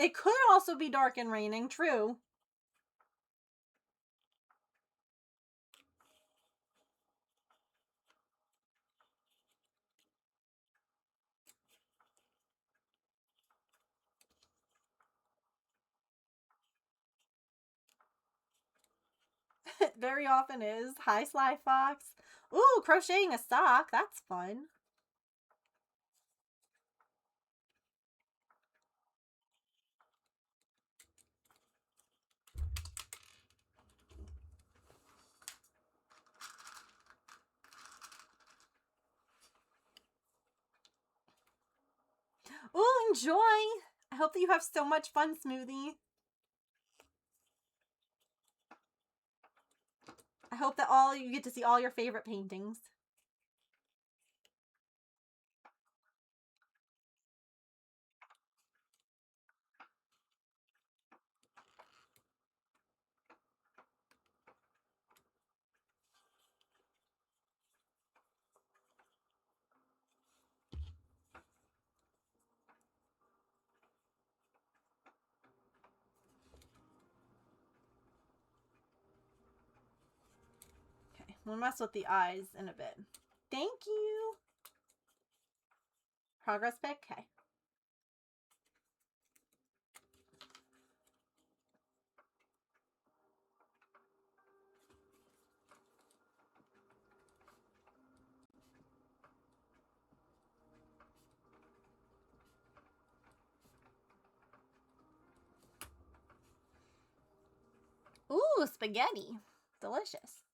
It could also be dark and raining, true. very often is. Hi, Sly Fox. Ooh, crocheting a sock. That's fun. Ooh, enjoy! I hope that you have so much fun, Smoothie. I hope that you get to see all your favorite paintings. Okay, we'll mess with the eyes in a bit. Thank you! Progress pick? Okay. Ooh, spaghetti. Delicious.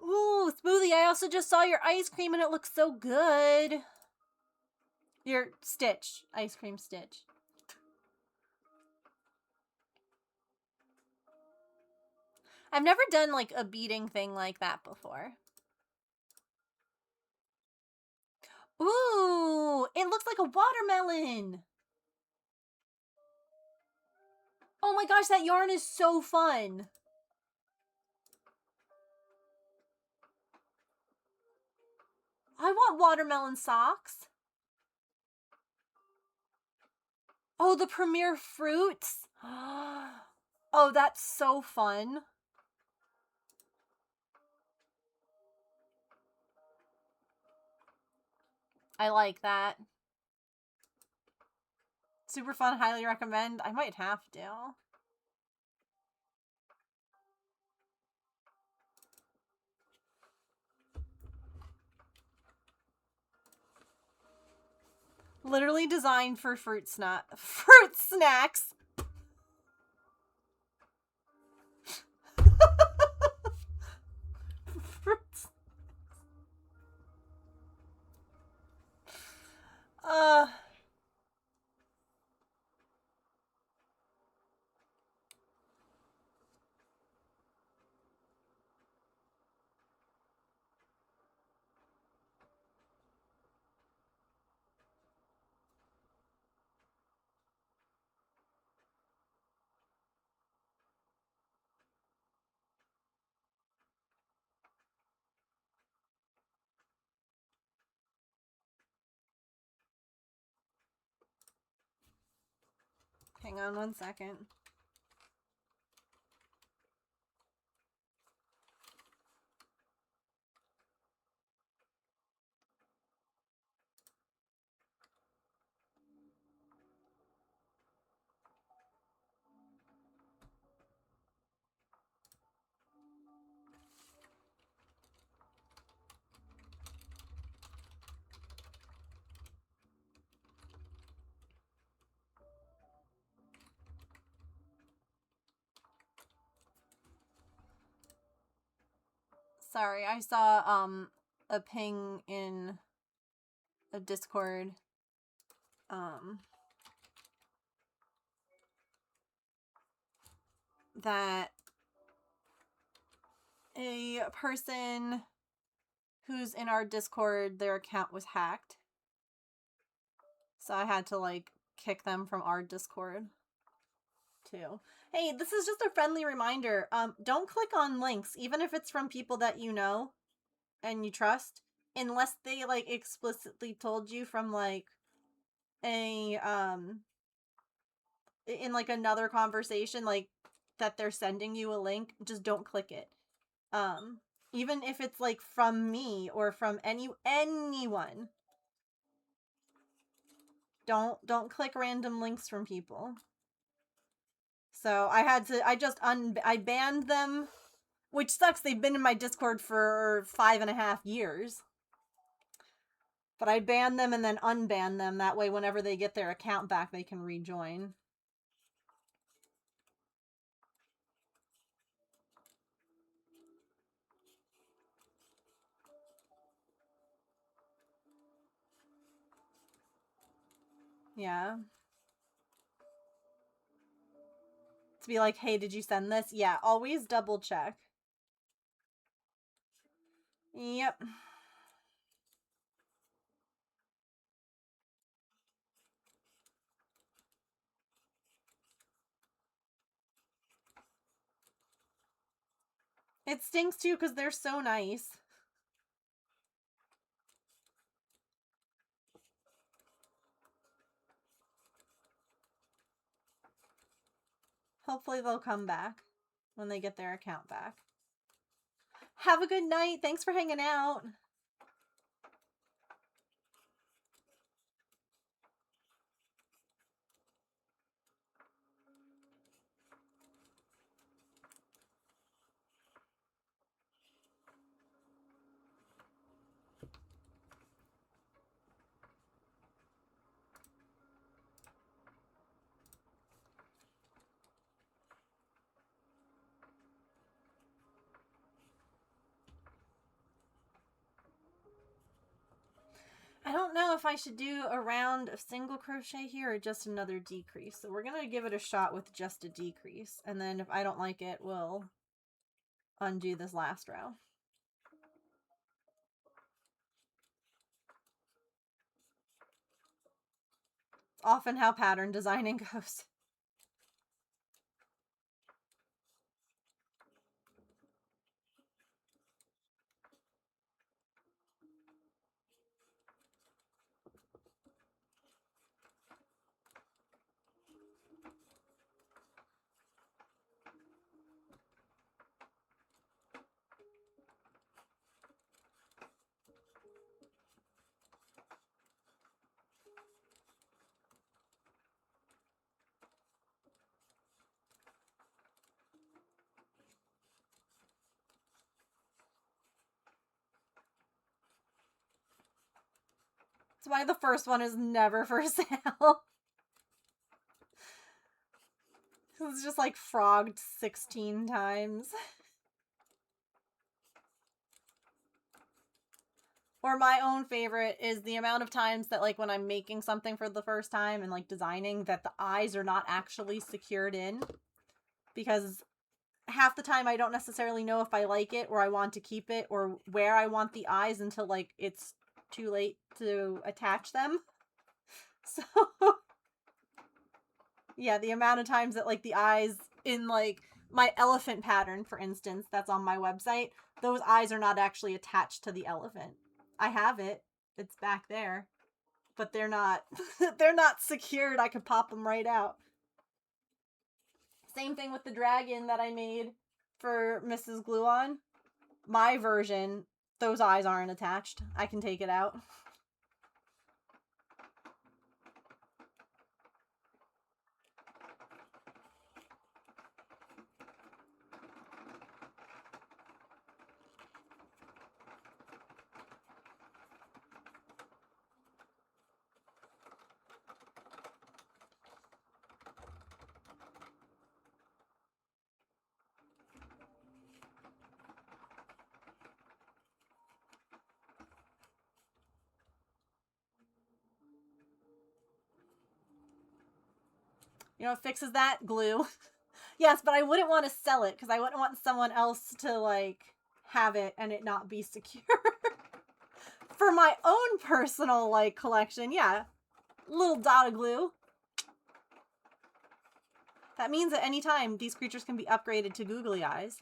Ooh, Smoothie, I also just saw your ice cream and it looks so good. Your Stitch. Ice cream Stitch. I've never done like a beading thing like that before. Ooh, it looks like a watermelon. Oh my gosh, that yarn is so fun. I want watermelon socks. Oh, the premier fruits. Oh, that's so fun. I like that. Super fun, highly recommend. I might have to. Literally designed for fruit snacks. Fruits. Hang on one second. Sorry, I saw a ping in a Discord. That a person who's in our Discord, their account was hacked. So I had to like kick them from our Discord too. Hey, this is just a friendly reminder. Don't click on links, even if it's from people that you know and you trust, unless they like explicitly told you from like a in like another conversation like that they're sending you a link. Just don't click it. Even if it's like from me or from anyone. Don't click random links from people. So I banned them, which sucks. They've been in my Discord for 5.5 years. But I banned them and then unbanned them. That way, whenever they get their account back, they can rejoin. Yeah. To be like, hey, did you send this? Yeah, always double check. Yep. It stinks too because they're so nice. Hopefully they'll come back when they get their account back. Have a good night. Thanks for hanging out. I don't know if I should do a round of single crochet here or just another decrease. So we're going to give it a shot with just a decrease. And then if I don't like it, we'll undo this last row. It's often how pattern designing goes. That's why the first one is never for sale. It's just like frogged 16 times. Or my own favorite is the amount of times that like when I'm making something for the first time and like designing that the eyes are not actually secured in. Because half the time I don't necessarily know if I like it or I want to keep it or where I want the eyes until like it's too late to attach them. So yeah, the amount of times that like the eyes in like my elephant pattern, for instance, that's on my website, those eyes are not actually attached to the elephant. I have it. It's back there. But they're not they're not secured. I could pop them right out. Same thing with the dragon that I made for Mrs. Gluon. My version, those eyes aren't attached. I can take it out. You know what fixes that? Glue. Yes, but I wouldn't want to sell it because I wouldn't want someone else to like have it and it not be secure. For my own personal like collection, yeah. Little dot of glue. That means at any time these creatures can be upgraded to googly eyes.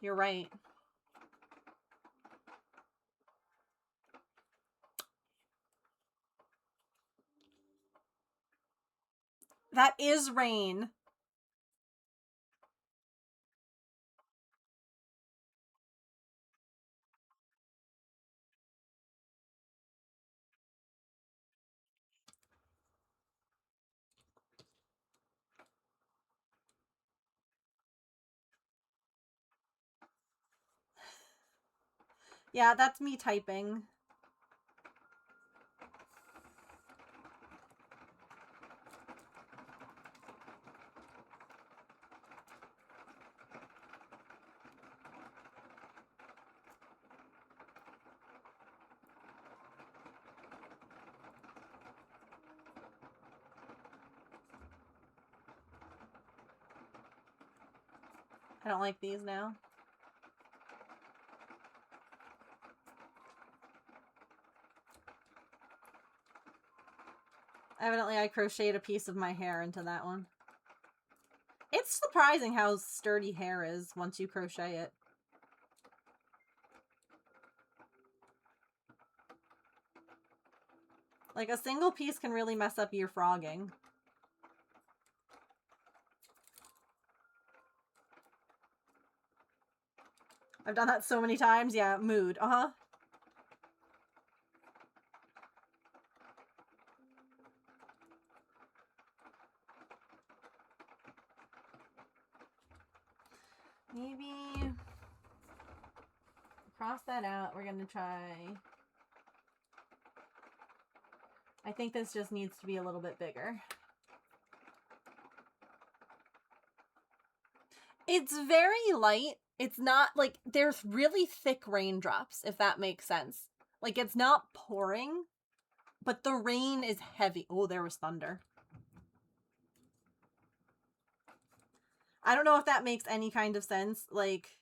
You're right. That is rain. Yeah, that's me typing. I don't like these now. Evidently, I crocheted a piece of my hair into that one. It's surprising how sturdy hair is once you crochet it. Like, a single piece can really mess up your frogging. I've done that so many times. Yeah, mood. Uh-huh. Maybe cross that out. We're gonna try... I think this just needs to be a little bit bigger. It's very light. It's not like there's really thick raindrops, if that makes sense. Like, it's not pouring, but the rain is heavy. Oh, there was thunder. I don't know if that makes any kind of sense. Like,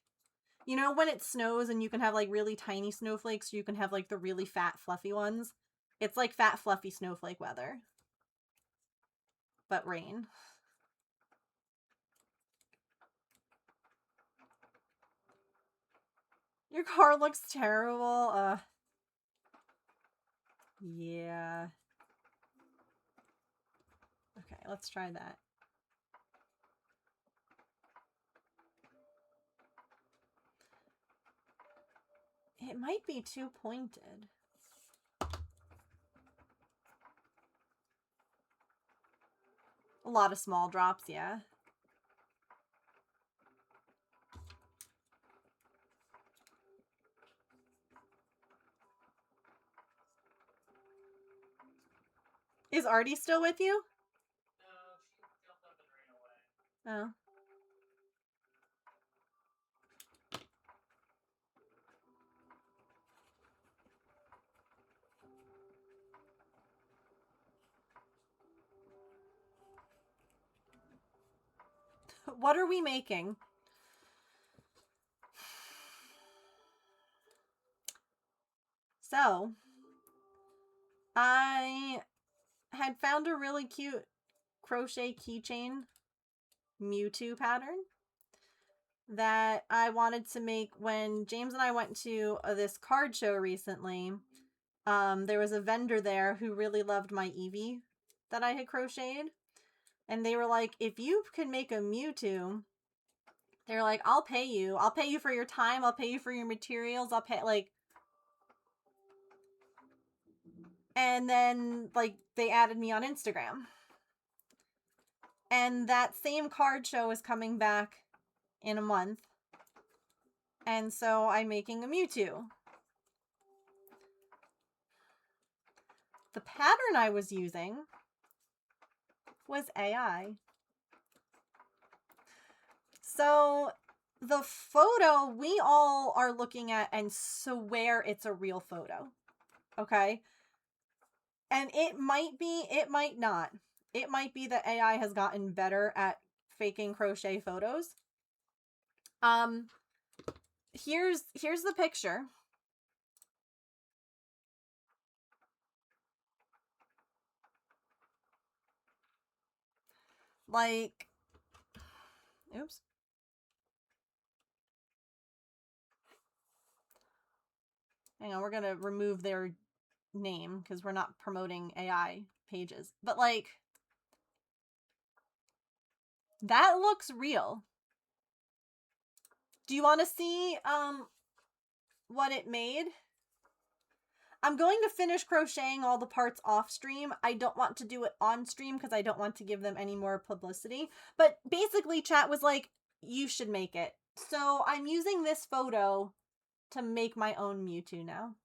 you know when it snows and you can have like really tiny snowflakes, or you can have like the really fat fluffy ones? It's like fat fluffy snowflake weather. But rain. Your car looks terrible. Yeah. Okay, let's try that. It might be too pointed. A lot of small drops, yeah. Is Artie still with you? No, she jumped up and ran away. Oh. What are we making? So, I had found a really cute crochet keychain Mewtwo pattern that I wanted to make when James and I went to this card show recently. There was a vendor there who really loved my Eevee that I had crocheted. And they were like, if you can make a Mewtwo, they're like, I'll pay you. I'll pay you for your time. I'll pay you for your materials. I'll pay, like... And then, like, they added me on Instagram. And that same card show is coming back in a month. And so I'm making a Mewtwo. The pattern I was using was AI. So the photo we all are looking at and swear it's a real photo. Okay? And it might be, it might not. It might be that AI has gotten better at faking crochet photos. Here's the picture. Like, oops. Hang on, we're gonna remove their name because we're not promoting AI pages. But like, That looks real. Do you want to see what it made? I'm going to finish crocheting all the parts off stream. I don't want to do it on stream because I don't want to give them any more publicity. But basically, chat was like, you should make it. So I'm using this photo to make my own Mewtwo now.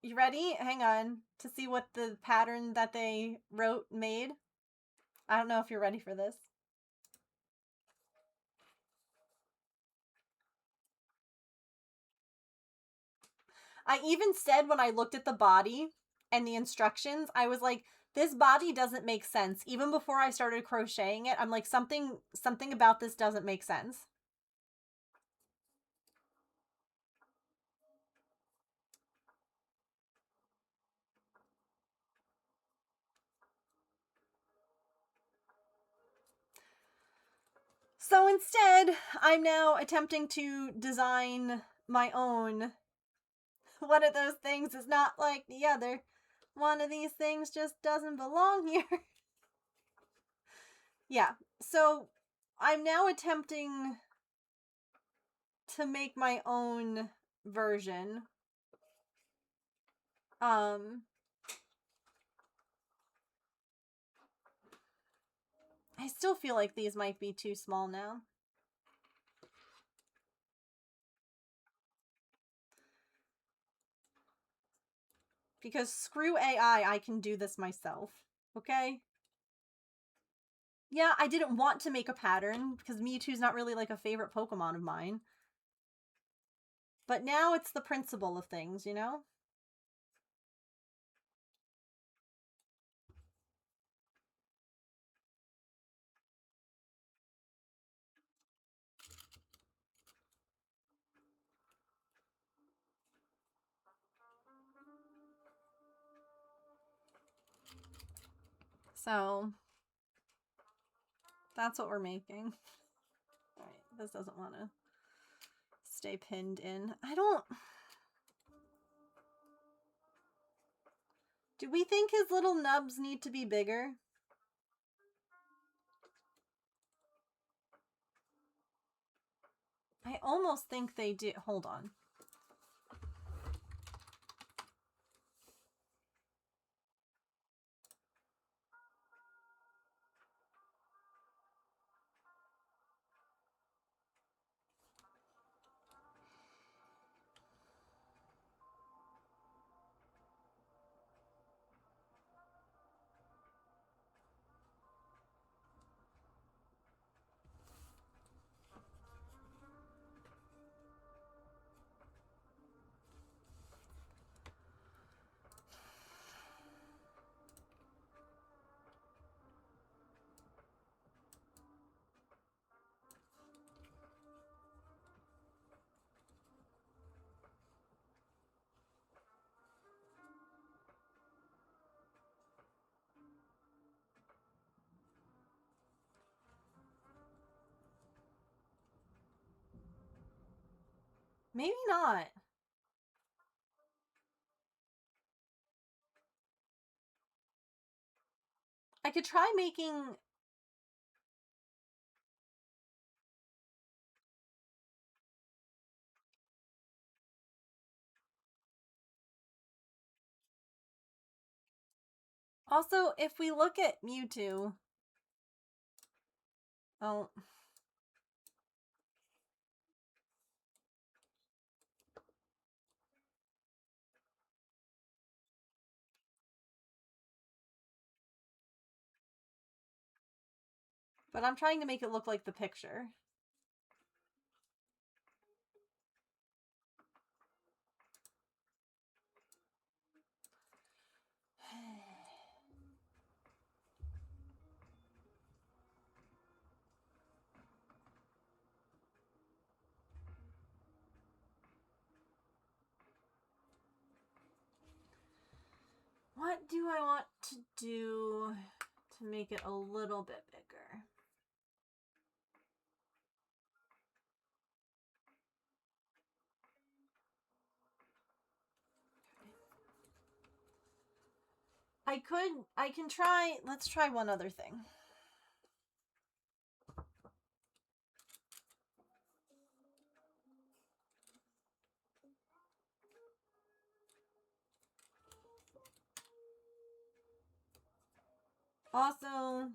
You ready? Hang on. To see what the pattern that they wrote made. I don't know if you're ready for this. I even said when I looked at the body and the instructions, I was like, this body doesn't make sense. Even before I started crocheting it, I'm like, something about this doesn't make sense. So instead, I'm now attempting to design my own. One of those things is not like the other. One of these things just doesn't belong here. Yeah, so I'm now attempting to make my own version. I still feel like these might be too small now. Because screw AI, I can do this myself. Okay? Yeah, I didn't want to make a pattern because Mewtwo's not really like a favorite Pokemon of mine. But now it's the principle of things, you know? So, that's what we're making. Alright, this doesn't want to stay pinned in. Do we think his little nubs need to be bigger? I almost think they do. Hold on. Maybe not. I could try making... Also, if we look at Mewtwo... Oh... But I'm trying to make it look like the picture. What do I want to do to make it a little bit bigger? I can try, let's try one other thing. Also,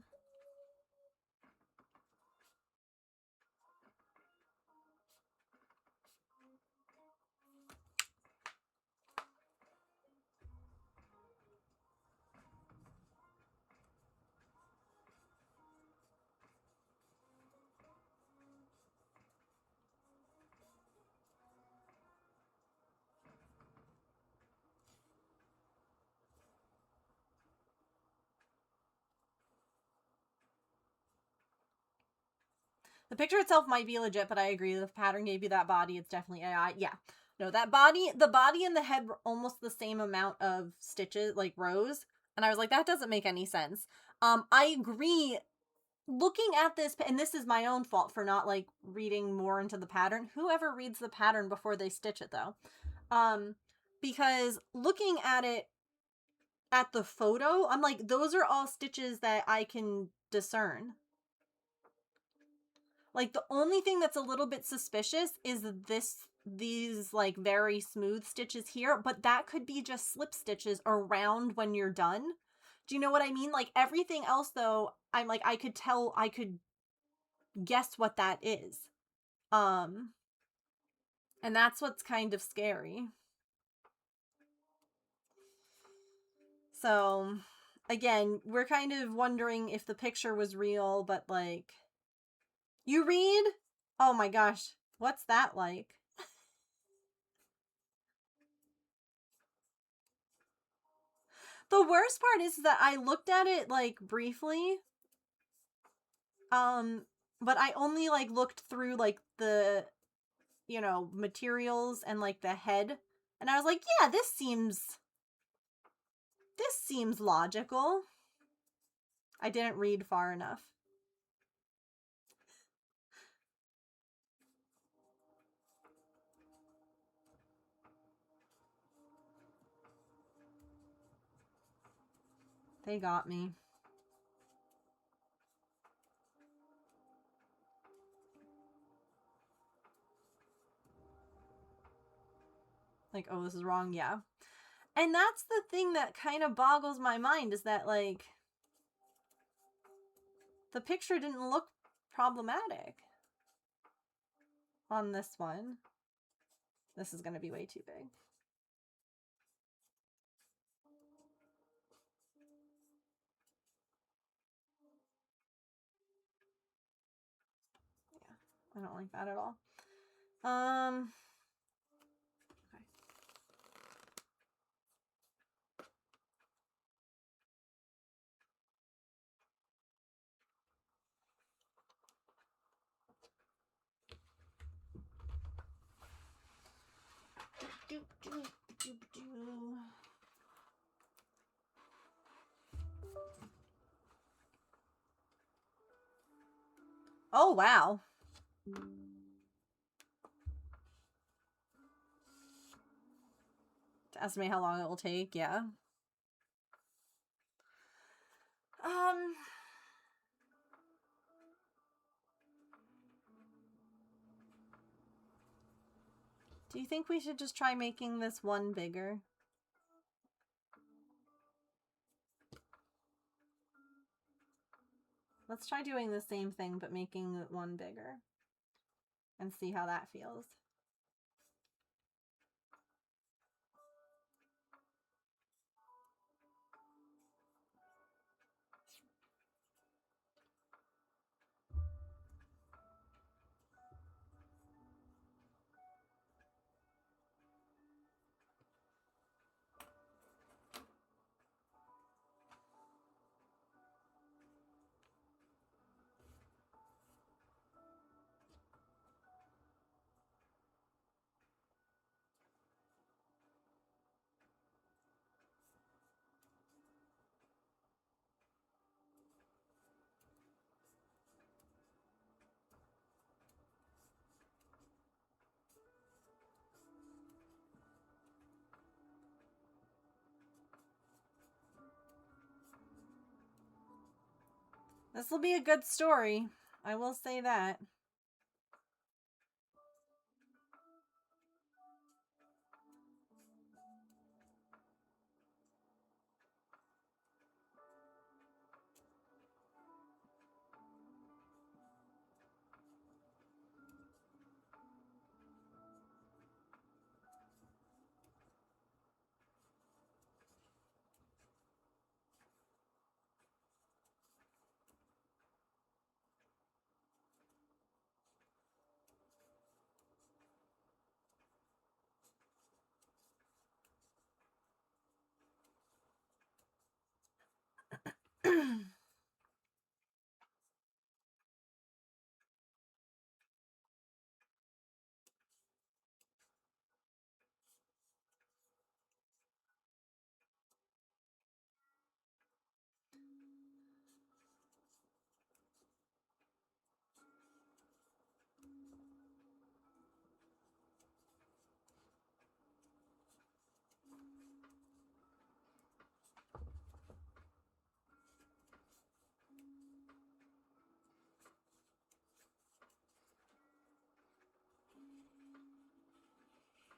the picture itself might be legit, but I agree. The pattern gave you that body. It's definitely AI. Yeah. No, that body, the body and the head were almost the same amount of stitches, like rows. And I was like, that doesn't make any sense. I agree. Looking at this, and this is my own fault for not like reading more into the pattern. Whoever reads the pattern before they stitch it though. Because looking at it at the photo, I'm like, those are all stitches that I can discern. Like, the only thing that's a little bit suspicious is these like very smooth stitches here, but that could be just slip stitches around when you're done. Do you know what I mean? Like, everything else though, I'm like, I could guess what that is. And that's what's kind of scary. So, again, we're kind of wondering if the picture was real, but like, you read? Oh my gosh, what's that like? The worst part is that I looked at it like briefly. But I only like looked through like the, you know, materials and like the head. And I was like, yeah, this seems logical. I didn't read far enough. They got me. Like, oh, this is wrong, yeah. And that's the thing that kind of boggles my mind, is that, like, the picture didn't look problematic on this one. This is going to be way too big. Yeah, I don't like that at all. Okay. Oh, wow. To estimate how long it will take, yeah. Do you think we should just try making this one bigger? Let's try doing the same thing, but making it one bigger. And see how that feels. This will be a good story. I will say that.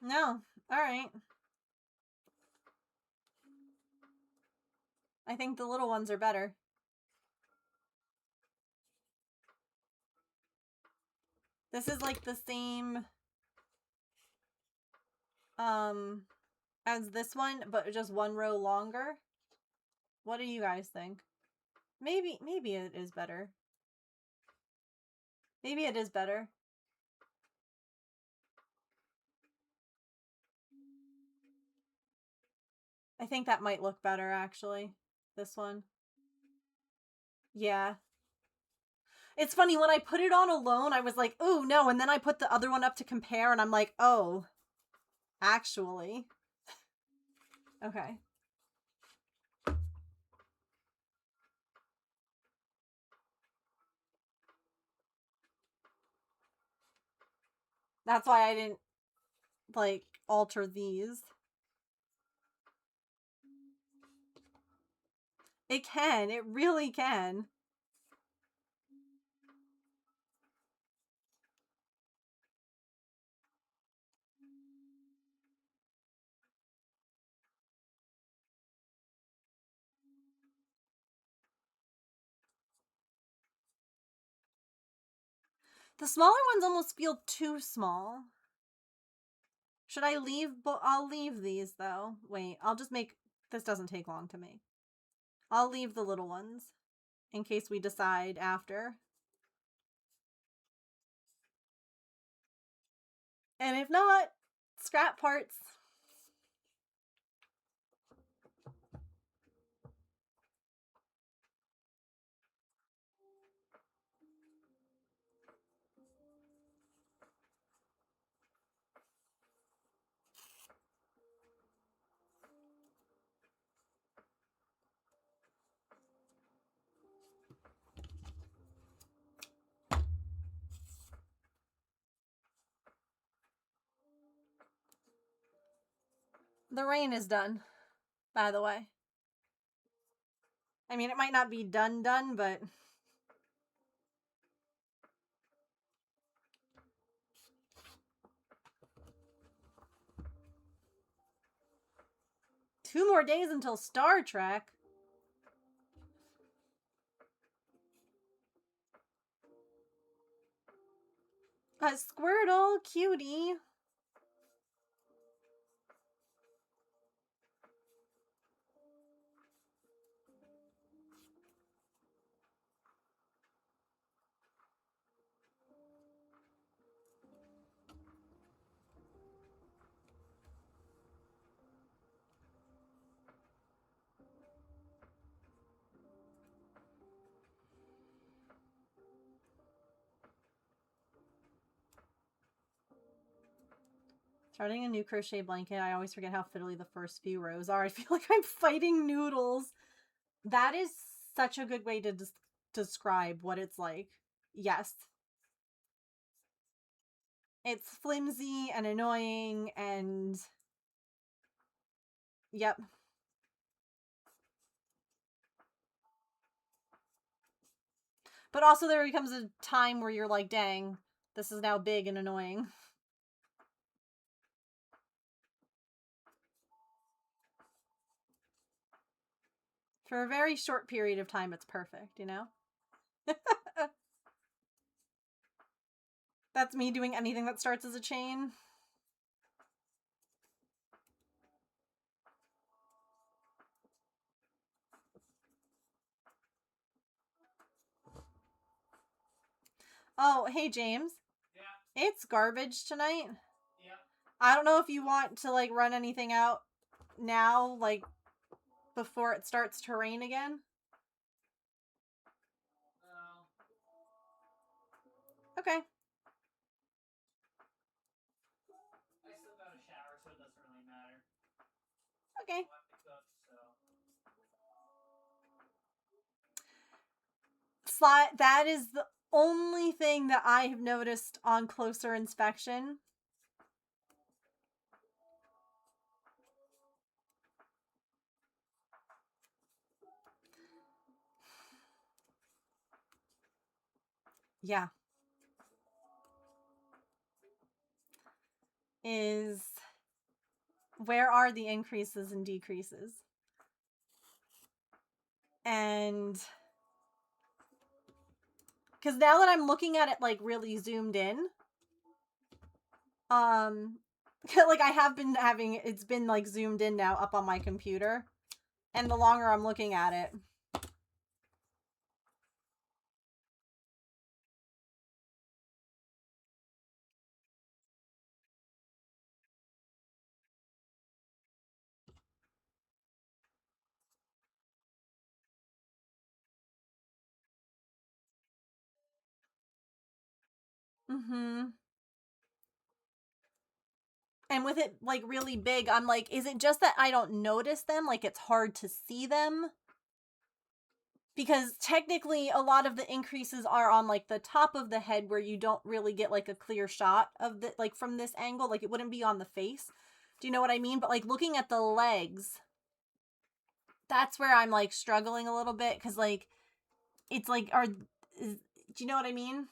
No. Alright. I think the little ones are better. This is like the same as this one, but just one row longer. What do you guys think? Maybe it is better. Maybe it is better. I think that might look better, actually. This one. Yeah. It's funny, when I put it on alone, I was like, oh, no, and then I put the other one up to compare, and I'm like, oh, actually. Okay. That's why I didn't, like, alter these. It can. It really can. The smaller ones almost feel too small. Should I leave? I'll leave these, though. Wait, I'll just make... This doesn't take long to make. I'll leave the little ones in case we decide after. And if not, scrap parts. The rain is done, by the way. I mean, it might not be done, but... Two more days until Star Trek. A Squirtle, cutie. Starting a new crochet blanket, I always forget how fiddly the first few rows are. I feel like I'm fighting noodles. That is such a good way to describe what it's like. Yes. It's flimsy and annoying and... Yep. But also there becomes a time where you're like, dang, this is now big and annoying. For a very short period of time, it's perfect, you know? That's me doing anything that starts as a chain. Oh, hey, James. Yeah. It's garbage tonight. Yeah. I don't know if you want to, like, run anything out now, like, before it starts to rain again. Okay. I still got a shower, so it doesn't really matter. Okay. I'll have to cook, so. That is the only thing that I have noticed on closer inspection. Yeah. Is where are the increases and decreases? And because now that I'm looking at it like really zoomed in, like I have been having, it's been like zoomed in now up on my computer, and the longer I'm looking at it, and with it like really big, I'm like, is it just that I don't notice them? Like it's hard to see them? Because technically a lot of the increases are on like the top of the head where you don't really get like a clear shot of the, like from this angle, like it wouldn't be on the face. Do you know what I mean? But like looking at the legs, that's where I'm like struggling a little bit, because like it's like, do you know what I mean?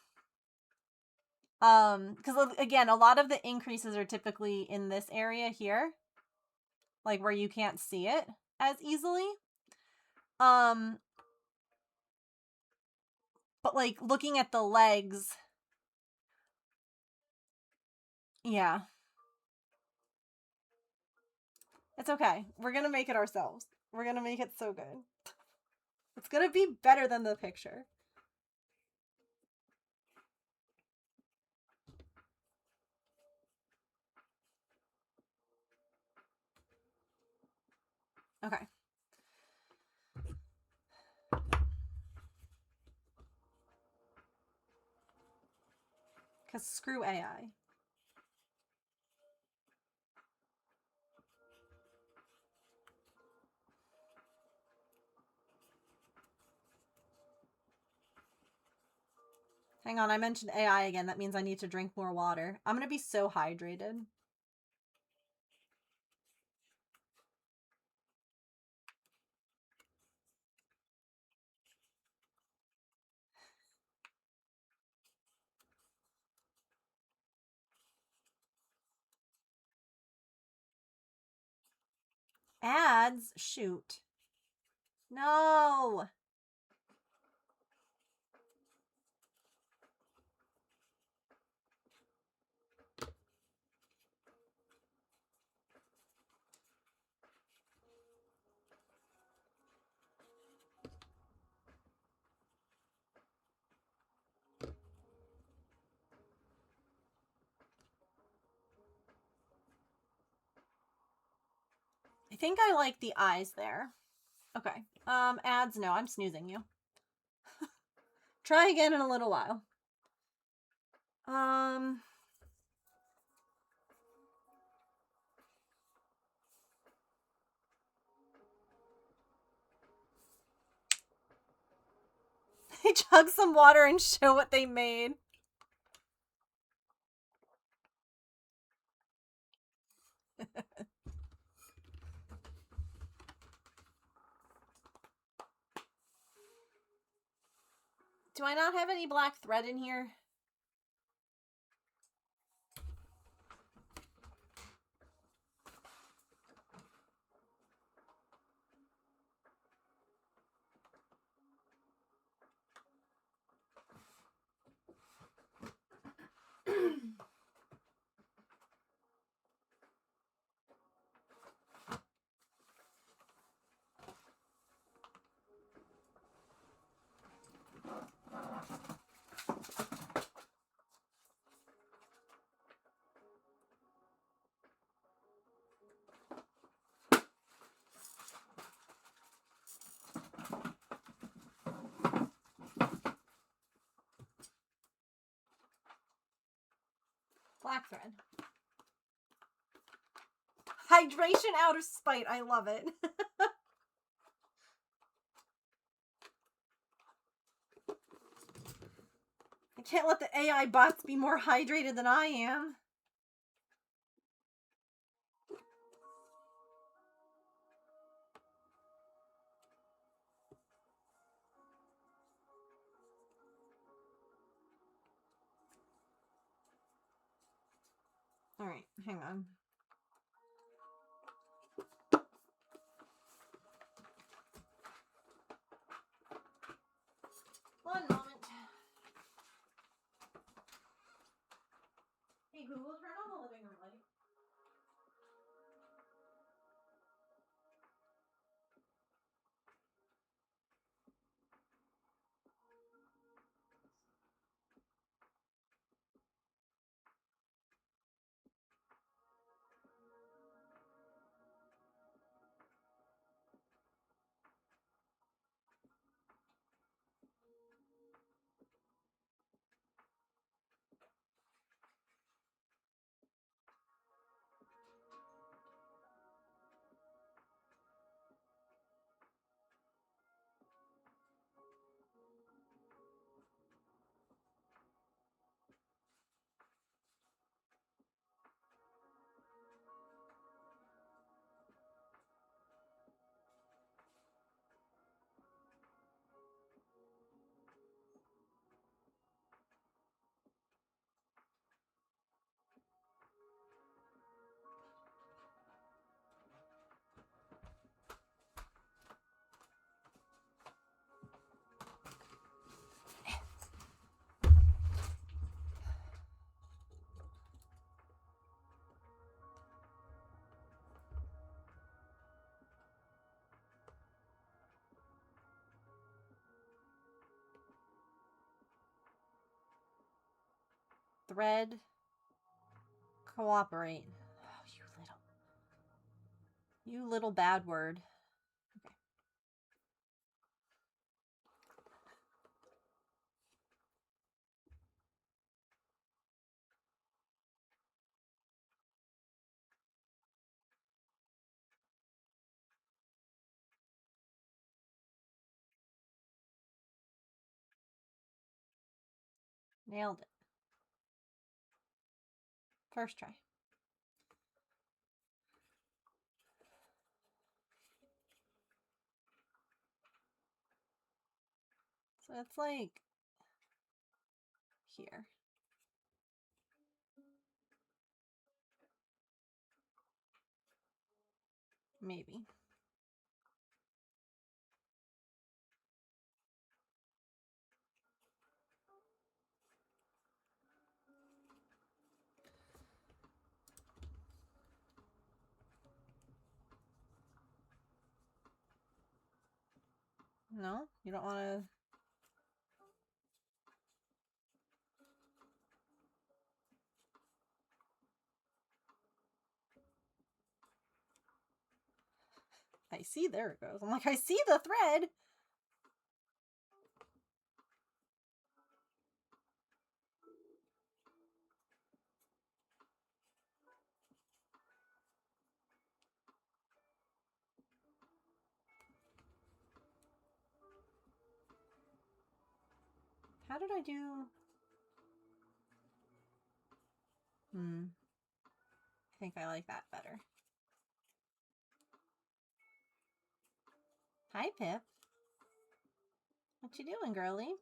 Because again, a lot of the increases are typically in this area here, like where you can't see it as easily. But like looking at the legs, yeah, it's okay. We're gonna make it ourselves. We're gonna make it so good. It's gonna be better than the picture. Okay. Because screw AI. Hang on, I mentioned AI again. That means I need to drink more water. I'm gonna be so hydrated. Ads? Shoot. No! I think I like the eyes there. Okay. Ads, no, I'm snoozing you. Try again in a little while. They chug some water and show what they made. Do I not have any black thread in here? Black thread. Hydration out of spite. I love it. I can't let the AI bots be more hydrated than I am. All right, hang on. One moment. Hey Google, turn on the living room light. Thread. Cooperate. Oh, you little bad word. Okay. Nailed it. First try. So it's like here. Maybe. No? You don't want to... I see, there it goes. I'm like, I see the thread! How did I do... I think I like that better. Hi, Pip. What you doing, girlie?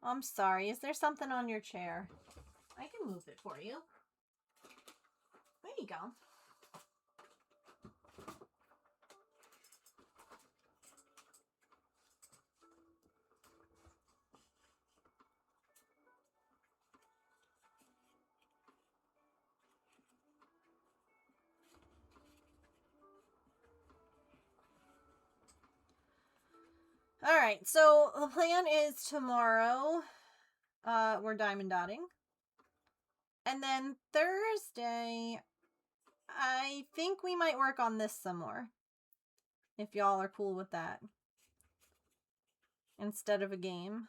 I'm sorry. Is there something on your chair? I can move it for you. There you go. Alright, so the plan is tomorrow, we're diamond dotting. And then Thursday, I think we might work on this some more. If y'all are cool with that. Instead of a game.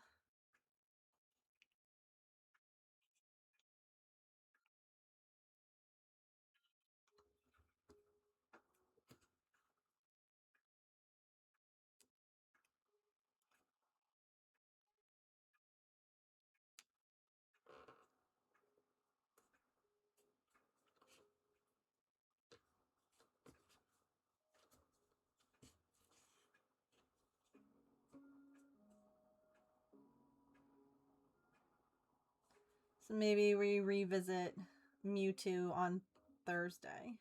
So maybe we revisit Mewtwo on Thursday.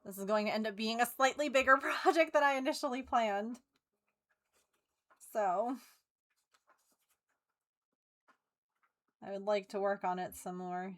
This is going to end up being a slightly bigger project than I initially planned. So I would like to work on it some more.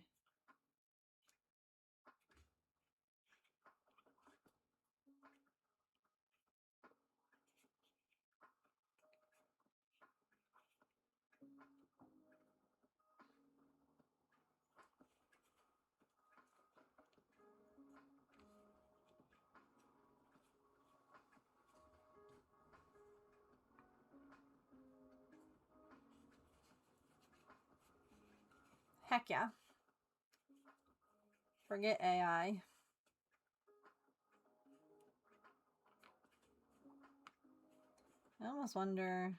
Heck yeah. Forget AI. I almost wonder...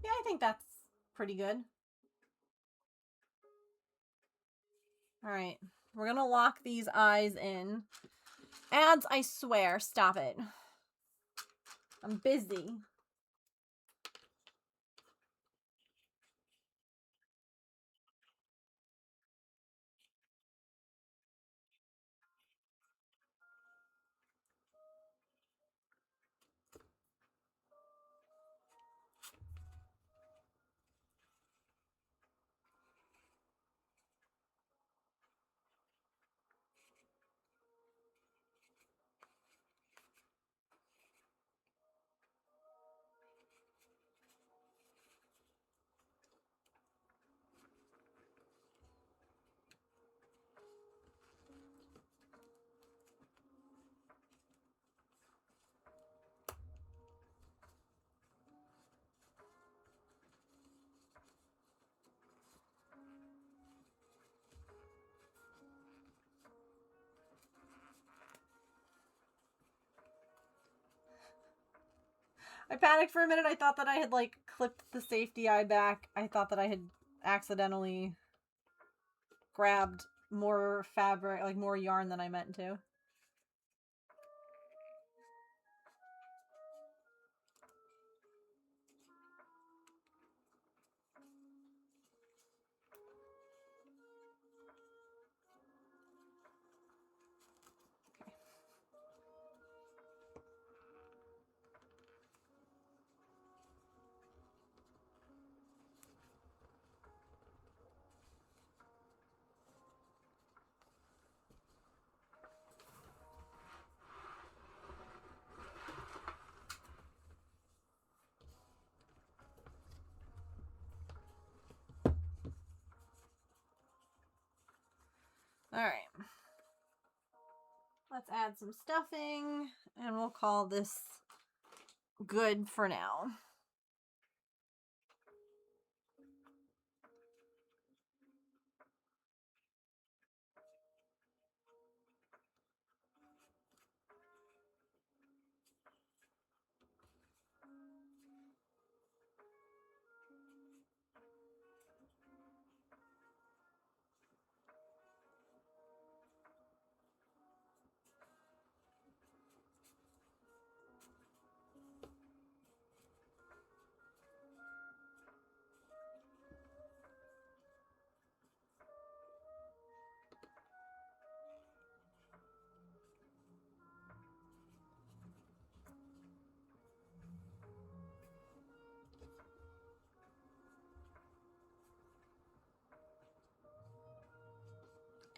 Yeah, I think that's pretty good. Alright, we're gonna lock these eyes in. Ads, I swear, stop it. I'm busy. I panicked for a minute. I thought that I had, like, clipped the safety eye back. I thought that I had accidentally grabbed more fabric, like, more yarn than I meant to. Alright. Let's add some stuffing, and we'll call this good for now.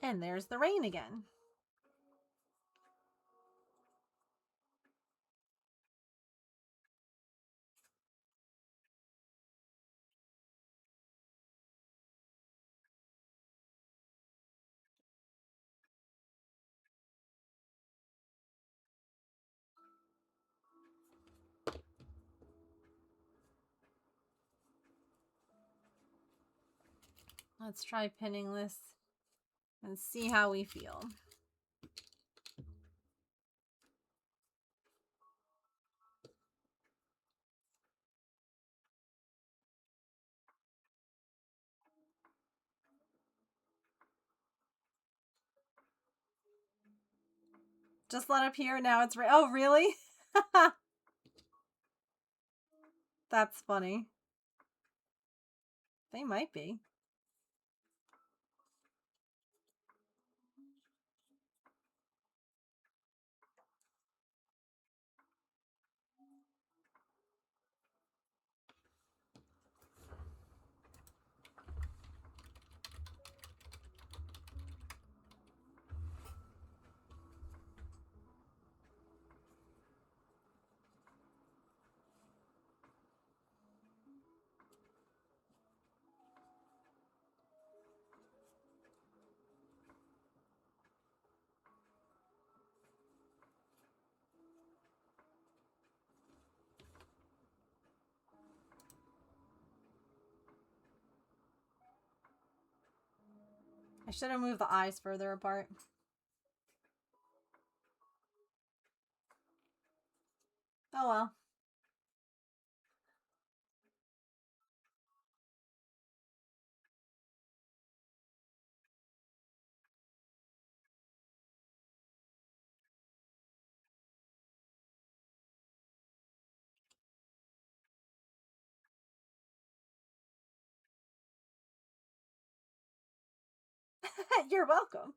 And there's the rain again. Let's try pinning this and see how we feel. Just let up here, now it's oh, really? That's funny. They might be. I should have moved the eyes further apart. Oh well. You're welcome.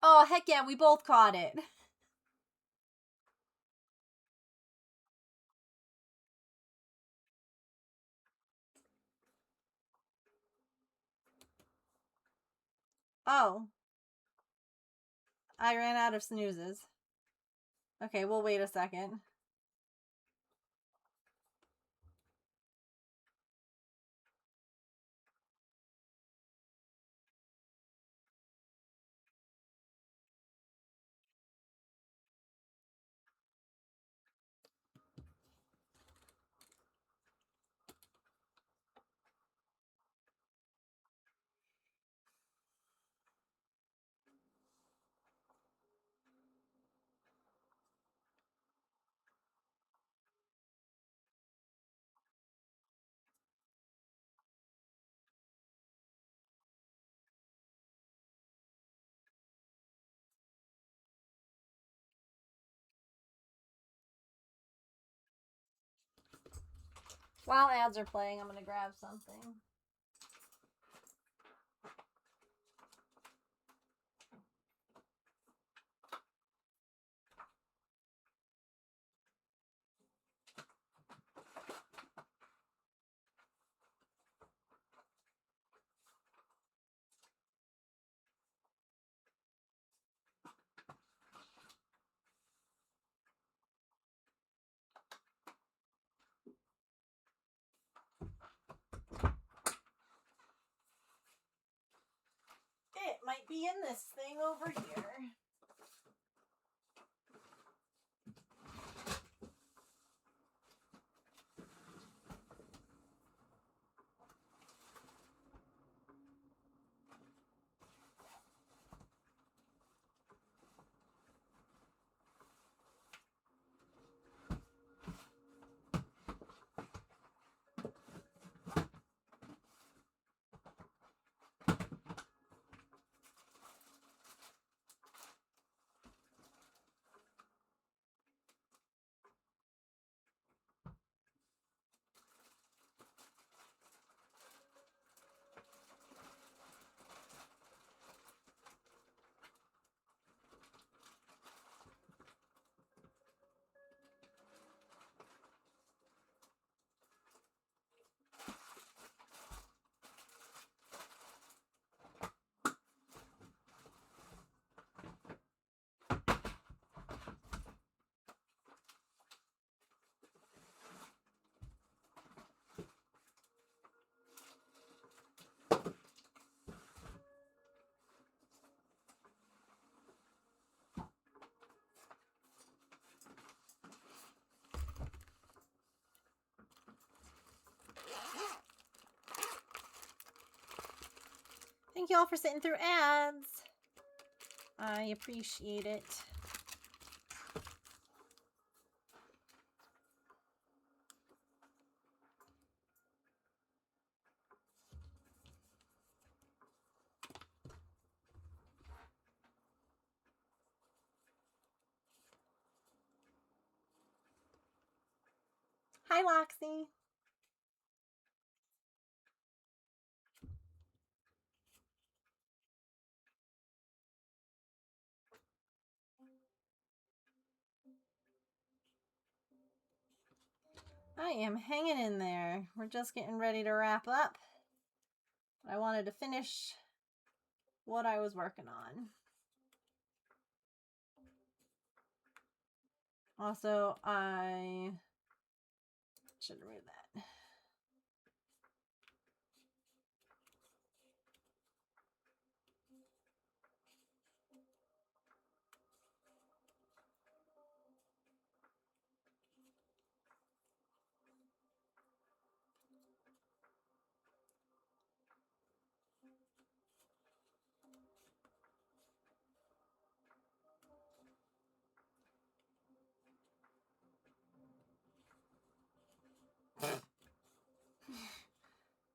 Oh, heck yeah, we both caught it. Oh. I ran out of snoozes. Okay, we'll wait a second. While ads are playing, I'm gonna grab something. might be in this thing over here. Thank you all for sitting through ads. I appreciate it. Hi, Loxy. I am hanging in there. We're just getting ready to wrap up. I wanted to finish what I was working on. Also, I should remove that.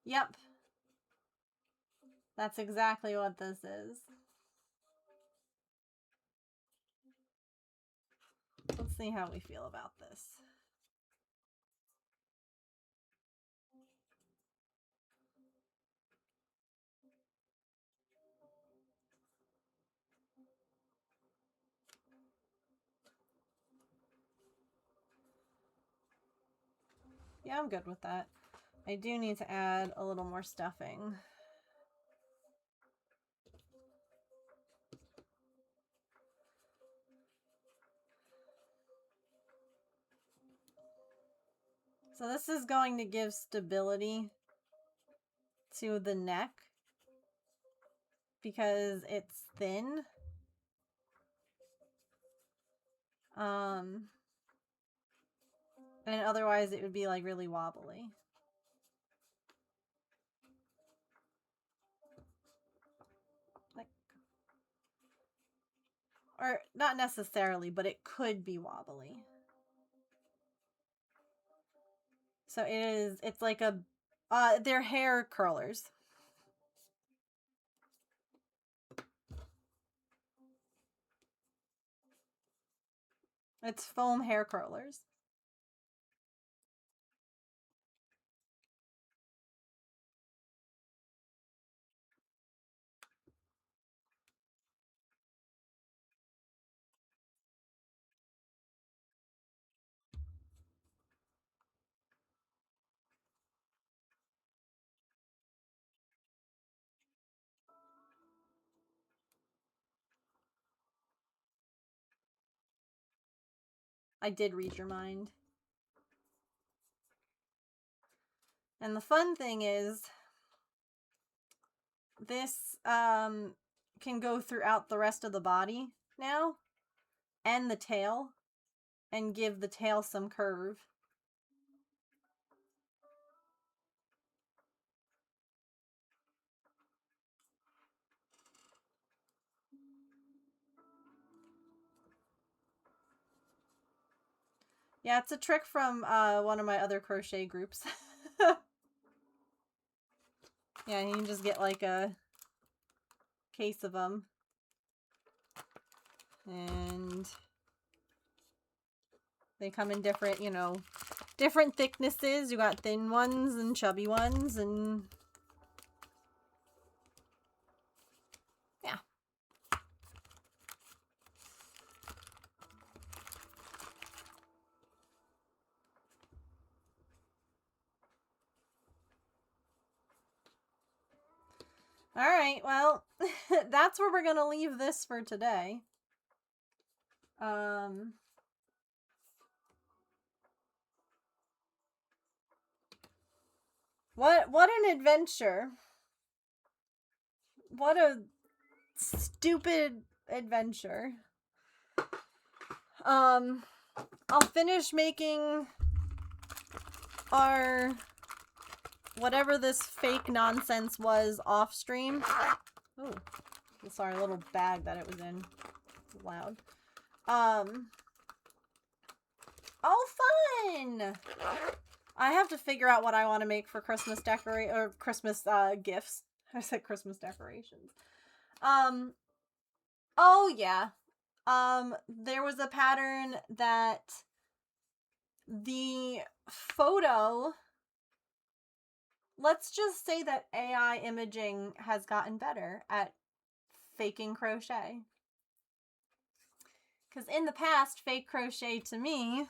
Yep. That's exactly what this is. Let's see how we feel about this. Yeah, I'm good with that. I do need to add a little more stuffing. So this is going to give stability to the neck because it's thin. And otherwise it would be like really wobbly. Like, or not necessarily, but it could be wobbly. So it's like a, they're hair curlers. It's foam hair curlers. I did read your mind. And the fun thing is, this can go throughout the rest of the body now and the tail and give the tail some curve. Yeah, it's a trick from one of my other crochet groups. Yeah, you can just get like a case of them. And they come in different, you know, different thicknesses. You got thin ones and chubby ones, and yeah. All right, well, that's where we're going to leave this for today. What an adventure. What a stupid adventure. I'll finish making our whatever this fake nonsense was off stream. Oh, sorry, little bag that it was in. Loud. Oh, fun! I have to figure out what I want to make for Christmas Christmas gifts. I said Christmas decorations. Oh yeah. There was a pattern that the photo, let's just say that AI imaging has gotten better at faking crochet. Because in the past, fake crochet to me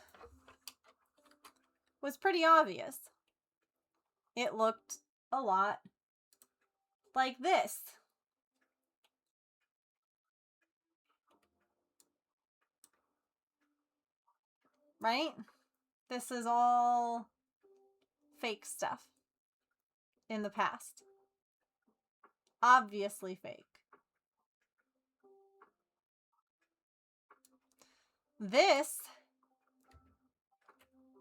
was pretty obvious. It looked a lot like this. Right? This is all fake stuff in the past. Obviously fake. This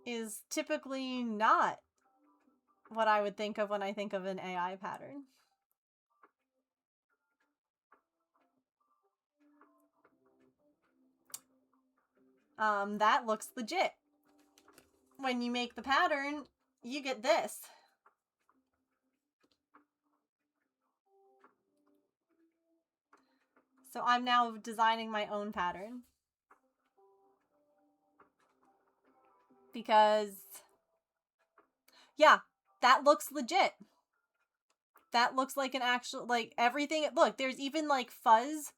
is typically not what I would think of when I think of an AI pattern. That looks legit. When you make the pattern, you get this. So I'm now designing my own pattern. Because, yeah, that looks legit. That looks like an actual, like, everything. Look, there's even, like, fuzz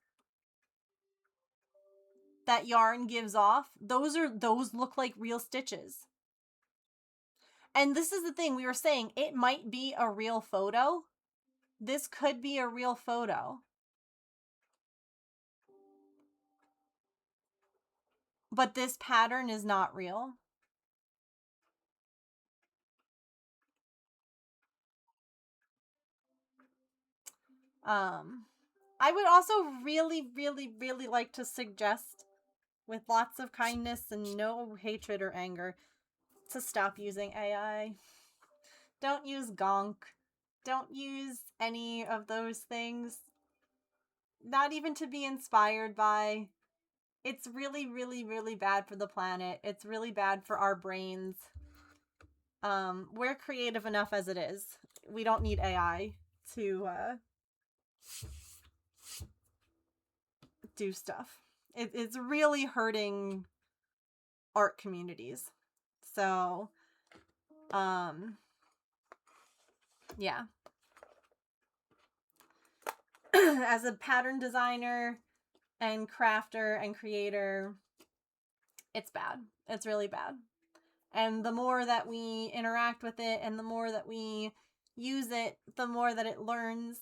that yarn gives off. Those look like real stitches. And this is the thing, we were saying, it might be a real photo. This could be a real photo. But this pattern is not real. I would also really, really, really like to suggest, with lots of kindness and no hatred or anger, to stop using AI. Don't use Gonk. Don't use any of those things. Not even to be inspired by. It's really, really, really bad for the planet. It's really bad for our brains. We're creative enough as it is. We don't need AI to do stuff. It's really hurting art communities. So, yeah. As a pattern designer and crafter and creator, it's bad. It's really bad. And the more that we interact with it and the more that we use it, the more that it learns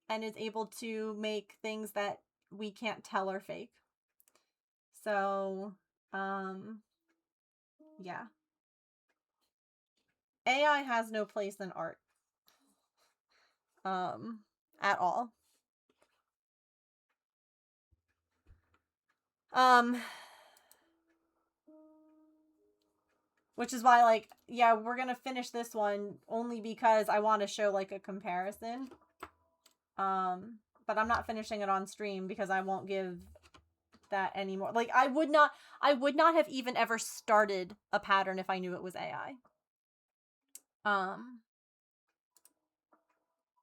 and is able to make things that we can't tell are fake. So, yeah. AI has no place in art. At all. Which is why, like, yeah, we're gonna finish this one only because I want to show, like, a comparison. But I'm not finishing it on stream because I won't give that anymore. Like, I would not have even ever started a pattern if I knew it was AI. I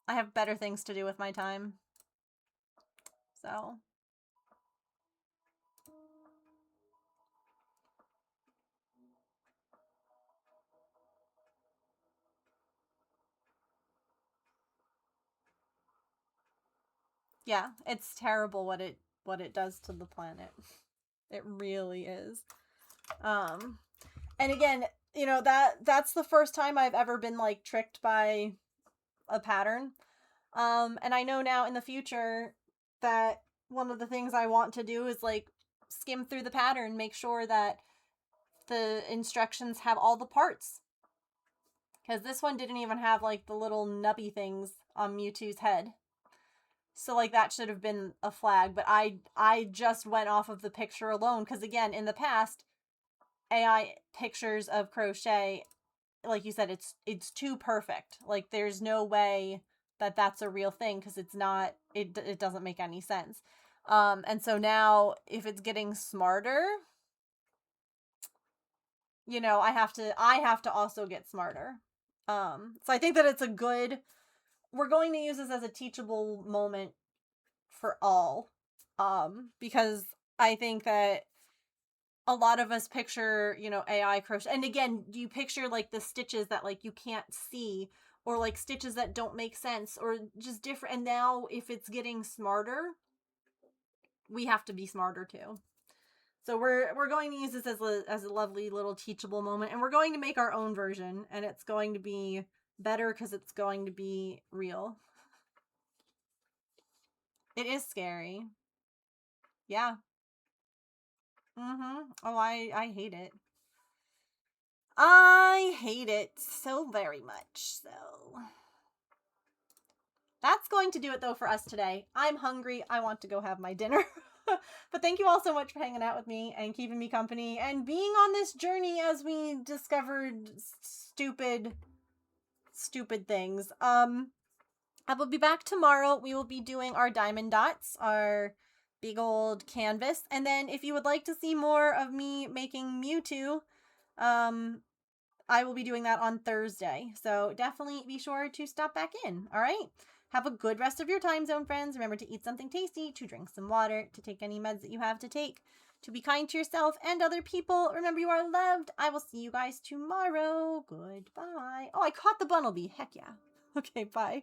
have better things to do with my time. So. Yeah, it's terrible what it does to the planet. It really is. And again, you know, that's the first time I've ever been, like, tricked by a pattern. And I know now in the future that one of the things I want to do is, like, skim through the pattern, make sure that the instructions have all the parts. Because this one didn't even have, like, the little nubby things on Mewtwo's head. So, like, that should have been a flag, but I just went off of the picture alone, because, again, in the past, AI pictures of crochet, like you said, it's too perfect. Like, there's no way that that's a real thing, because it's not, it doesn't make any sense. And so now, if it's getting smarter, you know, I have to also get smarter. So I think that it's a good, we're going to use this as a teachable moment for all, because I think that a lot of us picture, you know, AI crochet, and again, you picture, like, the stitches that, like, you can't see, or, like, stitches that don't make sense, or just different. And now, if it's getting smarter, we have to be smarter too. So we're going to use this as a lovely little teachable moment, and we're going to make our own version, and it's going to be better because it's going to be real. It is scary. Yeah. Oh, I hate it. I hate it so very much, so. That's going to do it, though, for us today. I'm hungry. I want to go have my dinner. But thank you all so much for hanging out with me and keeping me company and being on this journey as we discovered stupid things. I will be back tomorrow. We will be doing our diamond dots, our big old canvas. And then if you would like to see more of me making Mewtwo, I will be doing that on Thursday. So definitely be sure to stop back in. All right. Have a good rest of your time zone, friends. Remember to eat something tasty, to drink some water, to take any meds that you have to take, to be kind to yourself and other people. Remember, you are loved. I will see you guys tomorrow. Goodbye. Oh, I caught the Bunnelby. Heck yeah. Okay, bye.